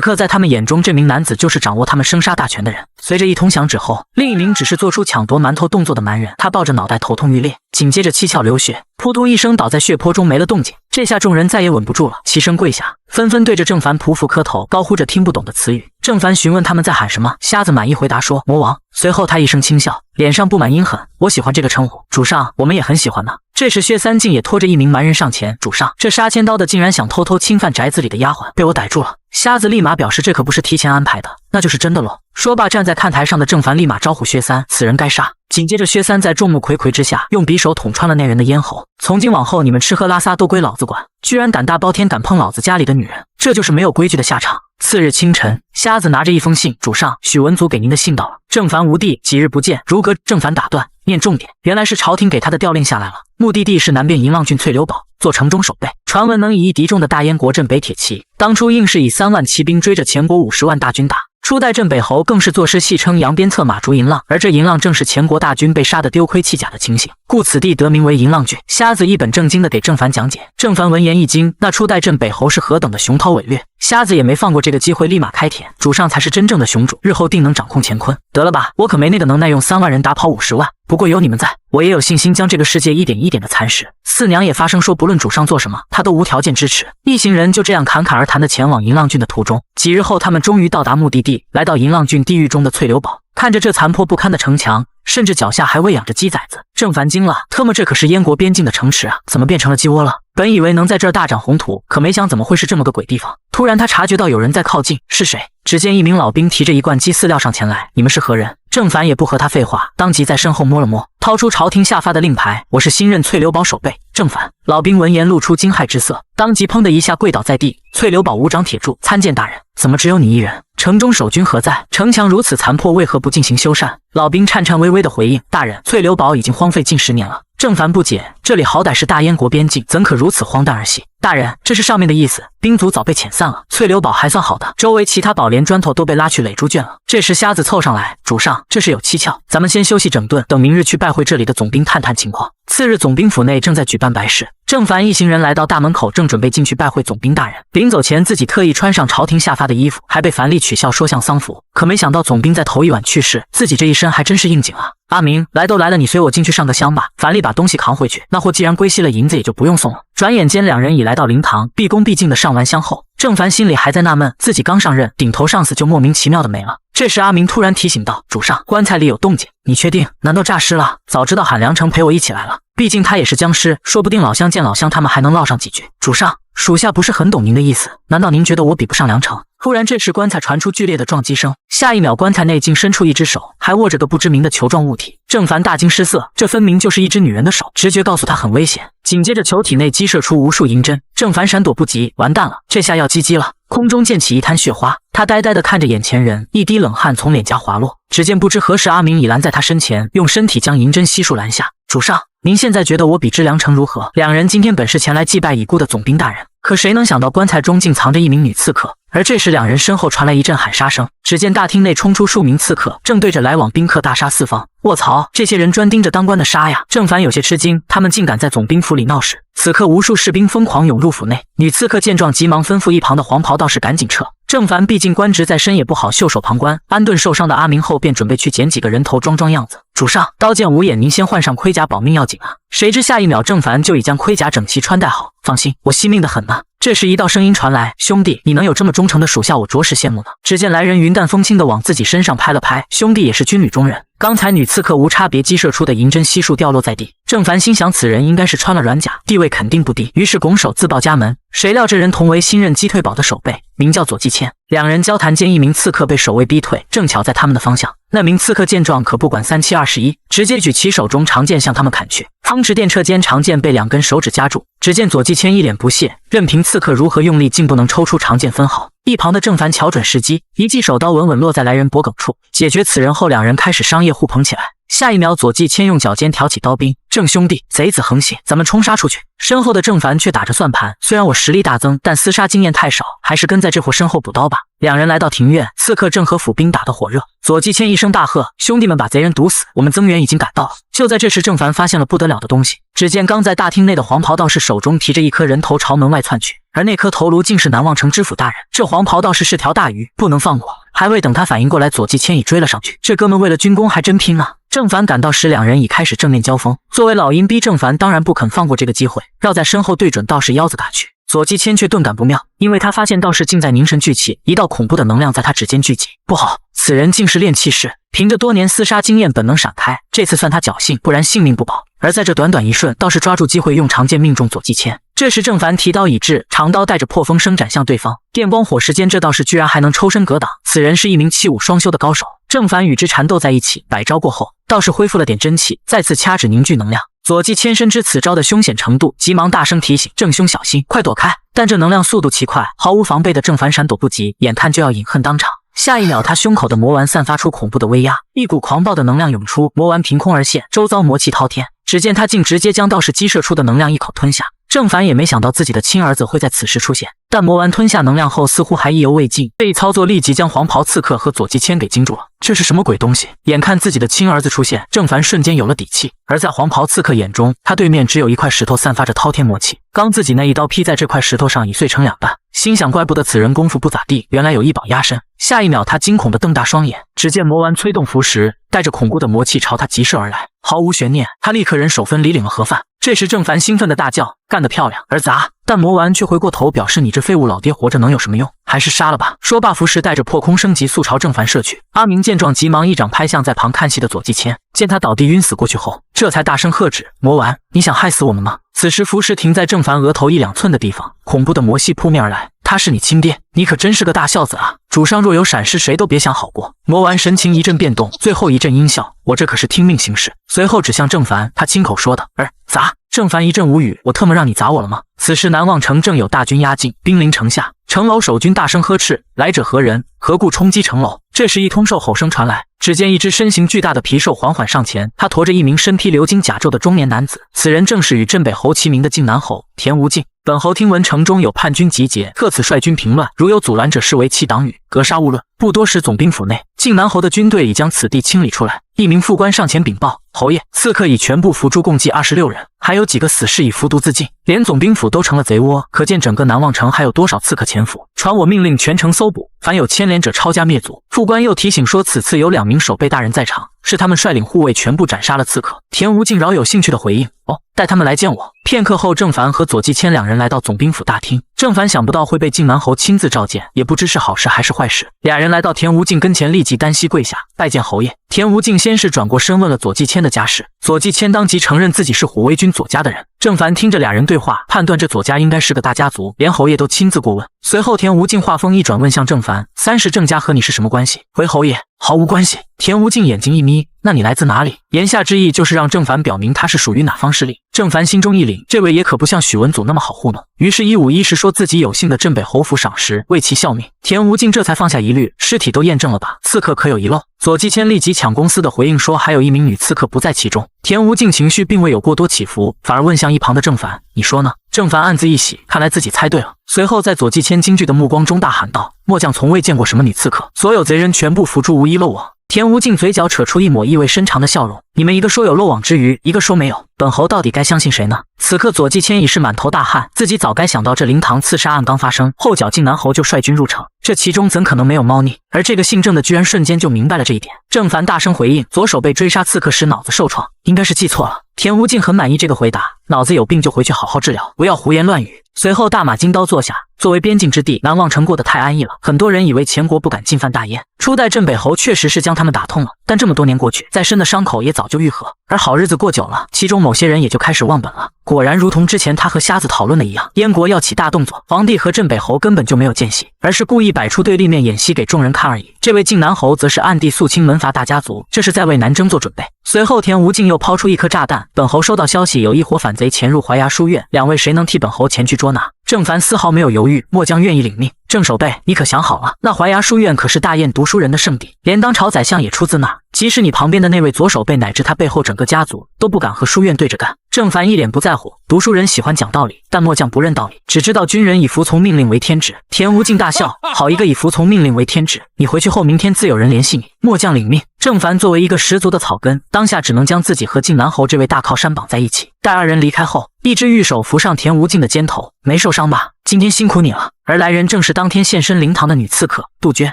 刻在他们眼中，这名男子就是掌握他们生杀大权的人。随着一通响指后，另一名只是做出抢夺馒头动作的蛮人，他抱着脑袋头痛欲裂，紧接着七窍流血，扑通一声倒在血泊中没了动静。这下众人再也稳不住了，齐声跪下，纷纷对着郑凡匍匐磕头，高呼着听不懂的词语。郑凡询问他们在喊什么，瞎子满意回答说：“魔王。”随后他一声轻笑，脸上布满阴狠：“我喜欢这个称呼，主上，我们也很喜欢呢。”这时薛三竟也拖着一名蛮人上前：“主上，这杀千刀的竟然想偷偷侵犯宅子里的丫鬟，被我逮住了。”瞎子立马表示这可不是提前安排的，那就是真的喽。说罢，站在看台上的郑凡立马招呼薛三：“此人该杀。”紧接着薛三在众目睽睽之下用匕首捅穿了那人的咽喉。从今往后，你们吃喝拉撒都归老子管，居然胆大包天，敢碰老子家里的女人，这就是没有规矩的下场。次日清晨，瞎子拿着一封信：“主上，许文祖给您的信到了。”郑凡无地，几日不见，如隔。郑凡打断，念重点。原来是朝廷给他的调令下来了，目的地是南边银浪郡翠柳堡，做城中守备。传闻能以一敌众的大燕国镇北铁骑，当初硬是以3万骑兵追着前国50万大军打。初代镇北侯更是作诗戏称扬鞭策马逐银浪，而这银浪正是前国大军被杀得丢盔弃甲的情形，故此地得名为银浪郡。瞎子一本正经地给郑凡讲解，郑凡闻言一惊，那初代镇北侯是何等的雄韬伟略，瞎子也没放过这个机会，立马开舔：“主上才是真正的雄主，日后定能掌控乾坤。”得了吧，我可没那个能耐用3万人打跑50万，不过有你们在，我也有信心将这个世界一点一点的蚕食。四娘也发声说，不论主上做什么，她都无条件支持。一行人就这样侃侃而谈的前往银浪郡的途中，几日后他们终于到达目的地，来到银浪郡地狱中的翠柳堡。看着这残破不堪的城墙，甚至脚下还喂养着鸡崽子，郑凡惊了，特么这可是燕国边境的城池啊，怎么变成了鸡窝了？本以为能在这儿大展宏图，可没想怎么会是这么个鬼地方。突然他察觉到有人在靠近，是谁？只见一名老兵提着一罐鸡饲料上前来：“你们是何人？”郑凡也不和他废话，当即在身后摸了摸，掏出朝廷下发的令牌：“我是新任翠柳堡守备郑凡。”老兵闻言露出惊骇之色，当即砰的一下跪倒在地：“翠柳堡无长铁柱，参见大人。怎么只有你一人？城中守军何在？城墙如此残破，为何不进行修缮？”老兵颤颤巍巍的回应：“大人，翠柳堡已经荒废近10年了。”郑凡不解，这里好歹是大燕国边境，怎可如此荒诞儿戏？大人，这是上面的意思，兵卒早被遣散了，翠柳堡还算好的，周围其他堡连砖头都被拉去垒猪圈了。这时瞎子凑上来：“主上，这是有蹊跷，咱们先休息整顿，等明日去拜会这里的总兵探探情况。”次日，总兵府内正在举办白事，郑凡一行人来到大门口，正准备进去拜会总兵大人。临走前，自己特意穿上朝廷下发的衣服，还被樊丽取笑说像丧服。可没想到总兵在头一晚去世，自己这一身还真是应景啊！阿明，来都来了，你随我进去上个香吧。樊丽把东西扛回去，那货既然归西了，银子也就不用送了。转眼间，两人已来到灵堂，毕恭毕敬的上完香后，郑凡心里还在纳闷，自己刚上任，顶头上司就莫名其妙的没了。这时阿明突然提醒道：“主上，棺材里有动静，你确定？难道诈尸了？早知道喊梁成陪我一起来了，毕竟他也是僵尸，说不定老乡见老乡，他们还能唠上几句。主上，属下不是很懂您的意思，难道您觉得我比不上梁成？”突然，这时棺材传出剧烈的撞击声，下一秒，棺材内竟伸出一只手，还握着个不知名的球状物体。郑凡大惊失色，这分明就是一只女人的手，直觉告诉他很危险。紧接着，球体内激射出无数银针，郑凡闪躲不及，完蛋了，这下要GG了。空中溅起一滩血花，他呆呆地看着眼前人，一滴冷汗从脸颊滑落。只见不知何时，阿明已拦在他身前，用身体将银针悉数拦下。主上，您现在觉得我比之梁成如何？两人今天本是前来祭拜已故的总兵大人，可谁能想到棺材中竟藏着一名女刺客？而这时两人身后传来一阵喊杀声，只见大厅内冲出数名刺客，正对着来往宾客大杀四方。卧槽，这些人专盯着当官的杀呀！郑凡有些吃惊，他们竟敢在总兵府里闹事。此刻无数士兵疯狂涌入府内，女刺客见状急忙吩咐一旁的黄袍道士赶紧撤。郑凡毕竟官职在身，也不好袖手旁观，安顿受伤的阿明后，便准备去捡几个人头装样子。主上，刀剑无眼，您先换上盔甲保命要紧啊！谁知下一秒郑凡就已将盔甲整齐穿戴好。放心，我惜命的很呢。这时一道声音传来，兄弟，你能有这么忠诚的属下，我着实羡慕呢。只见来人云淡风轻的往自己身上拍了拍，兄弟也是军旅中人，刚才女刺客无差别击射出的银针悉数掉落在地。郑凡心想此人应该是穿了软甲，地位肯定不低，于是拱手自报家门。谁料这人同为新任击退保的守备，名叫左继谦。两人交谈间，一名刺客被守卫逼退，正巧在他们的方向。那名刺客见状可不管3721，直接举起手中长剑向他们砍去。汤池电掣间，长剑被2根手指夹住。只见左继谦一脸不屑，任凭刺客如何用力，竟不能抽出长剑分毫。一旁的郑凡瞧准时机，一记手刀稳稳落在来人脖颈处。解决此人后，两人开始商业互捧起来。下一秒，左继谦用脚尖挑起刀兵，郑兄弟，贼子横行，咱们冲杀出去。身后的郑凡却打着算盘，虽然我实力大增，但厮杀经验太少，还是跟在这货身后补刀吧。两人来到庭院，刺客正和府兵打得火热。左继谦一声大喝：“兄弟们，把贼人毒死！我们增援已经赶到了。”就在这时，郑凡发现了不得了的东西。只见刚在大厅内的黄袍道士手中提着一颗人头朝门外窜去，而那颗头颅竟是南望城知府大人。这黄袍道士是条大鱼，不能放过。还未等他反应过来，左继谦已追了上去。这哥们为了军功还真拼啊！郑凡赶到时，两人已开始正面交锋。作为老阴逼，郑凡当然不肯放过这个机会，绕在身后对准道士腰子打去。左继谦却顿感不妙，因为他发现道士竟在凝神聚气，一道恐怖的能量在他指尖聚集。不好，此人竟是炼气士，凭着多年厮杀经验，本能闪开。这次算他侥幸，不然性命不保。而在这短短一瞬，道士抓住机会用长剑命中左继谦。这时郑凡提刀已至，长刀带着破风声斩向对方。电光火石间，这道士居然还能抽身格挡。此人是一名器武双修的高手。郑凡与之缠斗在一起，百招过后，道士恢复了点真气，再次掐指凝聚能量。左继谦深知此招的凶险程度，急忙大声提醒郑兄小心，快躲开！但这能量速度奇快，毫无防备的郑凡闪躲不及，眼看就要饮恨当场。下一秒，他胸口的魔丸散发出恐怖的威压，一股狂暴的能量涌出，魔丸凭空而现，周遭魔气滔天。只见他竟直接将道士激射出的能量一口吞下。郑凡也没想到自己的亲儿子会在此时出现，但魔丸吞下能量后似乎还意犹未尽，这一操作立即将黄袍刺客和左继谦给惊住了。这是什么鬼东西？眼看自己的亲儿子出现，郑凡瞬间有了底气。而在黄袍刺客眼中，他对面只有一块石头散发着滔天魔气，刚自己那一刀劈在这块石头上已碎成2半，心想怪不得此人功夫不咋地，原来有一宝压身。下一秒，他惊恐地瞪大双眼，只见魔丸催动符石，带着恐怖的魔气朝他急射而来。毫无悬念，他立刻人手分离领了盒饭。这时郑凡兴奋地大叫：“干得漂亮，儿子啊！”但魔丸却回过头表示：“你这废物老爹活着能有什么用？还是杀了吧。”说罢，符石带着破空升级速朝郑凡射去。阿明见状，急忙一掌拍向在旁看戏的左继谦，见他倒地晕死过去后，这才大声喝止：“魔丸，你想害死我们吗？”此时符石停在郑凡额头1-2寸的地方，恐怖的魔气扑面而来。他是你亲爹，你可真是个大孝子啊！主上若有闪失，谁都别想好过。魔丸神情一阵变动，最后一阵阴笑：“我这可是听命行事。”随后指向郑凡，他亲口说的：“砸！”郑凡一阵无语：“我特么让你砸我了吗？”此时南望城正有大军压境，兵临城下，城楼守军大声呵斥：“来者何人？何故冲击城楼？”这时一通兽吼声传来，只见一只身形巨大的皮兽缓缓上前，他驮着一名身披鎏金甲胄的中年男子，此人正是与镇北侯齐名的靖南侯田无敬。本侯听闻城中有叛军集结，特此率军平乱，如有阻拦者，视为弃党羽，格杀勿论。不多时，总兵府内，靖南侯的军队已将此地清理出来。一名副官上前禀报：“侯爷，刺客已全部伏诛，共计26人，还有几个死士已服毒自尽，连总兵府都成了贼窝，可见整个南望城还有多少刺客潜伏。传我命令，全城搜捕，凡有牵连者，抄家灭族。”副官又提醒说，此次有2名守备大人在场，是他们率领护卫全部斩杀了刺客。田无敬饶有兴趣的回应：“哦，带他们来见我。”片刻后，郑凡和左继谦2人来到总兵府大厅。郑凡想不到会被靖南侯亲自召见，也不知是好事还是坏事。2人来到田无敬跟前，立即单膝跪下拜见侯爷。田无敬先是转过身问了左继谦的家事，左继谦当即承认自己是虎威军左家的人。郑凡听着2人对话，判断这左家应该是个大家族，连侯爷都亲自过问。随后田无敬话锋一转，问向郑凡：“30郑家和你是什么关系？”回侯爷：“毫无关系。”田无敬眼睛一眯，那你来自哪里？言下之意就是让郑凡表明他是属于哪方势力。郑凡心中一凛，这位也可不像许文祖那么好糊弄，于是一五一十说自己有幸的镇北侯府赏识，为其效命。田无尽这才放下疑虑，尸体都验证了吧？刺客可有遗漏？左季谦立即抢公司的回应说，还有一名女刺客不在其中。田无尽情绪并未有过多起伏，反而问向一旁的郑凡：“你说呢？”郑凡暗自一喜，看来自己猜对了。随后在左季谦惊惧的目光中大喊道：“末将从未见过什么女刺客，所有贼人全部伏诛，无一漏网。”田无尽嘴角扯出一抹意味深长的笑容：“你们一个说有漏网之鱼，一个说没有，本侯到底该相信谁呢？”此刻左季谦已是满头大汗，自己早该想到这灵堂刺杀案刚发生，后脚晋南侯就率军入城，这其中怎可能没有猫腻？而这个姓郑的居然瞬间就明白了这一点。郑凡大声回应：“左手被追杀刺客时脑子受创，应该是记错了。”田无尽很满意这个回答，脑子有病就回去好好治疗，不要胡言乱语。随后大马金刀坐下，作为边境之地，南望城过得太安逸了，很多人以为前国不敢进犯大燕。初代镇北侯确实是将他们打痛了，但这么多年过去，再深的伤口也早就愈合。而好日子过久了，其中某些人也就开始忘本了。果然如同之前他和瞎子讨论的一样，燕国要起大动作，皇帝和镇北侯根本就没有间隙，而是故意摆出对立面演戏给众人看而已。这位晋南侯则是暗地肃清门阀大家族，这是在为南征做准备。随后田无尽又抛出一颗炸弹，本侯收到消息，有一伙反贼潜入淮衙书院，两位谁能替本侯前去捉拿？郑凡丝毫没有犹豫，末将愿意领命。郑守备，你可想好了？那淮衙书院可是大燕读书人的圣地，连当朝宰相也出自那儿。即使你旁边的那位左守备乃至他背后整个家族都不敢和书院对着干。郑凡一脸不在乎，读书人喜欢讲道理，但末将不认道理，只知道军人以服从命令为天职。田无尽大笑，好一个以服从命令为天职！你回去后，明天自有人联系你。末将领命。郑凡作为一个十足的草根，当下只能将自己和晋南侯这位大靠山绑在一起。待二人离开后，一只玉手扶上田无尽的肩头，没受伤吧？今天辛苦你了。而来人正是当天现身灵堂的女刺客杜鹃，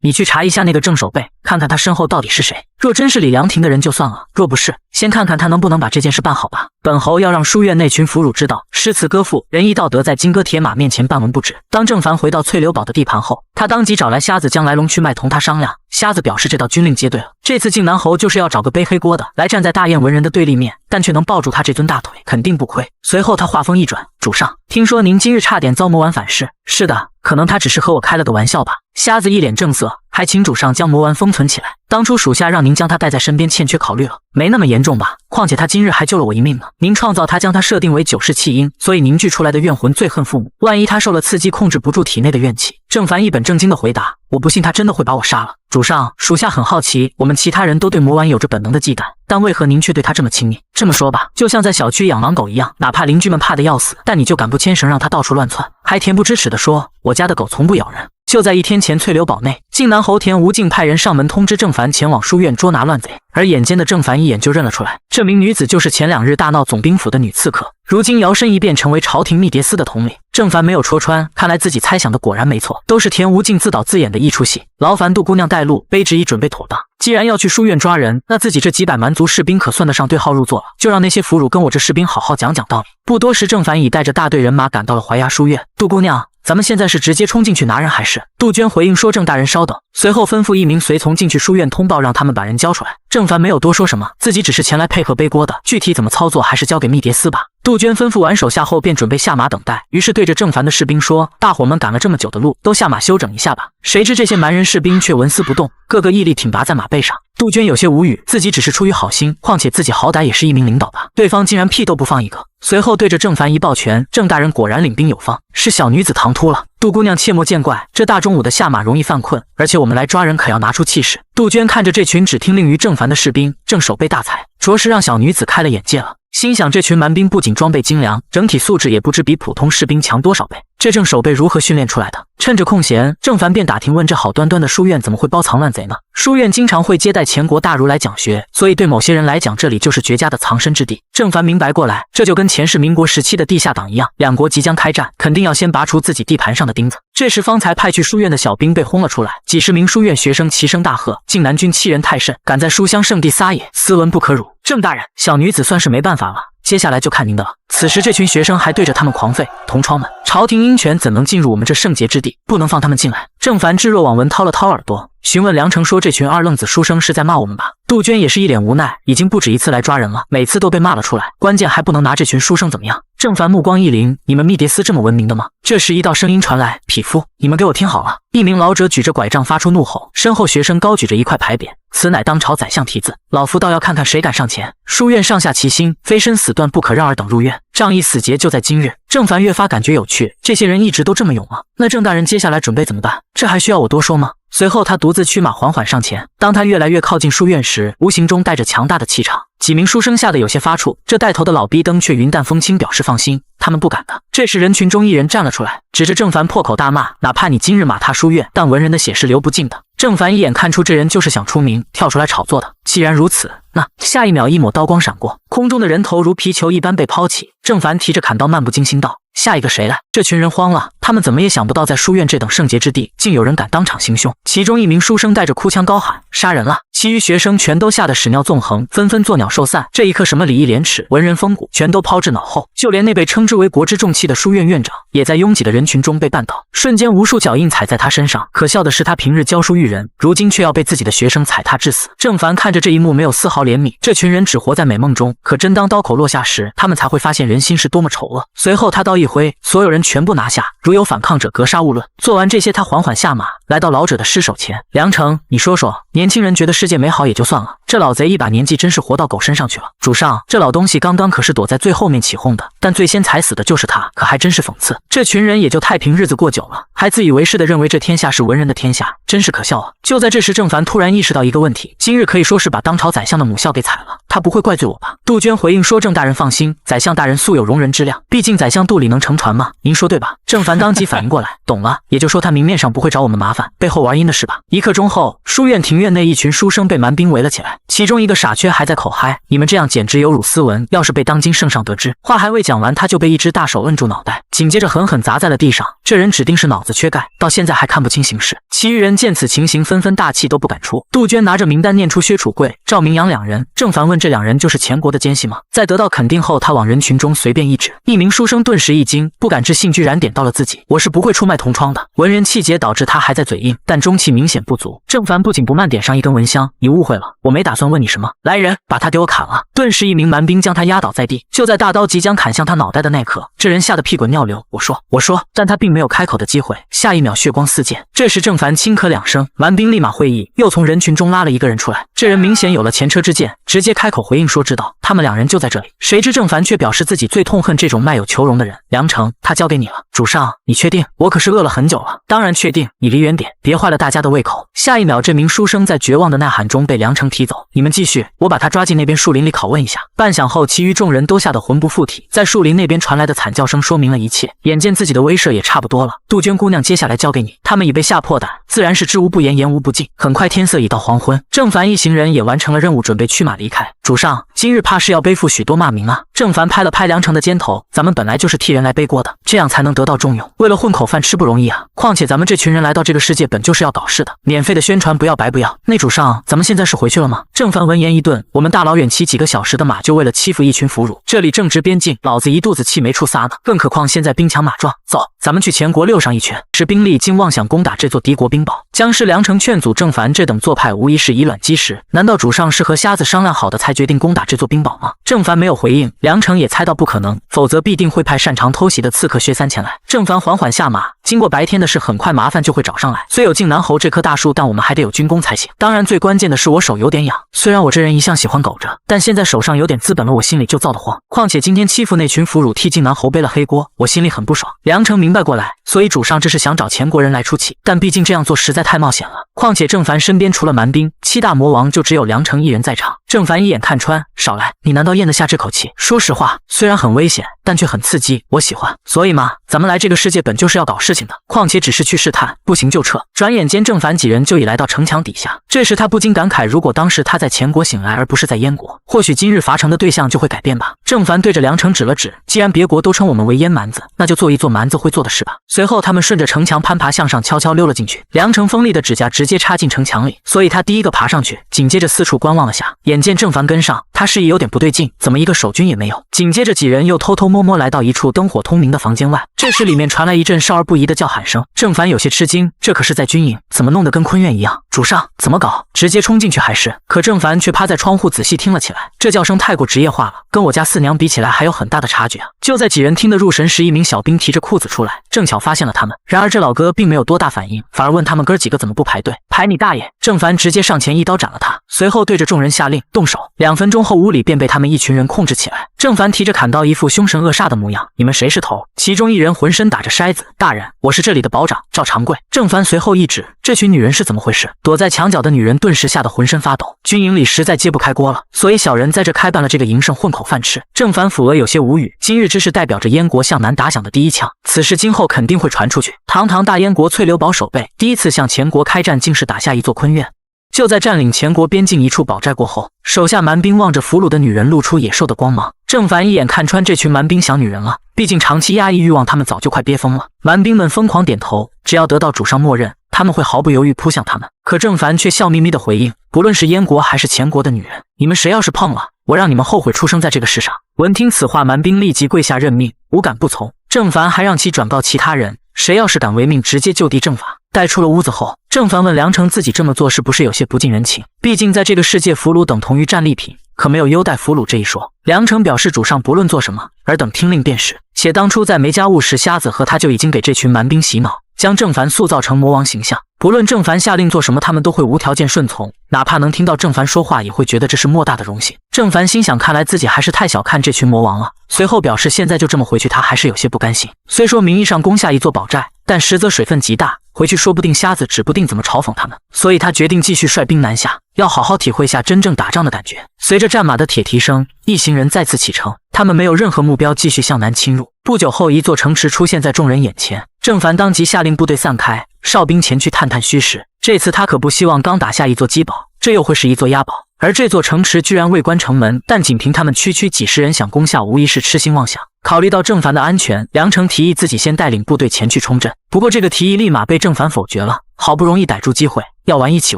你去查一下那个郑守备，看看他身后到底是谁。若真是李良庭的人就算了，若不是，先看看他能不能把这件事办好吧。本侯要让书院那群俘虏知道，诗词歌赋、仁义道德在金戈铁马面前半文不值。当郑凡回到翠柳堡的地盘后，他当即找来瞎子将来龙去脉同他商量。瞎子表示这道军令接对了，这次晋南侯就是要找个背黑锅的来站在大燕文人的对立面，但却能抱住他这尊大腿，肯定不亏。随后他话锋一转，主上，听说您今日差点遭魔丸反噬。是的，可能他只是和我开了个玩笑吧。瞎子一脸正色，还请主上将魔丸封存起来。当初属下让您将他带在身边，欠缺考虑了，没那么严重吧？况且他今日还救了我一命呢。您创造他，将他设定为九世弃婴，所以凝聚出来的怨魂最恨父母。万一他受了刺激，控制不住体内的怨气。郑凡一本正经的回答：我不信他真的会把我杀了。主上，属下很好奇，我们其他人都对魔丸有着本能的忌惮，但为何您却对他这么亲密？这么说吧，就像在小区养狼狗一样，哪怕邻居们怕得要死，但你就敢不牵绳让他到处乱窜，还恬不知耻地说我家的狗从不咬人。就在1天前，翠柳堡内，晋南侯田无尽派人上门通知郑凡前往书院捉拿乱贼，而眼尖的郑凡一眼就认了出来，这名女子就是前2日大闹总兵府的女刺客，如今摇身一变成为朝廷密谍司的统领。郑凡没有戳穿，看来自己猜想的果然没错，都是田无尽自导自演的一出戏。劳烦杜姑娘带路，卑职已准备妥当。既然要去书院抓人，那自己这几百蛮族士兵可算得上对号入座了，就让那些俘虏跟我这士兵好好讲讲道理。不多时，郑凡已带着大队人马赶到了淮衙书院。杜姑娘，咱们现在是直接冲进去拿人还是？杜鹃回应说：郑大人稍等。随后吩咐一名随从进去书院通报，让他们把人交出来。郑凡没有多说什么，自己只是前来配合背锅的，具体怎么操作还是交给密谍司吧。杜鹃吩咐完手下后，便准备下马等待，于是对着郑凡的士兵说：大伙们赶了这么久的路，都下马休整一下吧。谁知这些蛮人士兵却纹丝不动，个个屹立挺拔在马背上。杜鹃有些无语，自己只是出于好心，况且自己好歹也是一名领导吧，对方竟然屁都不放一个。随后对着郑凡一抱拳，郑大人果然领兵有方，是小女子唐突了。杜姑娘切莫见怪，这大中午的下马容易犯困，而且我们来抓人可要拿出气势。杜鹃看着这群只听令于郑凡的士兵，正手背大才，着实让小女子开了眼界了。心想这群蛮兵不仅装备精良，整体素质也不知比普通士兵强多少倍。这郑守备如何训练出来的？趁着空闲，郑凡便打听问这好端端的书院怎么会包藏乱贼呢？书院经常会接待前国大儒来讲学，所以对某些人来讲，这里就是绝佳的藏身之地。郑凡明白过来，这就跟前世民国时期的地下党一样，两国即将开战，肯定要先拔除自己地盘上的钉子。这时方才派去书院的小兵被轰了出来，几十名书院学生齐声大喝：晋南军欺人太甚，敢在书香圣地撒野，斯文不可辱。郑大人，小女子算是没办法了，接下来就看您的了。此时这群学生还对着他们狂吠：同窗们，朝廷鹰犬怎能进入我们这圣洁之地，不能放他们进来。郑凡置若罔闻，掏了掏耳朵，询问梁成说：这群二愣子书生是在骂我们吧？杜鹃也是一脸无奈，已经不止一次来抓人了，每次都被骂了出来，关键还不能拿这群书生怎么样。郑凡目光一凛，你们密迭斯这么文明的吗？这时一道声音传来，匹夫，你们给我听好了！一名老者举着拐杖发出怒吼，身后学生高举着一块牌匾，此乃当朝宰相题字。老夫倒要看看谁敢上前！书院上下齐心，非生死断不可让尔等入院。仗义死节就在今日。郑凡越发感觉有趣，这些人一直都这么勇吗？那郑大人接下来准备怎么办？这还需要我多说吗？随后他独自驱马缓缓上前，当他越来越靠近书院时，无形中带着强大的气场。几名书生吓得有些发怵，这带头的老逼灯却云淡风轻表示放心，他们不敢的。这时人群中一人站了出来，指着郑凡破口大骂：哪怕你今日马踏书院，但文人的血是流不尽的。郑凡一眼看出这人就是想出名跳出来炒作的，既然如此，那下一秒一抹刀光闪过，空中的人头如皮球一般被抛起，郑凡提着砍刀漫不经心道：下一个谁来？这群人慌了，他们怎么也想不到在书院这等圣洁之地，竟有人敢当场行凶。其中一名书生带着哭腔高喊：杀人了！其余学生全都吓得屎尿纵横，纷纷作鸟兽散。这一刻，什么礼义廉耻、文人风骨，全都抛至脑后。就连那被称之为国之重器的书院院长，也在拥挤的人群中被绊倒，瞬间无数脚印踩在他身上。可笑的是，他平日教书育人，如今却要被自己的学生踩踏致死。郑凡看着这一幕，没有丝毫怜悯。这群人只活在美梦中，可真当刀口落下时，他们才会发现人心是多么丑恶。随后他刀一挥，所有人全部拿下，如有反抗者，格杀勿论。做完这些，他缓缓下马，来到老者的尸首前。梁成，你说说，年轻人觉得世界美好也就算了，这老贼一把年纪真是活到狗身上去了。主上，这老东西刚刚可是躲在最后面起哄的，但最先踩死的就是他，可还真是讽刺。这群人也就太平日子过久了，还自以为是的认为这天下是文人的天下，真是可笑啊！就在这时，郑凡突然意识到一个问题，今日可以说是把当朝宰相的母校给踩了，他不会怪罪我吧？杜鹃回应说：郑大人放心，宰相大人素有容人之量，毕竟宰相肚里能盛船吗？您说对吧？郑凡当即反应过来，懂了，也就说他明面上不会找我们麻烦，背后玩阴的是吧？一刻钟后，书院庭院内一群书生被蛮兵围了起来，其中一个傻缺还在口嗨：你们这样简直有辱斯文，要是被当今圣上得知。话还未讲完，他就被一只大手摁住脑袋，紧接着狠狠砸在了地上。这人指定是脑子缺钙，到现在还看不清形势。其余人见此情形，纷纷大气都不敢出。杜鹃拿着名单念出薛楚贵、赵明阳两人。郑凡问：这两人就是前国的奸细吗？在得到肯定后，他往人群中随便一指，一名书生顿时一惊，不敢置信居然点到了自己。我是不会出卖同窗的。文人气节导致他还在嘴硬，但中气明显不足。郑凡不紧不慢点上一根蚊香：你误会了，我没打算问你什么。来人，把他给我砍了！顿时一名蛮兵将他压倒在地。就在大刀即将砍向他脑袋的那刻，这人吓得屁滚尿流。我说，但他并没有开口的机会。下一秒血光四溅。这时郑凡轻咳两声，蛮兵立马会意，又从人群中拉了一个人出来。这人明显有了前车之鉴，直接开口回应说知道，他们两人就在这里。谁知郑凡却表示自己最痛恨这种卖友求荣的人。梁成，他交给你了。主上，你确定？我可是饿了很久了。当然确定，你离远点，别坏了大家的胃口。下一秒，这名书生在绝望的呐喊中被梁成踢走。你们继续，我把他抓进那边树林里拷问一下。半晌后，其余众人都吓得魂不附体。在树林那边传来的惨叫声说明了一切。眼见自己的威慑也差不多了，杜鹃姑娘接下来交给你。他们已被吓破胆，自然是知无不言，言无不尽。很快天色已到黄昏，郑凡一行人也完成了任务，准备驱马离开。主上，今日怕是要背负许多骂名啊！郑凡拍了拍梁成的肩头，咱们本来就是替人来背锅的，这样才能得到重用。为了混口饭吃不容易啊！况且咱们这群人来到这个世界本就是要搞事的，免费的宣传不要白不要。那主上，咱们现在是回去了吗？郑凡闻言一顿，我们大老远骑几个小时的马，就为了欺负一群俘虏？这里正值边境，老子一肚子气没处撒呢，更何况现在兵强马壮。走，咱们去前国溜上一圈。使兵力竟妄想攻打这座敌国冰堡。将士梁成劝阻郑凡这等做派无疑是以卵击石，难道主上是和瞎子商量好的才决定攻打这座冰堡吗？郑凡没有回应，梁成也猜到不可能，否则必定会派擅长偷袭的刺客薛三前来。郑凡缓缓下马，经过白天的事，很快麻烦就会找上来。虽有晋南侯这棵大树，但我们还得有军功才行。当然最关键的是我手有点痒，虽然我这人一向喜欢苟着，但现在手上有点资本了，我心里就躁得慌。况且今天欺负那群俘虏，替晋南侯背了黑锅，我心里很不爽。梁成明白过来，所以主上这是想找前国人来出气，但毕竟这样做实在太冒险了。况且郑凡身边除了蛮兵，7大魔王就只有梁成一人在场。郑凡一眼看穿，少来，你难道咽得下这口气？说实话，虽然很危险，但却很刺激，我喜欢。所以嘛，咱们来这个世界本就是要搞事情的，况且只是去试探，不行就撤。转眼间，郑凡几人就已来到城墙底下。这时他不禁感慨，如果当时他在前国醒来，而不是在燕国，或许今日罚城的对象就会改变吧。郑凡对着梁成指了指，既然别国都称我们为燕蛮子，那就做一做蛮子会做的事吧。随后他们顺着城墙攀爬向上，悄悄溜了进去。梁成锋利的指甲直接插进城墙里，所以他第一个爬上去，紧接着四处观望了下。眼见郑凡跟上，他他示意有点不对劲，怎么一个守军也没有？紧接着几人又偷偷摸摸来到一处灯火通明的房间外，这时里面传来一阵少儿不宜的叫喊声。郑凡有些吃惊，这可是在军营，怎么弄得跟昆院一样？主上怎么搞？直接冲进去还是？可郑凡却趴在窗户仔细听了起来，这叫声太过职业化了，跟我家四娘比起来还有很大的差距啊！就在几人听得入神时，一名小兵提着裤子出来，正巧发现了他们。然而这老哥并没有多大反应，反而问他们哥几个怎么不排队？排你大爷！郑凡直接上前一刀斩了他，随后对着众人下令动手。2分钟后，屋里便被他们一群人控制起来。郑凡提着砍刀，一副凶神恶煞的模样。你们谁是头？其中一人浑身打着筛子。大人，我是这里的保长，赵长贵。郑凡随后一指，这群女人是怎么回事？躲在墙角的女人顿时吓得浑身发抖。军营里实在揭不开锅了，所以小人在这开办了这个营生混口饭吃。郑凡抚额有些无语，今日之事代表着燕国向南打响的第一枪，此事今后肯定会传出去。堂堂大燕国翠流堡守备，第一次向前国开战，竟是打下一座昆院。就在占领前国边境一处堡寨过后，手下蛮兵望着俘虏的女人露出野兽的光芒。郑凡一眼看穿这群蛮兵想女人了，毕竟长期压抑欲望，他们早就快憋疯了。蛮兵们疯狂点头，只要得到主上默认，他们会毫不犹豫扑向他们。可郑凡却笑眯眯的回应，不论是燕国还是前国的女人，你们谁要是碰了，我让你们后悔出生在这个世上。闻听此话，蛮兵立即跪下认命，无敢不从。郑凡还让其转告其他人，谁要是敢违命，直接就地正法。带出了屋子后，郑凡问梁成自己这么做是不是有些不近人情？毕竟在这个世界，俘虏等同于战利品，可没有优待俘虏这一说。梁成表示主上不论做什么，尔等听令便是。且当初在梅家务时，瞎子和他就已经给这群蛮兵洗脑，将郑凡塑造成魔王形象。不论郑凡下令做什么，他们都会无条件顺从，哪怕能听到郑凡说话，也会觉得这是莫大的荣幸。郑凡心想，看来自己还是太小看这群魔王了。随后表示，现在就这么回去，他还是有些不甘心。虽说名义上攻下一座堡寨，但实则水分极大，回去说不定瞎子指不定怎么嘲讽他们。所以他决定继续率兵南下，要好好体会下真正打仗的感觉。随着战马的铁蹄声，一行人再次启程，他们没有任何目标，继续向南侵入。不久后，一座城池出现在众人眼前，郑凡当即下令部队散开，哨兵前去探探虚实。这次他可不希望刚打下一座基堡，这又会是一座押堡。而这座城池居然未关城门，但仅凭他们区区几十人想攻下，无疑是痴心妄想。考虑到郑凡的安全，梁成提议自己先带领部队前去冲阵。不过这个提议立马被郑凡否决了。好不容易逮住机会，要玩一起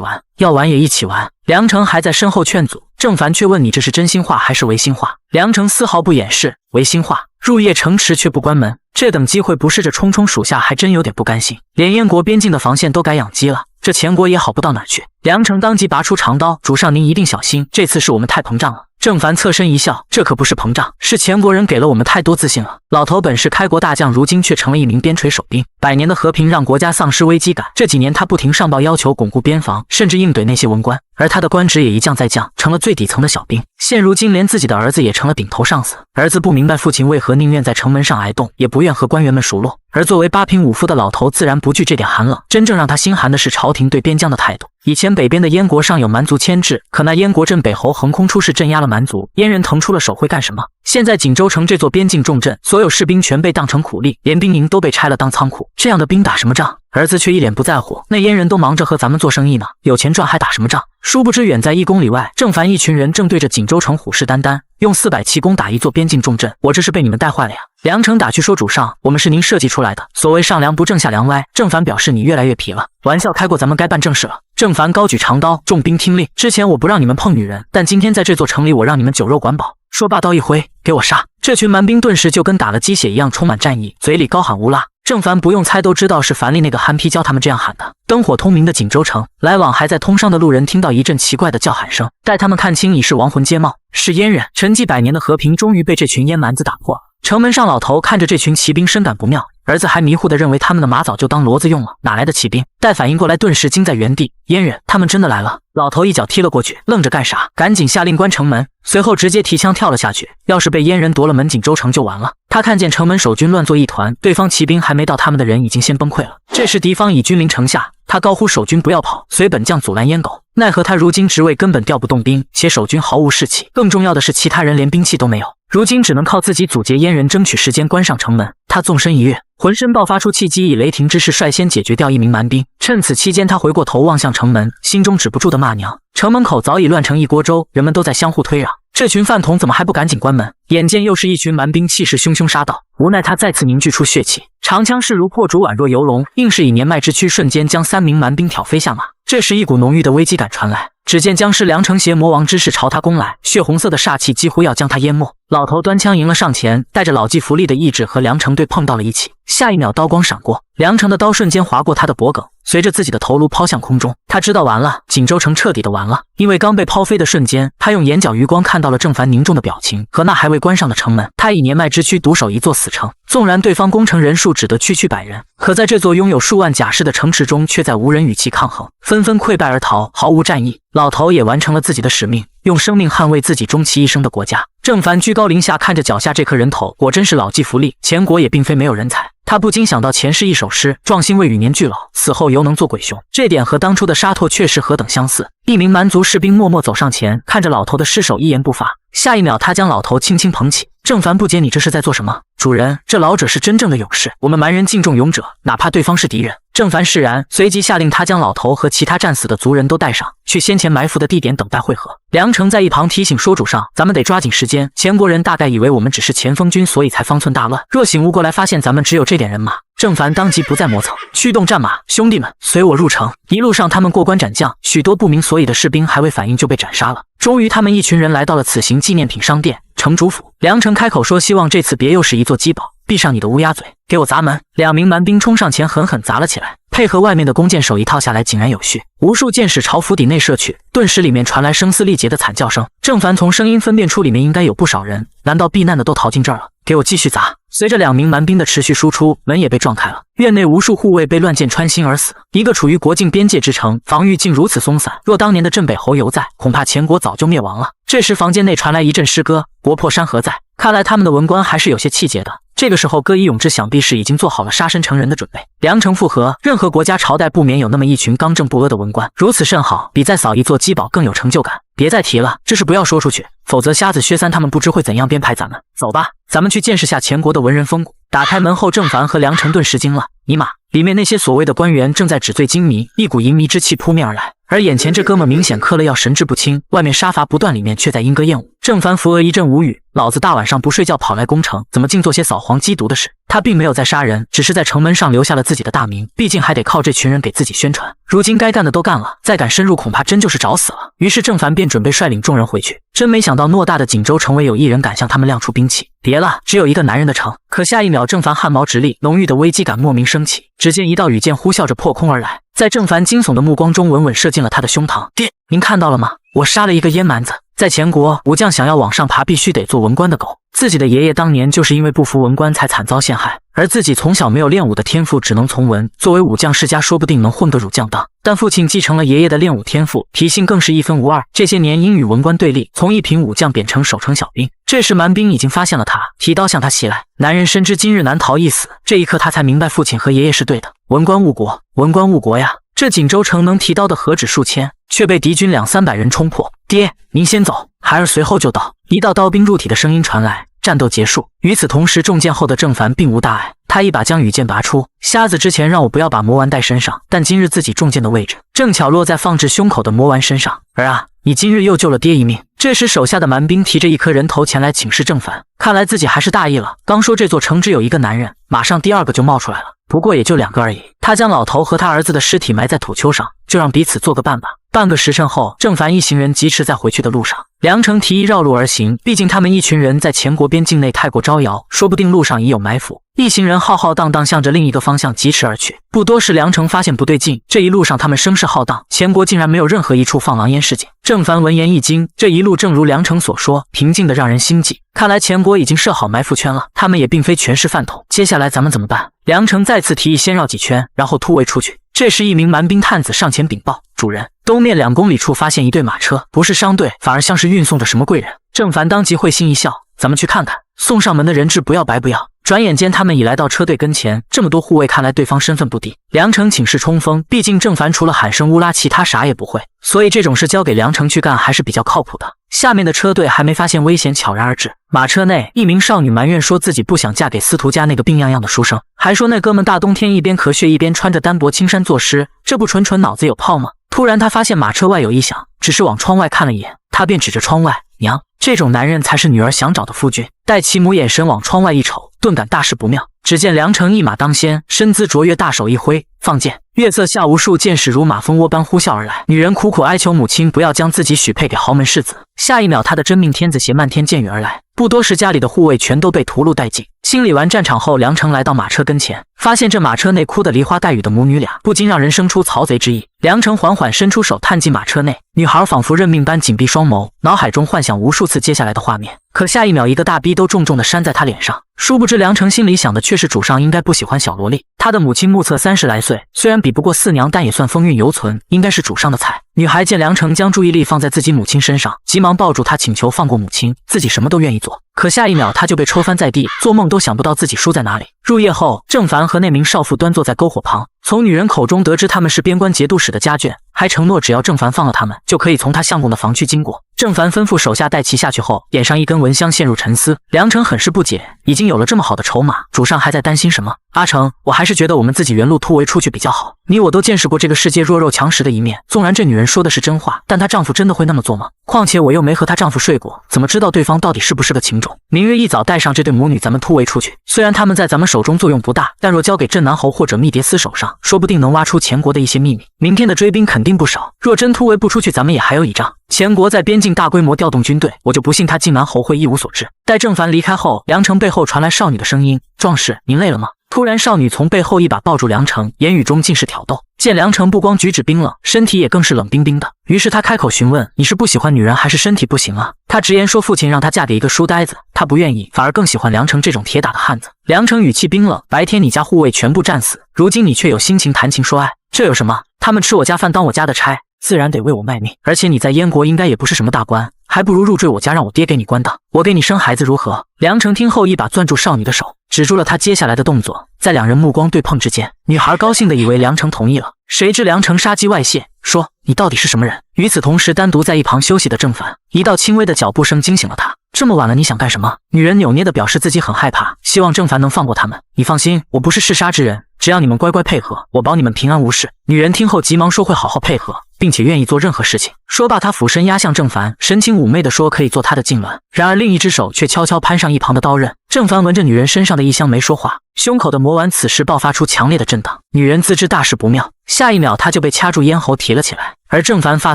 玩，要玩也一起玩。梁成还在身后劝阻，郑凡却问你这是真心话还是违心话？梁成丝毫不掩饰，违心话。入夜城池却不关门，这等机会不试着冲冲属下还真有点不甘心。连燕国边境的防线都改养鸡了，这前国也好不到哪去。梁成当即拔出长刀，主上您一定小心，这次是我们太膨胀了。郑凡侧身一笑，这可不是膨胀，是前国人给了我们太多自信了。老头本是开国大将，如今却成了一名边陲守兵。100年的和平让国家丧失危机感，这几年他不停上报要求巩固边防，甚至应对那些文官，而他的官职也一降再降，成了最底层的小兵。现如今连自己的儿子也成了顶头上司，儿子不明白父亲为何宁愿在城门上挨冻，也不愿和官员们熟络。而作为8品武夫的老头自然不惧这点寒冷，真正让他心寒的是朝廷对边疆的态度。以前北边的燕国尚有蛮族牵制，可那燕国镇北侯横空出世镇压了蛮族，燕人腾出了手会干什么？现在锦州城这座边境重镇，所有士兵全被当成苦力，连兵营都被拆了当仓库，这样的兵打什么仗？儿子却一脸不在乎，那燕人都忙着和咱们做生意呢，有钱赚还打什么仗？殊不知远在1公里外，郑凡一群人正对着锦州城虎视眈眈，用400骑攻打一座边境重镇，我这是被你们带坏了呀！梁成打趣说，主上，我们是您设计出来的，所谓上梁不正下梁歪。郑凡表示，你越来越皮了，玩笑开过，咱们该办正事了。郑凡高举长刀，众兵听令，之前我不让你们碰女人，但今天在这座城里，我让你们酒肉管饱。说罢刀一挥，给我杀！这群蛮兵顿时就跟打了鸡血一样，充满战意，嘴里高喊乌拉。郑凡不用猜都知道是樊丽那个憨批教他们这样喊的。灯火通明的锦州城，来往还在通商的路人听到一阵奇怪的叫喊声，待他们看清，已是亡魂皆冒，是燕人。沉寂100年的和平终于被这群燕蛮子打破了。城门上老头看着这群骑兵，深感不妙。儿子还迷糊地认为他们的马早就当骡子用了，哪来的骑兵？待反应过来，顿时惊在原地。燕人，他们真的来了！老头一脚踢了过去，愣着干啥？赶紧下令关城门，随后直接提枪跳了下去。要是被燕人夺了门，锦州城就完了。他看见城门守军乱作一团，对方骑兵还没到他们的人已经先崩溃了。这时敌方已军临城下，他高呼守军不要跑，随本将阻拦燕狗。奈何他如今职位根本调不动兵，且守军毫无士气，更重要的是其他人连兵器都没有，如今只能靠自己阻截燕人，争取时间关上城门。他纵身一跃，浑身爆发出气机，以雷霆之势率先解决掉一名蛮兵。趁此期间，他回过头望向城门，心中止不住的骂娘。城门口早已乱成一锅粥，人们都在相互推攘。这群饭桶怎么还不赶紧关门？眼见又是一群蛮兵，气势汹汹杀到，无奈他再次凝聚出血气，长枪势如破竹，宛若游龙，硬是以年迈之躯瞬间将3名蛮兵挑飞下马。这时一股浓郁的危机感传来，只见僵尸梁成携魔王之势朝他攻来，血红色的煞气几乎要将他淹没。老头端枪迎了上前，带着老骥伏枥的意志和梁成对碰到了一起。下一秒，刀光闪过，梁成的刀瞬间划过他的脖颈，随着自己的头颅抛向空中。他知道完了，锦州城彻底的完了。因为刚被抛飞的瞬间，他用眼角余光看到了郑凡凝重的表情和那还未关上的城门。他以年迈之躯独守一座死城，纵然对方攻城人数只得区百人，可在这座拥有数万甲士的城池中，却在无人与其抗衡，纷纷溃败而逃，毫无战意。老头也完成了自己的使命，用生命捍卫自己终其一生的国家。郑凡居高临下看着脚下这颗人头，果真是老骥伏枥，前国也并非没有人才。他不禁想到前世一首诗：壮心未与年俱老，死后犹能做鬼雄。这点和当初的沙拓确实何等相似。一名蛮族士兵默默走上前，看着老头的尸首一言不发。下一秒，他将老头轻轻捧起。郑凡不解，你这是在做什么？主人，这老者是真正的勇士，我们蛮人敬重勇者，哪怕对方是敌人。郑凡释然，随即下令他将老头和其他战死的族人都带上，去先前埋伏的地点等待会合。梁成在一旁提醒说：“主上，咱们得抓紧时间。前国人大概以为我们只是前锋军，所以才方寸大乱。若醒悟过来，发现咱们只有这点人马。”郑凡当即不再磨蹭，驱动战马，兄弟们，随我入城。一路上他们过关斩将，许多不明所以的士兵还未反应就被斩杀了。终于，他们一群人来到了此行纪念品商店城主府。梁成开口说：“希望这次别又是一座机堡。”闭上你的乌鸦嘴，给我砸门！两名蛮兵冲上前，狠狠砸了起来。配合外面的弓箭手一套下来，井然有序，无数箭矢朝府邸内射去。顿时里面传来声嘶力竭的惨叫声。郑凡从声音分辨出里面应该有不少人，难道避难的都逃进这儿了？给我继续砸！随着两名蛮兵的持续输出，门也被撞开了。院内无数护卫被乱箭穿心而死。一个处于国境边界之城，防御竟如此松散。若当年的镇北侯犹在，恐怕前国早就灭亡了。这时房间内传来一阵诗歌：国破山河在。看来他们的文官还是有些气节的。这个时候，歌以咏志想必是已经做好了杀身成仁的准备。梁成附和，任何国家朝代不免有那么一群刚正不阿的文官，如此甚好，比再扫一座机堡更有成就感。别再提了，这事不要说出去，否则瞎子薛三他们不知会怎样编排咱们。走吧，咱们去见识下前国的文人风骨。打开门后，郑凡和梁成顿时惊了，尼玛，里面那些所谓的官员正在纸醉金迷，一股淫靡之气扑面而来。而眼前这哥们明显嗑了药，神志不清，外面杀伐不断，里面却在莺歌燕舞。郑凡扶额一阵无语，老子大晚上不睡觉跑来攻城，怎么净做些扫黄缉毒的事？他并没有在杀人，只是在城门上留下了自己的大名，毕竟还得靠这群人给自己宣传。如今该干的都干了，再敢深入恐怕真就是找死了。于是郑凡便准备率领众人回去。真没想到偌大的锦州城，唯有一人敢向他们亮出兵器。别了，只有一个男人的城。可下一秒，郑凡汗毛直立，浓郁的危机感莫名升起。只见一道羽箭呼啸着破空而来，在郑凡惊悚的目光中稳稳射进了他的胸膛。爹，您看到了吗？我杀了一个阉蛮子。在前国，武将想要往上爬，必须得做文官的狗。自己的爷爷当年就是因为不服文官才惨遭陷害，而自己从小没有练武的天赋，只能从文。作为武将世家，说不定能混个儒将当，但父亲继承了爷爷的练武天赋，脾性更是一分无二。这些年因与文官对立，从一品武将贬成守城小兵。这时蛮兵已经发现了他，提刀向他袭来。男人深知今日难逃一死，这一刻他才明白父亲和爷爷是对的。文官误国，文官误国呀！这锦州城能提刀的何止数千，却被敌军200-300人冲破。爹，您先走，孩儿随后就到。一道刀兵入体的声音传来，战斗结束。与此同时，中箭后的郑凡并无大碍，他一把将羽箭拔出。瞎子之前让我不要把魔丸带身上，但今日自己中箭的位置正巧落在放置胸口的魔丸身上。儿啊，你今日又救了爹一命。这时手下的蛮兵提着一颗人头前来请示郑凡，看来自己还是大意了。刚说这座城只有一个男人，马上第二个就冒出来了，不过也就2个而已。他将老头和他儿子的尸体埋在土丘上，就让彼此做个伴吧。半个时辰后，郑凡一行人疾驰在回去的路上。梁成提议绕路而行，毕竟他们一群人在前国边境内太过招摇，说不定路上已有埋伏。一行人浩浩荡荡向着另一个方向疾驰而去。不多时，梁成发现不对劲，这一路上他们声势浩荡，前国竟然没有任何一处放狼烟示警。郑凡闻言一惊，这一路正如梁成所说，平静的让人心悸。看来前国已经设好埋伏圈了，他们也并非全是饭桶。接下来咱们怎么办？梁成再次提议先绕几圈，然后突围出去。这时一名蛮兵探子上前禀报，主人，东面2公里处发现一队马车，不是商队，反而像是运送着什么贵人。郑凡当即会心一笑，咱们去看看，送上门的人质不要白不要。转眼间他们已来到车队跟前，这么多护卫，看来对方身份不低。梁成请示冲锋，毕竟郑凡除了喊声乌拉，其他啥也不会，所以这种事交给梁成去干还是比较靠谱的。下面的车队还没发现危险，悄然而至。马车内，一名少女埋怨说自己不想嫁给司徒家那个病怏怏的书生，还说那哥们大冬天一边咳血一边穿着单薄青衫作诗，这不纯脑子有泡吗？突然他发现马车外有异响，只是往窗外看了一眼，他便指着窗外，娘，这种男人才是女儿想找的夫君。待其母眼神往窗外一瞅，顿感大事不妙。只见梁成一马当先，身姿卓越，大手一挥，放箭。月色下，无数箭矢如马蜂窝般呼啸而来。女人苦苦哀求母亲不要将自己许配给豪门世子。下一秒，她的真命天子携漫天箭雨而来，不多时，家里的护卫全都被屠戮殆尽。清理完战场后，梁成来到马车跟前，发现这马车内哭得梨花带雨的母女俩，不禁让人生出曹贼之意。梁成缓缓伸出手探进马车内，女孩仿佛认命般紧闭双眸，脑海中幻想无数次接下来的画面。可下一秒，一个大逼都重重地扇在她脸上。殊不知，梁成心里想的却是主上应该不喜欢小萝莉。他的母亲目测30来岁，虽然比不过四娘，但也算风韵犹存，应该是主上的菜。女孩见梁成将注意力放在自己母亲身上，急忙抱住她，请求放过母亲，自己什么都愿意做。可下一秒，她就被抽翻在地，做梦都想不到自己输在哪里。入夜后，郑凡和那名少妇端坐在篝火旁，从女人口中得知他们是边关节度使的家眷，还承诺只要郑凡放了他们，就可以从他相公的房区经过。郑凡吩咐手下带其下去后，点上一根蚊香，陷入沉思。梁成很是不解，已经有了这么好的筹码，主上还在担心什么？阿成，我还是觉得我们自己原路突围出去比较好。你我都见识过这个世界弱肉强食的一面，纵然这女人说的是真话，但她丈夫真的会那么做吗？况且我又没和她丈夫睡过，怎么知道对方到底是不是个情种？明日一早带上这对母女，咱们突围出去。虽然他们在咱们手中作用不大，但若交给镇南侯或者密迭司手上，说不定能挖出前国的一些秘密。明天的追兵肯定不少，若真突围不出去，咱们也还有倚仗。前国在边境大规模调动军队，我就不信他晋南侯会一无所知。待郑凡离开后，梁成背后传来少女的声音：“壮士，您累了吗？”突然，少女从背后一把抱住梁成，言语中尽是挑逗。见梁成不光举止冰冷，身体也更是冷冰冰的，于是他开口询问：“你是不喜欢女人，还是身体不行啊？”他直言说父亲让他嫁给一个书呆子，他不愿意，反而更喜欢梁成这种铁打的汉子。梁成语气冰冷：“白天你家护卫全部战死，如今你却有心情谈情说爱，这有什么？他们吃我家饭当我家的差，自然得为我卖命。而且你在燕国应该也不是什么大官，还不如入赘我家，让我爹给你关当，我给你生孩子如何？”梁成听后一把攥住少女的手，止住了她接下来的动作。在两人目光对碰之间，女孩高兴地以为梁成同意了，谁知梁成杀机外泄，说：“你到底是什么人？”与此同时，单独在一旁休息的郑凡，一道轻微的脚步声惊醒了他。这么晚了，你想干什么？女人扭捏地表示自己很害怕，希望郑凡能放过他们。你放心，我不是嗜杀之人，只要你们乖乖配合，我保你们平安无事。女人听后急忙说会好好配合，并且愿意做任何事情。说罢，她俯身压向郑凡，神情妩媚地说可以做他的痉挛。然而另一只手却悄悄攀上一旁的刀刃。郑凡闻着女人身上的异香没说话，胸口的魔丸此时爆发出强烈的震荡。女人自知大事不妙，下一秒她就被掐住咽喉提了起来。而郑凡发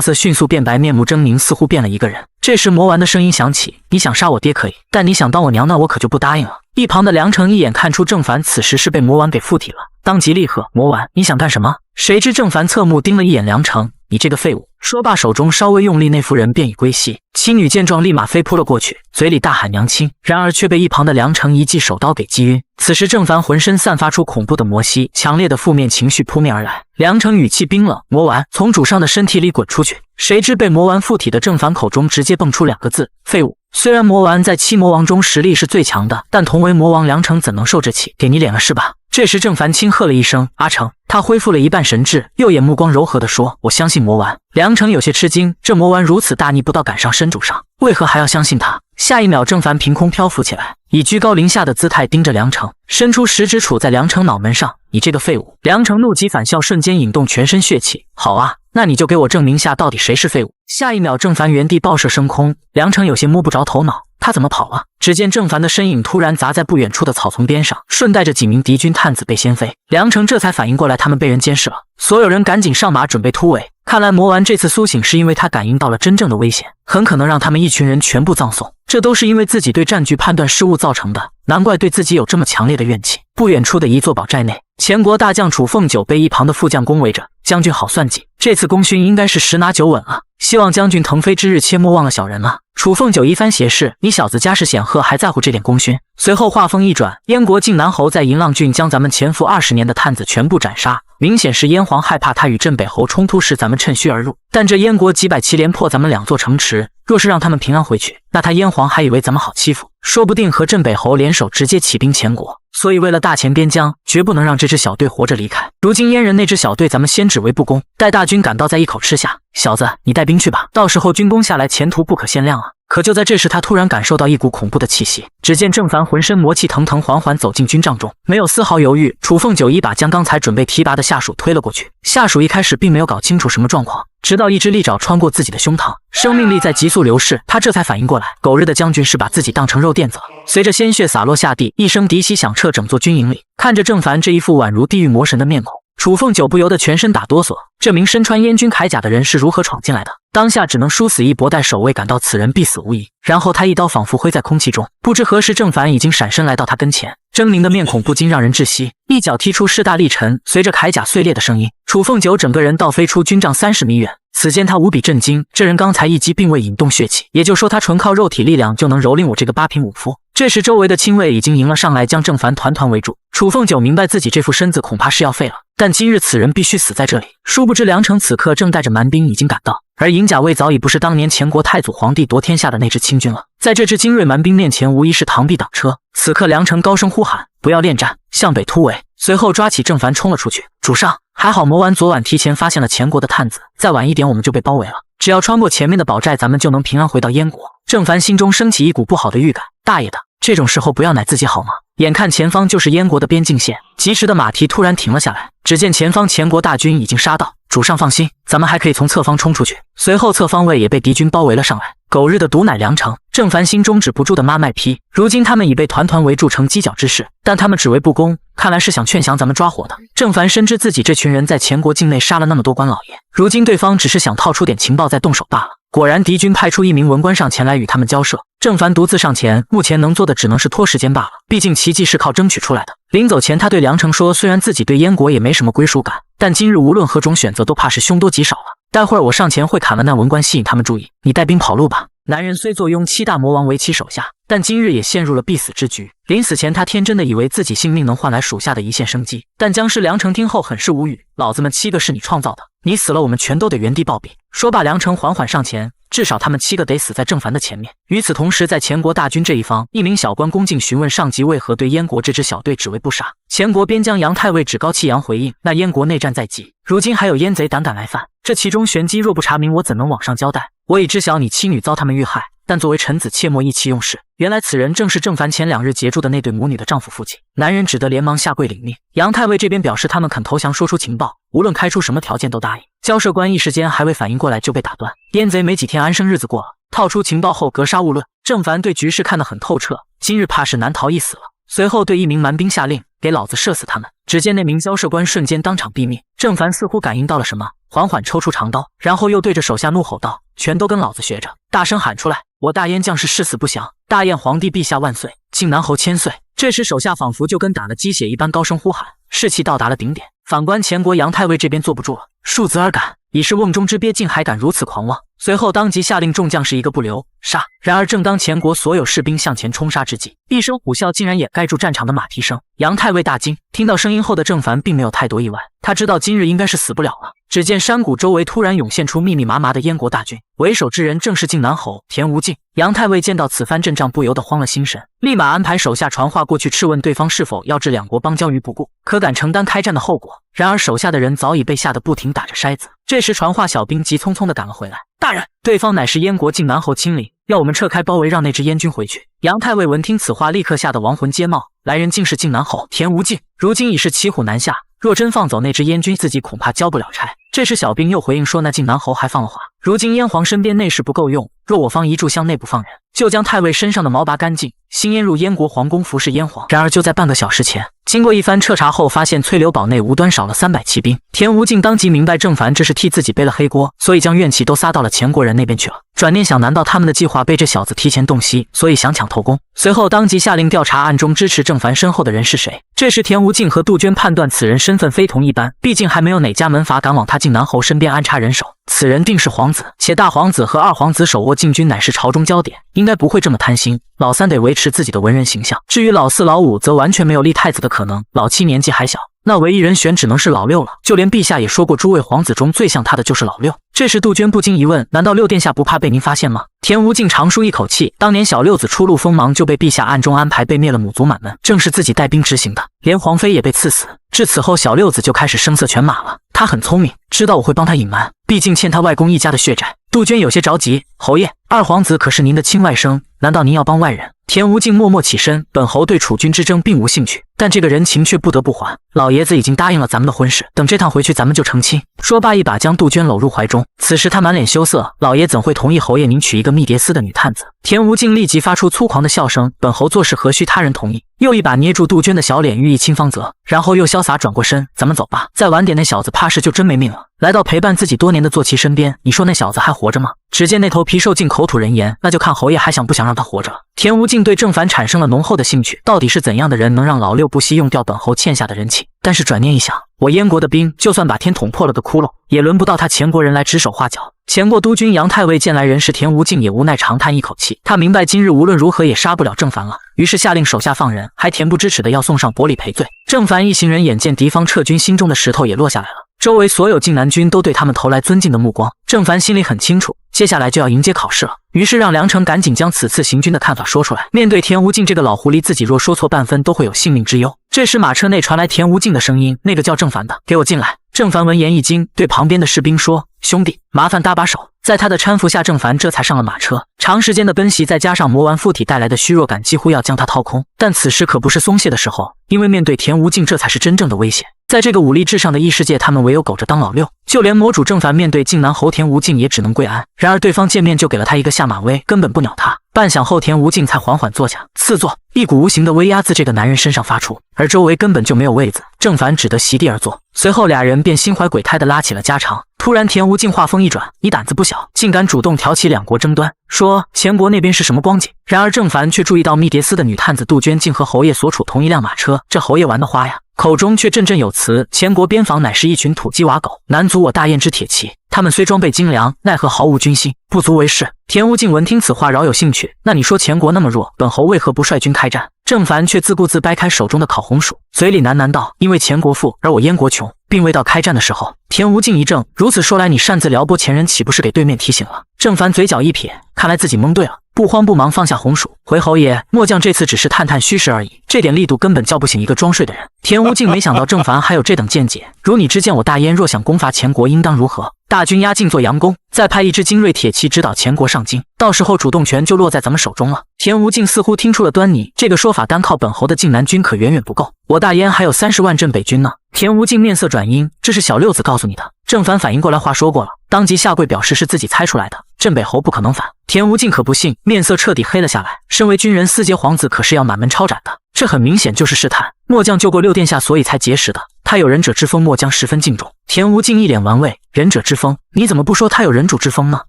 色迅速变白，面目狰狞，似乎变了一个人。这时魔丸的声音响起：“你想杀我爹可以，但你想当我娘，那我可就不答应了。”一旁的梁成一眼看出郑凡此时是被魔丸给附体了，当即厉喝：“魔丸，你想干什么？”谁知郑凡侧目盯了一眼梁成：“你这个废物！”说罢，手中稍微用力，那妇人便已归西。妻女见状，立马飞扑了过去，嘴里大喊娘亲，然而却被一旁的梁成一记手刀给击晕。此时郑凡浑身散发出恐怖的魔息，强烈的负面情绪扑面而来。梁成语气冰冷：“魔丸，从主上的身体里滚出去！”谁知被魔丸附体的郑凡口中直接蹦出2个字：“废物！”虽然魔丸在七魔王中实力是最强的，但同为魔王梁成怎能受这气？给你脸了是吧？这时郑凡轻喝了一声：“阿成！”他恢复了一半神智，右眼目光柔和地说：“我相信魔丸。”梁成有些吃惊，这魔丸如此大逆不道，敢上身主上，为何还要相信他？下一秒，郑凡凭空漂浮起来，以居高临下的姿态盯着梁成，伸出食指杵在梁成脑门上：“你这个废物！”梁成怒极反笑，瞬间引动全身血气：“好啊，那你就给我证明下到底谁是废物！”下一秒，郑凡原地爆射升空，梁成有些摸不着头脑，他怎么跑了？只见郑凡的身影突然砸在不远处的草丛边上，顺带着几名敌军探子被掀飞。梁成这才反应过来，他们被人监视了，所有人赶紧上马准备突围。看来魔丸这次苏醒是因为他感应到了真正的危险，很可能让他们一群人全部葬送。这都是因为自己对战局判断失误造成的，难怪对自己有这么强烈的怨气。不远处的一座堡寨内，前国大将楚凤九被一旁的副将恭维着：“将军好算计，这次功勋应该是十拿九稳了。希望将军腾飞之日切莫忘了小人了。”楚凤九一番斜视：“你小子家世显赫，还在乎这点功勋？”随后话锋一转：“燕国晋南侯在银浪郡将咱们潜伏20年的探子全部斩杀，明显是燕皇害怕他与镇北侯冲突时咱们趁虚而入。但这燕国几百骑连破咱们2座城池，若是让他们平安回去，那他燕皇还以为咱们好欺负，说不定和镇北侯联手直接起兵前国。所以为了大前边疆，绝不能让这支小队活着离开。如今燕人那支小队咱们先只为不攻，待大军赶到再一口吃下。小子，你带兵去吧，到时候军攻下来，前途不可限量啊！”可就在这时，他突然感受到一股恐怖的气息。只见郑凡浑身魔气腾腾，缓缓走进军帐中，没有丝毫犹豫，楚凤九一把将刚才准备提拔的下属推了过去。下属一开始并没有搞清楚什么状况，直到一只利爪穿过自己的胸膛，生命力在急速流逝，他这才反应过来，狗日的将军是把自己当成肉垫子了。随着鲜血洒落下地，一声笛息响彻整座军营里。看着郑凡这一副宛如地狱魔神的面孔，楚凤九不由得全身打哆嗦。这名身穿燕军铠甲的人是如何闯进来的？当下只能殊死一搏，待守卫感到此人必死无疑。然后他一刀仿佛挥在空气中，不知何时郑凡已经闪身来到他跟前，狰狞的面孔不禁让人窒息，一脚踢出势大力沉，随着铠甲碎裂的声音，楚凤九整个人倒飞出军帐30米远。此间他无比震惊，这人刚才一击并未引动血气，也就说他纯靠肉体力量就能蹂躏我这个8品武夫。这时周围的亲卫已经迎了上来，将郑凡团团围住。楚凤九明白自己这副身子恐怕是要废了，但今日此人必须死在这里。殊不知梁城此刻正带着蛮兵已经赶到，而银甲卫早已不是当年前国太祖皇帝夺天下的那支清军了，在这支精锐蛮兵面前无疑是螳臂挡车。此刻梁城高声呼喊，不要恋战，向北突围。随后抓起郑凡冲了出去。主上，还好魔丸昨晚提前发现了前国的探子，再晚一点我们就被包围了，只要穿过前面的堡寨，咱们就能平安回到燕国。郑凡心中升起一股不好的预感，大爷的，这种时候不要奶自己好吗？眼看前方就是燕国的边境线，疾驰的马蹄突然停了下来，只见前方前国大军已经杀到。主上放心，咱们还可以从侧方冲出去。随后侧方位也被敌军包围了上来。狗日的毒奶梁城！郑凡心中止不住的妈卖批。如今他们已被团团围住成犄角之势，但他们只为不攻，看来是想劝降咱们抓活的。郑凡深知自己这群人在前国境内杀了那么多官老爷，如今对方只是想套出点情报再动手罢了。果然敌军派出一名文官上前来与他们交涉，郑凡独自上前，目前能做的只能是拖时间罢了，毕竟奇迹是靠争取出来的。临走前他对梁城说，虽然自己对燕国也没什么归属感，但今日无论何种选择都怕是凶多吉少了，待会儿我上前会砍了那文官，吸引他们注意，你带兵跑路吧。男人虽坐拥7大魔王为其手下，但今日也陷入了必死之局。临死前他天真的以为自己性命能换来属下的一线生机，但僵尸梁城听后很是无语，老子们7个是你创造的，你死了我们全都得原地暴毙。说罢梁城缓缓上前，至少他们7个得死在郑凡的前面。与此同时，在前国大军这一方，一名小官恭敬询问上级为何对燕国这支小队只为不杀。前国边将杨太尉趾高气扬回应，那燕国内战在即，如今还有燕贼胆敢来犯，这其中玄机若不查明，我怎能往上交代？我已知晓你妻女遭他们遇害，但作为臣子切莫意气用事。原来此人正是郑凡前2日截住的那对母女的丈夫父亲。男人只得连忙下跪领命。杨太尉这边表示他们肯投降，说出情报，无论开出什么条件都答应。交涉官一时间还未反应过来就被打断，燕贼没几天安生日子过了，套出情报后格杀勿论。郑凡对局势看得很透彻，今日怕是难逃一死了。随后对一名蛮兵下令，给老子射死他们。只见那名交涉官瞬间当场毙命。郑凡似乎感应到了什么，缓缓抽出长刀，然后又对着手下怒吼道，全都跟老子学着，大声喊出来，我大燕将士誓死不降，大燕皇帝陛下万岁，靖南侯千岁。这时手下仿佛就跟打了鸡血一般高声呼喊，士气到达了顶点。反观前国杨太尉这边坐不住了，庶子而敢，已是瓮中之鳖，竟还敢如此狂妄。随后当即下令众将士一个不留，杀。然而正当前国所有士兵向前冲杀之际，一声虎啸竟然掩盖住战场的马蹄声。杨太尉大惊，听到声音后的郑凡并没有太多意外，他知道今日应该是死不了了。只见山谷周围突然涌现出密密麻麻的燕国大军，为首之人正是靖南侯田无敬。杨太尉见到此番阵仗，不由得慌了心神，立马安排手下传话过去质问对方是否要置2国邦交于不顾，可敢承担开战的后果。然而手下的人早已被吓得不停打着筛子。这时传话小兵急匆匆地赶了回来，大人，对方乃是燕国靖南侯亲临，要我们撤开包围，让那支燕军回去。杨太尉闻听此话，立刻吓得亡魂皆冒，来人竟是靖南侯田无敬，如今已是骑虎难下，若真放走那支燕军，自己恐怕交不了差。这时小兵又回应说，那靖南侯还放了话，如今燕皇身边内侍不够用，若我方一炷香内部放人，就将太尉身上的毛拔干净，新腌入燕国皇宫服侍燕皇。然而就在半个小时前，经过一番彻查后，发现翠柳堡内无端少了300骑兵。田无敬当即明白郑凡这是替自己背了黑锅，所以将怨气都撒到了前国人那边去了。转念想，难道他们的计划被这小子提前洞悉，所以想抢头功？随后当即下令调查暗中支持郑凡身后的人是谁。这时田无敬和杜鹃判断此人身份非同一般，毕竟还没有哪家门阀敢往他靖南侯身边安插人手，此人定是皇子，且大皇子和二皇子手握禁军，乃是朝中焦点，应该不会这么贪心。老三得维持自己的文人形象，至于老四老五则完全没有立太子的可能，老七年纪还小，那唯一人选只能是老六了。就连陛下也说过，诸位皇子中最像他的就是老六。这时杜鹃不禁疑问，难道六殿下不怕被您发现吗？田无敬长舒一口气，当年小六子初露锋芒就被陛下暗中安排被灭了母族满门，正是自己带兵执行的，连皇妃也被赐死。至此后小六子就开始声色犬马了，他很聪明，知道我会帮他隐瞒，毕竟欠他外公一家的血债。杜鹃有些着急，侯爷，二皇子可是您的亲外甥，难道您要帮外人？田无敬默默起身，本侯对楚军之争并无兴趣，但这个人情却不得不还。老爷子已经答应了咱们的婚事，等这趟回去咱们就成亲。说罢，一把将杜鹃搂入怀中。此时他满脸羞涩，老爷怎会同意侯爷您娶一个密蝶司的女探子？田无尽立即发出粗狂的笑声，本侯做事何须他人同意？又一把捏住杜鹃的小脸，寓意清方泽，然后又潇洒转过身，咱们走吧，再晚点那小子怕是就真没命了。来到陪伴自己多年的坐骑身边，你说那小子还活着吗？只见那头皮兽竟口吐人言，那就看侯爷还想不想让他活着了。田无尽对郑凡产生了浓厚的兴趣，到底是怎样的人能让老六不惜用掉本侯欠下的人情？但是转念一想，我燕国的兵就算把天捅破了个窟窿，也轮不到他前国人来指手画脚。前国督军杨太尉见来人时，田无尽也无奈长叹一口气，他明白今日无论如何也杀不了郑凡了，于是下令手下放人，还恬不知耻的要送上伯里赔罪。郑凡一行人眼见敌方撤军，心中的石头也落下来了。周围所有晋南军都对他们投来尊敬的目光，郑凡心里很清楚，接下来就要迎接考试了，于是让梁成赶紧将此次行军的看法说出来。面对田无尽这个老狐狸，自己若说错半分都会有性命之忧。这时马车内传来田无尽的声音，那个叫郑凡的，给我进来。郑凡闻言一惊，对旁边的士兵说，兄弟，麻烦搭把手。在他的搀扶下，郑凡这才上了马车。长时间的奔袭再加上魔丸附体带来的虚弱感，几乎要将他掏空。但此时可不是松懈的时候，因为面对田无尽，这才是真正的威胁。在这个武力至上的异世界，他们唯有苟着当老六。就连魔主郑凡面对晋南侯田无尽也只能跪安。然而对方见面就给了他一个下马威，根本不鸟他。半晌后，田无尽才缓缓坐下，次坐，一股无形的威压自这个男人身上发出，而周围根本就没有位子，郑凡只得席地而坐。随后俩人便心怀鬼胎地拉起了家常。突然田无尽话锋一转，你胆子不小，竟敢主动挑起两国争端，说前国那边是什么光景？然而郑凡却注意到密蝶司的女探子杜鹃竟和侯爷所处同一辆马车，这侯爷玩的花呀，口中却振振有词，前国边防乃是一群土鸡瓦狗，难阻我大燕之铁骑，他们虽装备精良，奈何毫无军心，不足为事。田无尽闻听此话饶有兴趣，那你说前国那么弱，本侯为何不率军开战？郑凡却自顾自掰开手中的烤红薯，嘴里喃喃道，因为前国富而我燕国穷，并未到开战的时候。田无尽一怔，如此说来，你擅自撩拨前人，岂不是给对面提醒了？郑凡嘴角一撇，看来自己蒙对了，不慌不忙放下红薯，回侯爷，末将这次只是探探虚实而已，这点力度根本叫不醒一个装睡的人。田无尽没想到郑凡还有这等见解，如你之见，我大燕若想攻伐前国，应当如何？大军压境做佯攻，再派一支精锐铁骑指导前国上京，到时候主动权就落在咱们手中了。田无尽似乎听出了端倪，这个说法单靠本侯的晋南军可远远不够，我大燕还有30万镇北军呢。田无尽面色转阴，这是小六子告诉你的。郑凡反应过来，话说过了，当即下跪表示是自己猜出来的，镇北侯不可能反。田无尽可不信，面色彻底黑了下来。身为军人，思杰皇子可是要满门抄斩的，这很明显就是试探。末将救过六殿下，所以才结识的，他有忍者之风，末将十分敬重。田无尽一脸玩味，忍者之风，你怎么不说他有人主之风呢？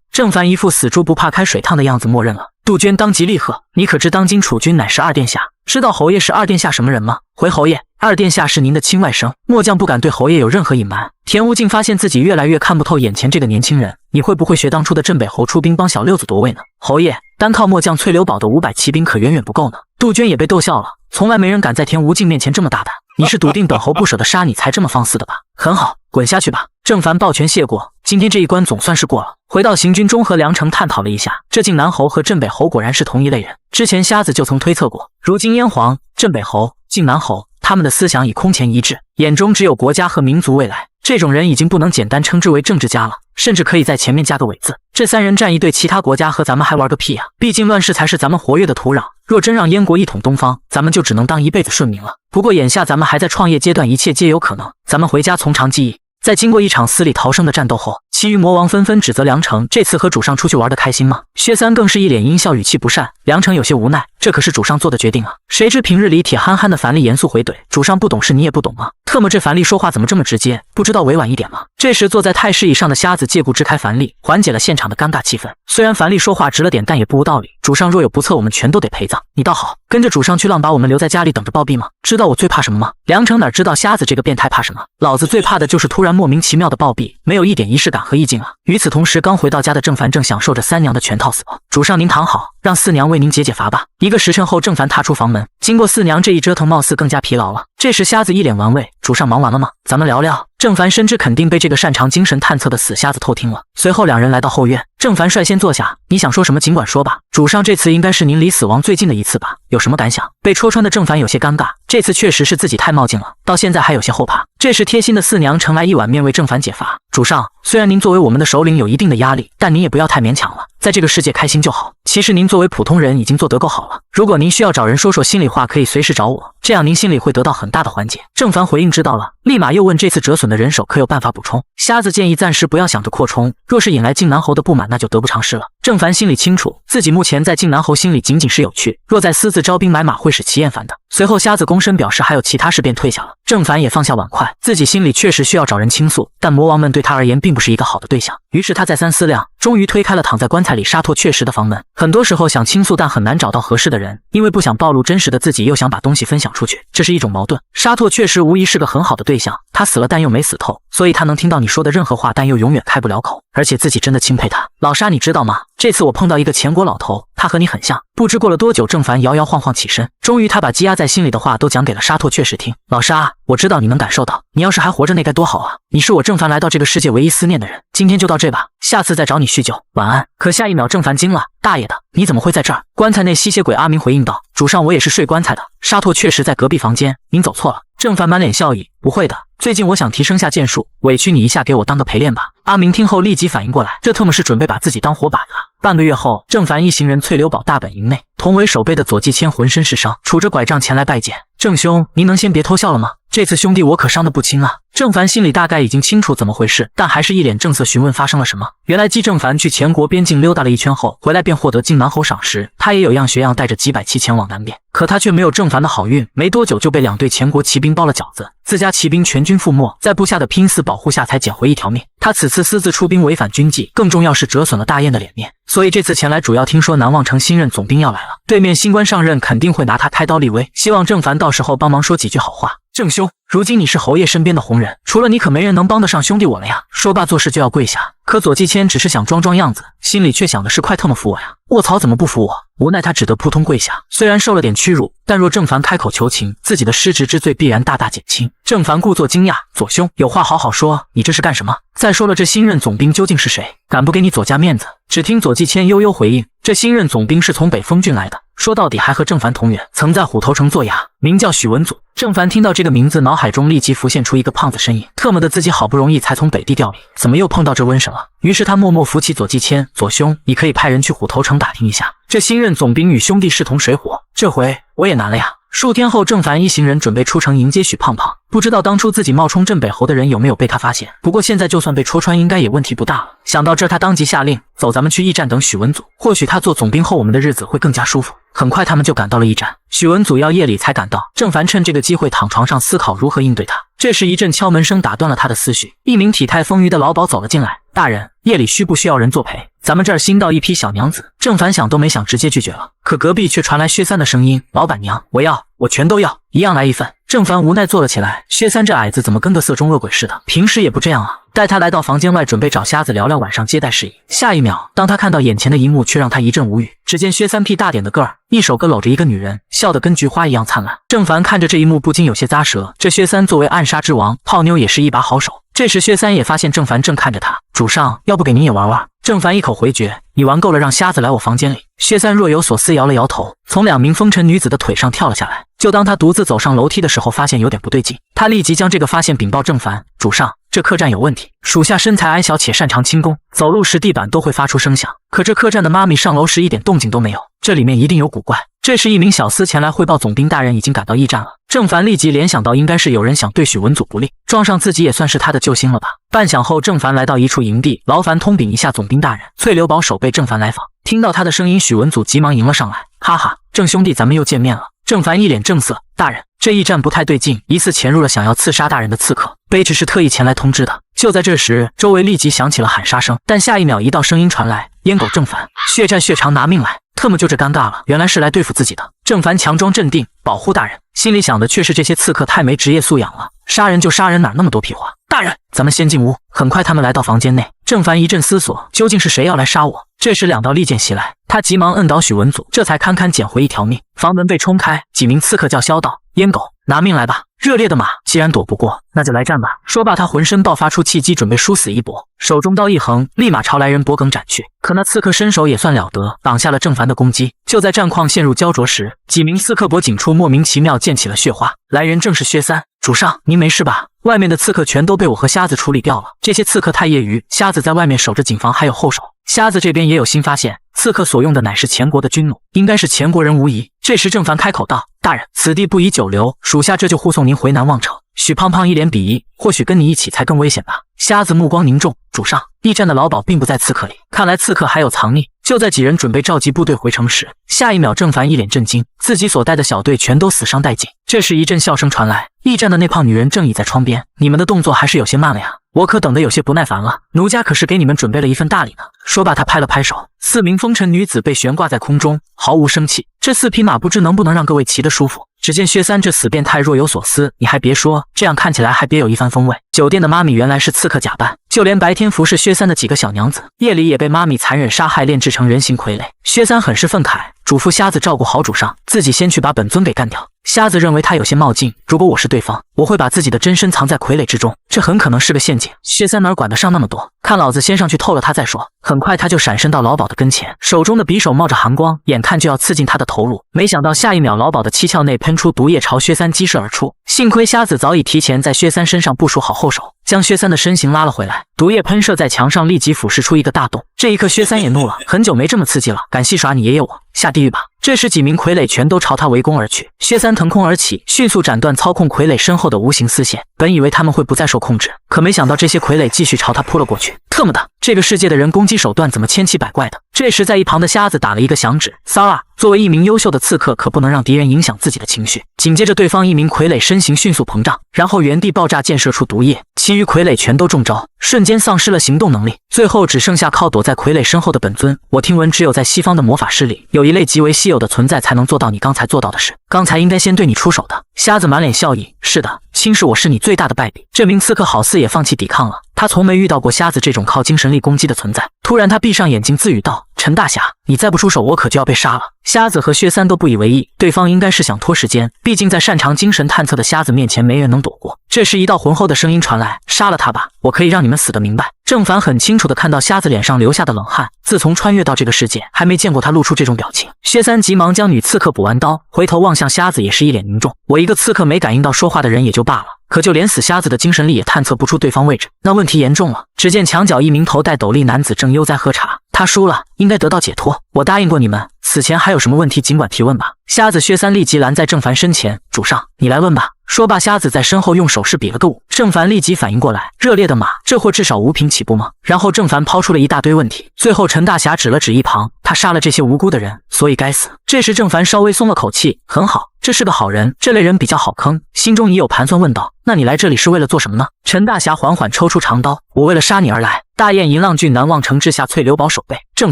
郑凡一副死猪不怕开水烫的样子，默认了。杜鹃当即厉喝，你可知当今储君乃是二殿下？知道侯爷是二殿下什么人吗？回侯爷，二殿下是您的亲外甥，末将不敢对侯爷有任何隐瞒。田无尽发现自己越来越看不透眼前这个年轻人，你会不会学当初的镇北侯出兵帮小六子夺位呢？侯爷，单靠末将翠柳堡的500骑兵可远远不够呢。杜鹃也被逗笑了，从来没人敢在田无尽面前这么大胆。你是笃定本侯不舍得杀你才这么放肆的吧？很好，滚下去吧。郑凡抱拳谢过，今天这一关总算是过了。回到行军中和梁成探讨了一下，这晋南侯和镇北侯果然是同一类人，之前瞎子就曾推测过。如今燕皇、镇北侯、晋南侯他们的思想已空前一致，眼中只有国家和民族未来，这种人已经不能简单称之为政治家了，甚至可以在前面加个伪字。这3人站一队，其他国家和咱们还玩个屁啊！毕竟乱世才是咱们活跃的土壤，若真让燕国一统东方，咱们就只能当一辈子顺民了。不过眼下咱们还在创业阶段，一切皆有可能，咱们回家从长计议。在经过一场死里逃生的战斗后，其余魔王纷纷指责梁成这次和主上出去玩得开心吗？薛三更是一脸阴笑，语气不善。梁成有些无奈，这可是主上做的决定啊！谁知平日里铁憨憨的樊丽严肃回怼，主上不懂事你也不懂吗？特么这樊丽说话怎么这么直接，不知道委婉一点吗？这时坐在太师椅上的瞎子借故支开樊丽，缓解了现场的尴尬气氛。虽然樊丽说话直了点，但也不无道理。主上若有不测，我们全都得陪葬。你倒好，跟着主上去浪，把我们留在家里等着暴毙吗？知道我最怕什么吗？梁成哪知道瞎子这个变态怕什么？老子最怕的就是突然莫名其妙的暴毙，没有一点仪式感和意境啊！与此同时，刚回到家的郑凡正享受着三娘的全套死。主上您躺好，让四娘为您解解乏吧。1个时辰后，郑凡踏出房门，经过四娘这一折腾，貌似更加疲劳了。这时瞎子一脸玩味，主上忙完了吗？咱们聊聊。郑凡深知肯定被这个擅长精神探测的死瞎子偷听了。随后两人来到后院，郑凡率先坐下，你想说什么尽管说吧。主上，这次应该是您离死亡最近的一次吧？有什么感想？被戳穿的郑凡有些尴尬，这次确实是自己太冒进了，到现在还有些后怕。这时贴心的四娘盛来一碗面为郑凡解乏。主上，虽然您作为我们的首领有一定的压力，但您也不要太勉强了，在这个世界开心就好。其实您作为普通人已经做得够好了，如果您需要找人说说心里话，可以随时找我，这样您心里会得到很大的缓解。郑凡回应知道了，立马又问这次折损的人手可有办法补充。瞎子建议暂时不要想着扩充，若是引来靖南侯的不满，那就得不偿失了。郑凡心里清楚，自己目前在靖南侯心里仅仅是有趣，若再私自招兵买马会使其厌烦的。随后瞎子躬身表示还有其他事便退下了。郑凡也放下碗筷，自己心里确实需要找人倾诉，但魔王们对他而言并不是一个好的对象。于是他再三思量，终于推开了躺在棺材里沙拓确实的房门。很多时候想倾诉，但很难找到合适的人，因为不想暴露真实的自己，又想把东西分享出去，这是一种矛盾。沙拓确实无疑是个很好的对象，他死了但又没死透，所以他能听到你说的任何话，但又永远开不了口。而且自己真的钦佩他。老沙，你知道吗？这次我碰到一个前国老头，他和你很像。不知过了多久，郑凡摇摇晃晃起身，终于他把积压在心里的话都讲给了沙拓确实听。老沙，我知道你能感受到，你要是还活着那该多好啊！你是我郑凡来到这个世界唯一思念的人。今天就到这吧，下次再找你叙旧，晚安。可下一秒郑凡惊了，大爷的，你怎么会在这儿？棺材内吸血鬼阿明回应道，主上，我也是睡棺材的，沙拓确实在隔壁房间，您走错了。郑凡满脸笑意，不会的，最近我想提升下剑术，委屈你一下，给我当个陪练吧。阿明听后立即反应过来，这特么是准备把自己当活靶了。半个月后，郑凡一行人翠流堡大本营内，同为守备的左季谦浑身是伤，杵着拐杖前来拜见。郑兄，您能先别偷笑了吗？这次兄弟我可伤得不轻啊。郑凡心里大概已经清楚怎么回事，但还是一脸正色询问发生了什么。原来姬郑凡去前国边境溜达了一圈后，回来便获得靖南侯赏识，他也有样学样，带着几百骑前往南边。可他却没有郑凡的好运，没多久就被2队前国骑兵包了饺子，自家骑兵全军覆没，在部下的拼死保护下才捡回一条命。他此次私自出兵违反军纪，更重要是折损了大雁的脸面，所以这次前来主要听说南望城新任总兵要来了，对面新官上任肯定会拿他开刀立威，希望郑凡到时候帮忙说几句好话。郑兄，如今你是侯爷身边的红人，除了你可没人能帮得上兄弟我了呀。说罢做事就要跪下，可左季谦只是想装装样子，心里却想的是快特么服我呀，卧槽怎么不服我。无奈他只得扑通跪下，虽然受了点屈辱，但若郑凡开口求情，自己的失职之罪必然大大减轻。郑凡故作惊讶，左兄有话好好说，你这是干什么？再说了，这新任总兵究竟是谁？敢不给你左家面子？只听左季谦悠悠回应，这新任总兵是从北风郡来的，说到底还和郑凡同源，曾在虎头城做衙，名叫许文祖。郑凡听到这个名字，脑海中立即浮现出一个胖子身影，特么的自己好不容易才从北地调离，怎么又碰到这瘟神了？于是他默默扶起左季谦，左兄，你可以派人去虎头城打听一下，这新任总兵与兄弟势同水火，这回我也难了呀。数天后，郑凡一行人准备出城迎接许胖胖。不知道当初自己冒充镇北侯的人有没有被他发现，不过现在就算被戳穿，应该也问题不大了。想到这，他当即下令，走，咱们去驿站等许文祖，或许他做总兵后，我们的日子会更加舒服。很快他们就赶到了驿站，许文祖要夜里才赶到，郑凡趁这个机会躺床上思考如何应对他。这时一阵敲门声打断了他的思绪，一名体态丰腴的老鸨走了进来，大人，夜里需不需要人作陪？咱们这儿新到一批小娘子。郑凡想都没想直接拒绝了，可隔壁却传来薛三的声音，老板娘，我要，我全都要，一样来一份。郑凡无奈坐了起来，薛三这矮子怎么跟个色中恶鬼似的，平时也不这样啊。带他来到房间外，准备找瞎子聊聊晚上接待事宜。下一秒，当他看到眼前的一幕，却让他一阵无语。只见薛三屁大点的个儿，一手搁搂着一个女人，笑得跟菊花一样灿烂。郑凡看着这一幕，不禁有些咂舌。这薛三作为暗杀之王，泡妞也是一把好手。这时薛三也发现郑凡正看着他，主上，要不给您也玩玩？郑凡一口回绝，你玩够了，让瞎子来我房间里。薛三若有所思摇了摇头，从2名风尘女子的腿上跳了下来。就当他独自走上楼梯的时候，发现有点不对劲，他立即将这个发现禀报郑凡，主上，这客栈有问题，属下身材矮小且擅长轻功，走路时地板都会发出声响，可这客栈的妈咪上楼时一点动静都没有，这里面一定有古怪。这时一名小厮前来汇报，总兵大人已经赶到驿站了。郑凡立即联想到应该是有人想对许文祖不利，撞上自己也算是他的救星了吧。半晌后，郑凡来到一处营地，劳烦通禀一下总兵大人，翠流堡守备郑凡来访。听到他的声音，许文祖急忙迎了上来，哈哈，郑兄弟咱们又见面了。郑凡一脸正色，大人，这驿站不太对劲，疑似潜入了想要刺杀大人的刺客，卑职是特意前来通知的。就在这时，周围立即响起了喊杀声，但下一秒一道声音传来，阉狗郑凡，血债血偿，拿命来。特么就这尴尬了，原来是来对付自己的。郑凡强装镇定，保护大人，心里想的却是这些刺客太没职业素养了，杀人就杀人，哪那么多屁话？大人，咱们先进屋。很快他们来到房间内，郑凡一阵思索，究竟是谁要来杀我？这时2道利剑袭来，他急忙摁倒许文祖，这才堪堪捡回一条命。房门被冲开，几名刺客叫嚣道，阉狗，拿命来吧！热烈的马，既然躲不过，那就来战吧！说罢，他浑身爆发出气机，准备殊死一搏，手中刀一横，立马朝来人脖颈斩去。可那刺客身手也算了得，挡下了郑凡的攻击。就在战况陷入焦灼时，几名刺客脖颈处莫名其妙溅起了血花。来人正是薛三。主上，您没事吧？外面的刺客全都被我和瞎子处理掉了，这些刺客太业余，瞎子在外面守着警防还有后手。瞎子这边也有新发现，刺客所用的乃是前国的军弩，应该是前国人无疑。这时郑凡开口道：“大人，此地不宜久留，属下这就护送您回南望城。”许胖胖一脸鄙夷，或许跟你一起才更危险吧。瞎子目光凝重，主上，驿站的老鸨并不在刺客里，看来刺客还有藏匿。就在几人准备召集部队回城时，下一秒郑凡一脸震惊，自己所带的小队全都死伤殆尽。这时一阵笑声传来，驿站的那胖女人正倚在窗边，你们的动作还是有些慢了呀，我可等得有些不耐烦了，奴家可是给你们准备了一份大礼呢。说罢他拍了拍手，4名风尘女子被悬挂在空中，毫无生气。这4匹马不知能不能让各位骑得舒服。只见薛三这死变态若有所思，你还别说，这样看起来还别有一番风味。酒店的妈咪原来是刺客假扮，就连白天服侍薛三的几个小娘子，夜里也被妈咪残忍杀害炼制成人形傀儡。薛三很是愤慨，嘱咐瞎子照顾好主上，自己先去把本尊给干掉。瞎子认为他有些冒进，如果我是对方，我会把自己的真身藏在傀儡之中，这很可能是个陷阱。薛三哪管得上那么多，看老子先上去透了他再说。很快他就闪身到老鸨的跟前，手中的匕首冒着寒光，眼看就要刺进他的头颅。没想到下一秒，老鸨的七窍内喷出毒液，朝薛三激射而出。幸亏瞎子早已提前在薛三身上部署好后手，将薛三的身形拉了回来。毒液喷射在墙上，立即腐蚀出一个大洞。这一刻薛三也怒了，很久没这么刺激了，敢戏耍你爷爷我，下地狱吧！这时几名傀儡全都朝他围攻而去，薛三腾空而起，迅速斩断操控傀儡身后的无形丝线。本以为他们会不再受控制，可没想到这些傀儡继续朝他扑了过去。特么的，这个世界的人攻击手段怎么千奇百怪的？这时在一旁的瞎子打了一个响指，骚啊！作为一名优秀的刺客，可不能让敌人影响自己的情绪。紧接着对方一名傀儡身形迅速膨胀，然后原地爆炸溅射出毒液，其余傀儡全都中招，瞬间丧失了行动能力，最后只剩下靠躲在傀儡身后的本尊。我听闻只有在西方的魔法师里，有一类极为稀有的存在才能做到你刚才做到的事，刚才应该先对你出手的。瞎子满脸笑意，是的，轻视我是你最大的败笔。这名刺客好似也放弃抵抗了，他从没遇到过瞎子这种靠精神力攻击的存在。突然他闭上眼睛自语道：陈大侠，你再不出手，我可就要被杀了。瞎子和薛三都不以为意，对方应该是想拖时间，毕竟在擅长精神探测的瞎子面前没人能躲过。这时一道浑厚的声音传来，杀了他吧，我可以让你们死得明白。郑凡很清楚地看到瞎子脸上留下的冷汗，自从穿越到这个世界，还没见过他露出这种表情。薛三急忙将女刺客补完刀，回头望向瞎子，也是一脸凝重。我一个刺客没感应到说话的人也就罢了，可就连死瞎子的精神力也探测不出对方位置，那问题严重了。只见墙角一名头戴斗笠男子正悠哉喝茶，他输了，应该得到解脱。我答应过你们，死前还有什么问题尽管提问吧。瞎子薛三立即拦在郑凡身前，主上，你来问吧。说罢，瞎子在身后用手势比了个舞。郑凡立即反应过来，热烈的马，这货至少5品起步吗？然后郑凡抛出了一大堆问题，最后陈大侠指了指一旁，他杀了这些无辜的人，所以该死。这时郑凡稍微松了口气，很好，这是个好人，这类人比较好坑，心中已有盘算，问道：那你来这里是为了做什么呢？陈大侠缓缓抽出长刀，我为了杀你而来。大燕银浪郡南望城治下翠流堡守备。郑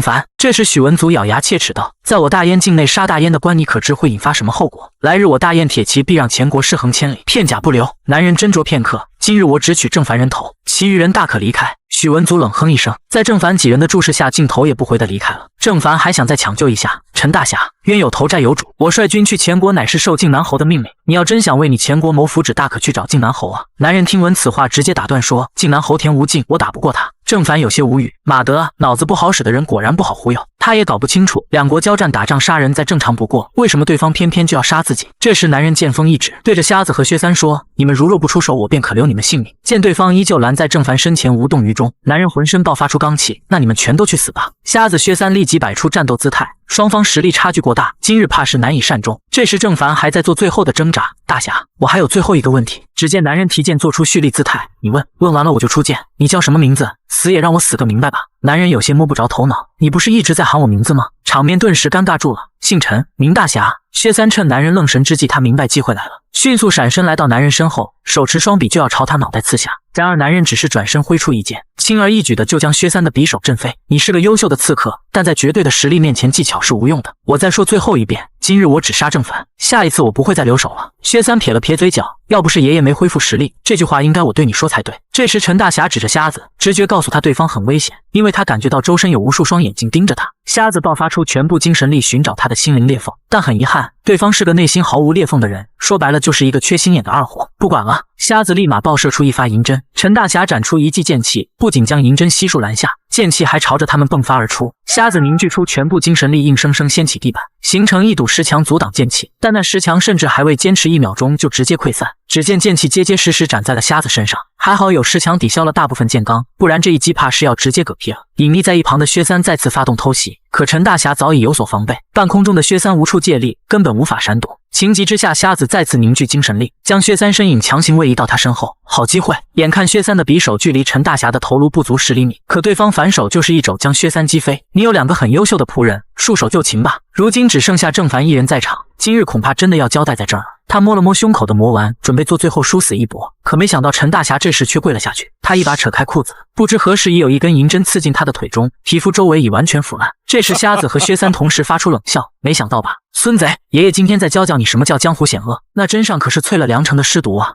凡，这时许文祖咬牙切齿道：在我大燕境内杀大燕的官，你可知会引发什么后果？来日我大燕铁骑必让前国尸横千里，片甲不留。男人斟酌片刻，今日我只取郑凡人头，其余人大可离开。许文祖冷哼一声，在郑凡几人的注视下，竟头也不回地离开了。郑凡还想再抢救一下，陈大侠，冤有头债有主，我率军去前国乃是受靖南侯的命令，你要真想为你前国谋福祉，大可去找靖南侯啊。男人听闻此话，直接打断说：靖南侯田无尽，我打不过他。郑凡有些无语，马德，脑子不好使的人果然不好忽悠。他也搞不清楚，两国交战打仗杀人再正常不过，为什么对方偏偏就要杀自己？这时男人剑锋一指，对着瞎子和薛三说：你们如若不出手，我便可留你们性命。见对方依旧拦在郑凡身前无动于衷，男人浑身爆发出罡气，那你们全都去死吧。瞎子薛三立即摆出战斗姿态，双方实力差距过大，今日怕是难以善终。这时郑凡还在做最后的挣扎，大侠，我还有最后一个问题。只见男人提剑做出蓄力姿态，你问，问完了我就出剑。你叫什么名字？死也让我死个明白吧。男人有些摸不着头脑，你不是一直在喊我名字吗？场面顿时尴尬住了。姓陈，名大侠。薛三趁男人愣神之际，他明白机会来了，迅速闪身来到男人身后，手持双笔就要朝他脑袋刺下。然而男人只是转身挥出一剑，轻而易举的就将薛三的匕首震飞。你是个优秀的刺客，但在绝对的实力面前，技巧是无用的。我再说最后一遍，今日我只杀郑凡，下一次我不会再留手了。薛三撇了撇嘴角，要不是爷爷没恢复实力，这句话应该我对你说才对。这时陈大侠指着瞎子，直觉告诉他对方很危险，因为他感觉到周身有无数双眼睛盯着他。瞎子爆发出全部精神力寻找他的的心灵裂缝。但很遗憾，对方是个内心毫无裂缝的人，说白了就是一个缺心眼的二货。不管了，瞎子立马爆射出一发银针，陈大侠展出一记剑气，不仅将银针悉数拦下，剑气还朝着他们迸发而出。瞎子凝聚出全部精神力，硬生生掀起地板，形成一堵石墙阻挡剑气。但那石墙甚至还未坚持1秒钟就直接溃散，只见剑气结结实实斩在了瞎子身上。还好有石墙抵消了大部分剑罡，不然这一击怕是要直接嗝屁了。隐匿在一旁的薛三再次发动偷袭，可陈大侠早已有所防备，半空中的薛三无处借力，根本无法闪躲。情急之下，瞎子再次凝聚精神力，将薛三身影强行位移到他身后。好机会！眼看薛三的匕首距离陈大侠的头颅不足10厘米，可对方反手就是一肘将薛三击飞。你有2个很优秀的仆人，束手就擒吧。如今只剩下郑凡一人在场，今日恐怕真的要交代在这儿了。他摸了摸胸口的魔丸，准备做最后殊死一搏，可没想到陈大侠这时却跪了下去。他一把扯开裤子，不知何时已有一根银针刺进他的腿中，皮肤周围已完全腐烂。这时瞎子和薛三同时发出冷笑，没想到吧，孙贼，爷爷今天再教教你什么叫江湖险恶，那针上可是淬了2成的尸毒啊！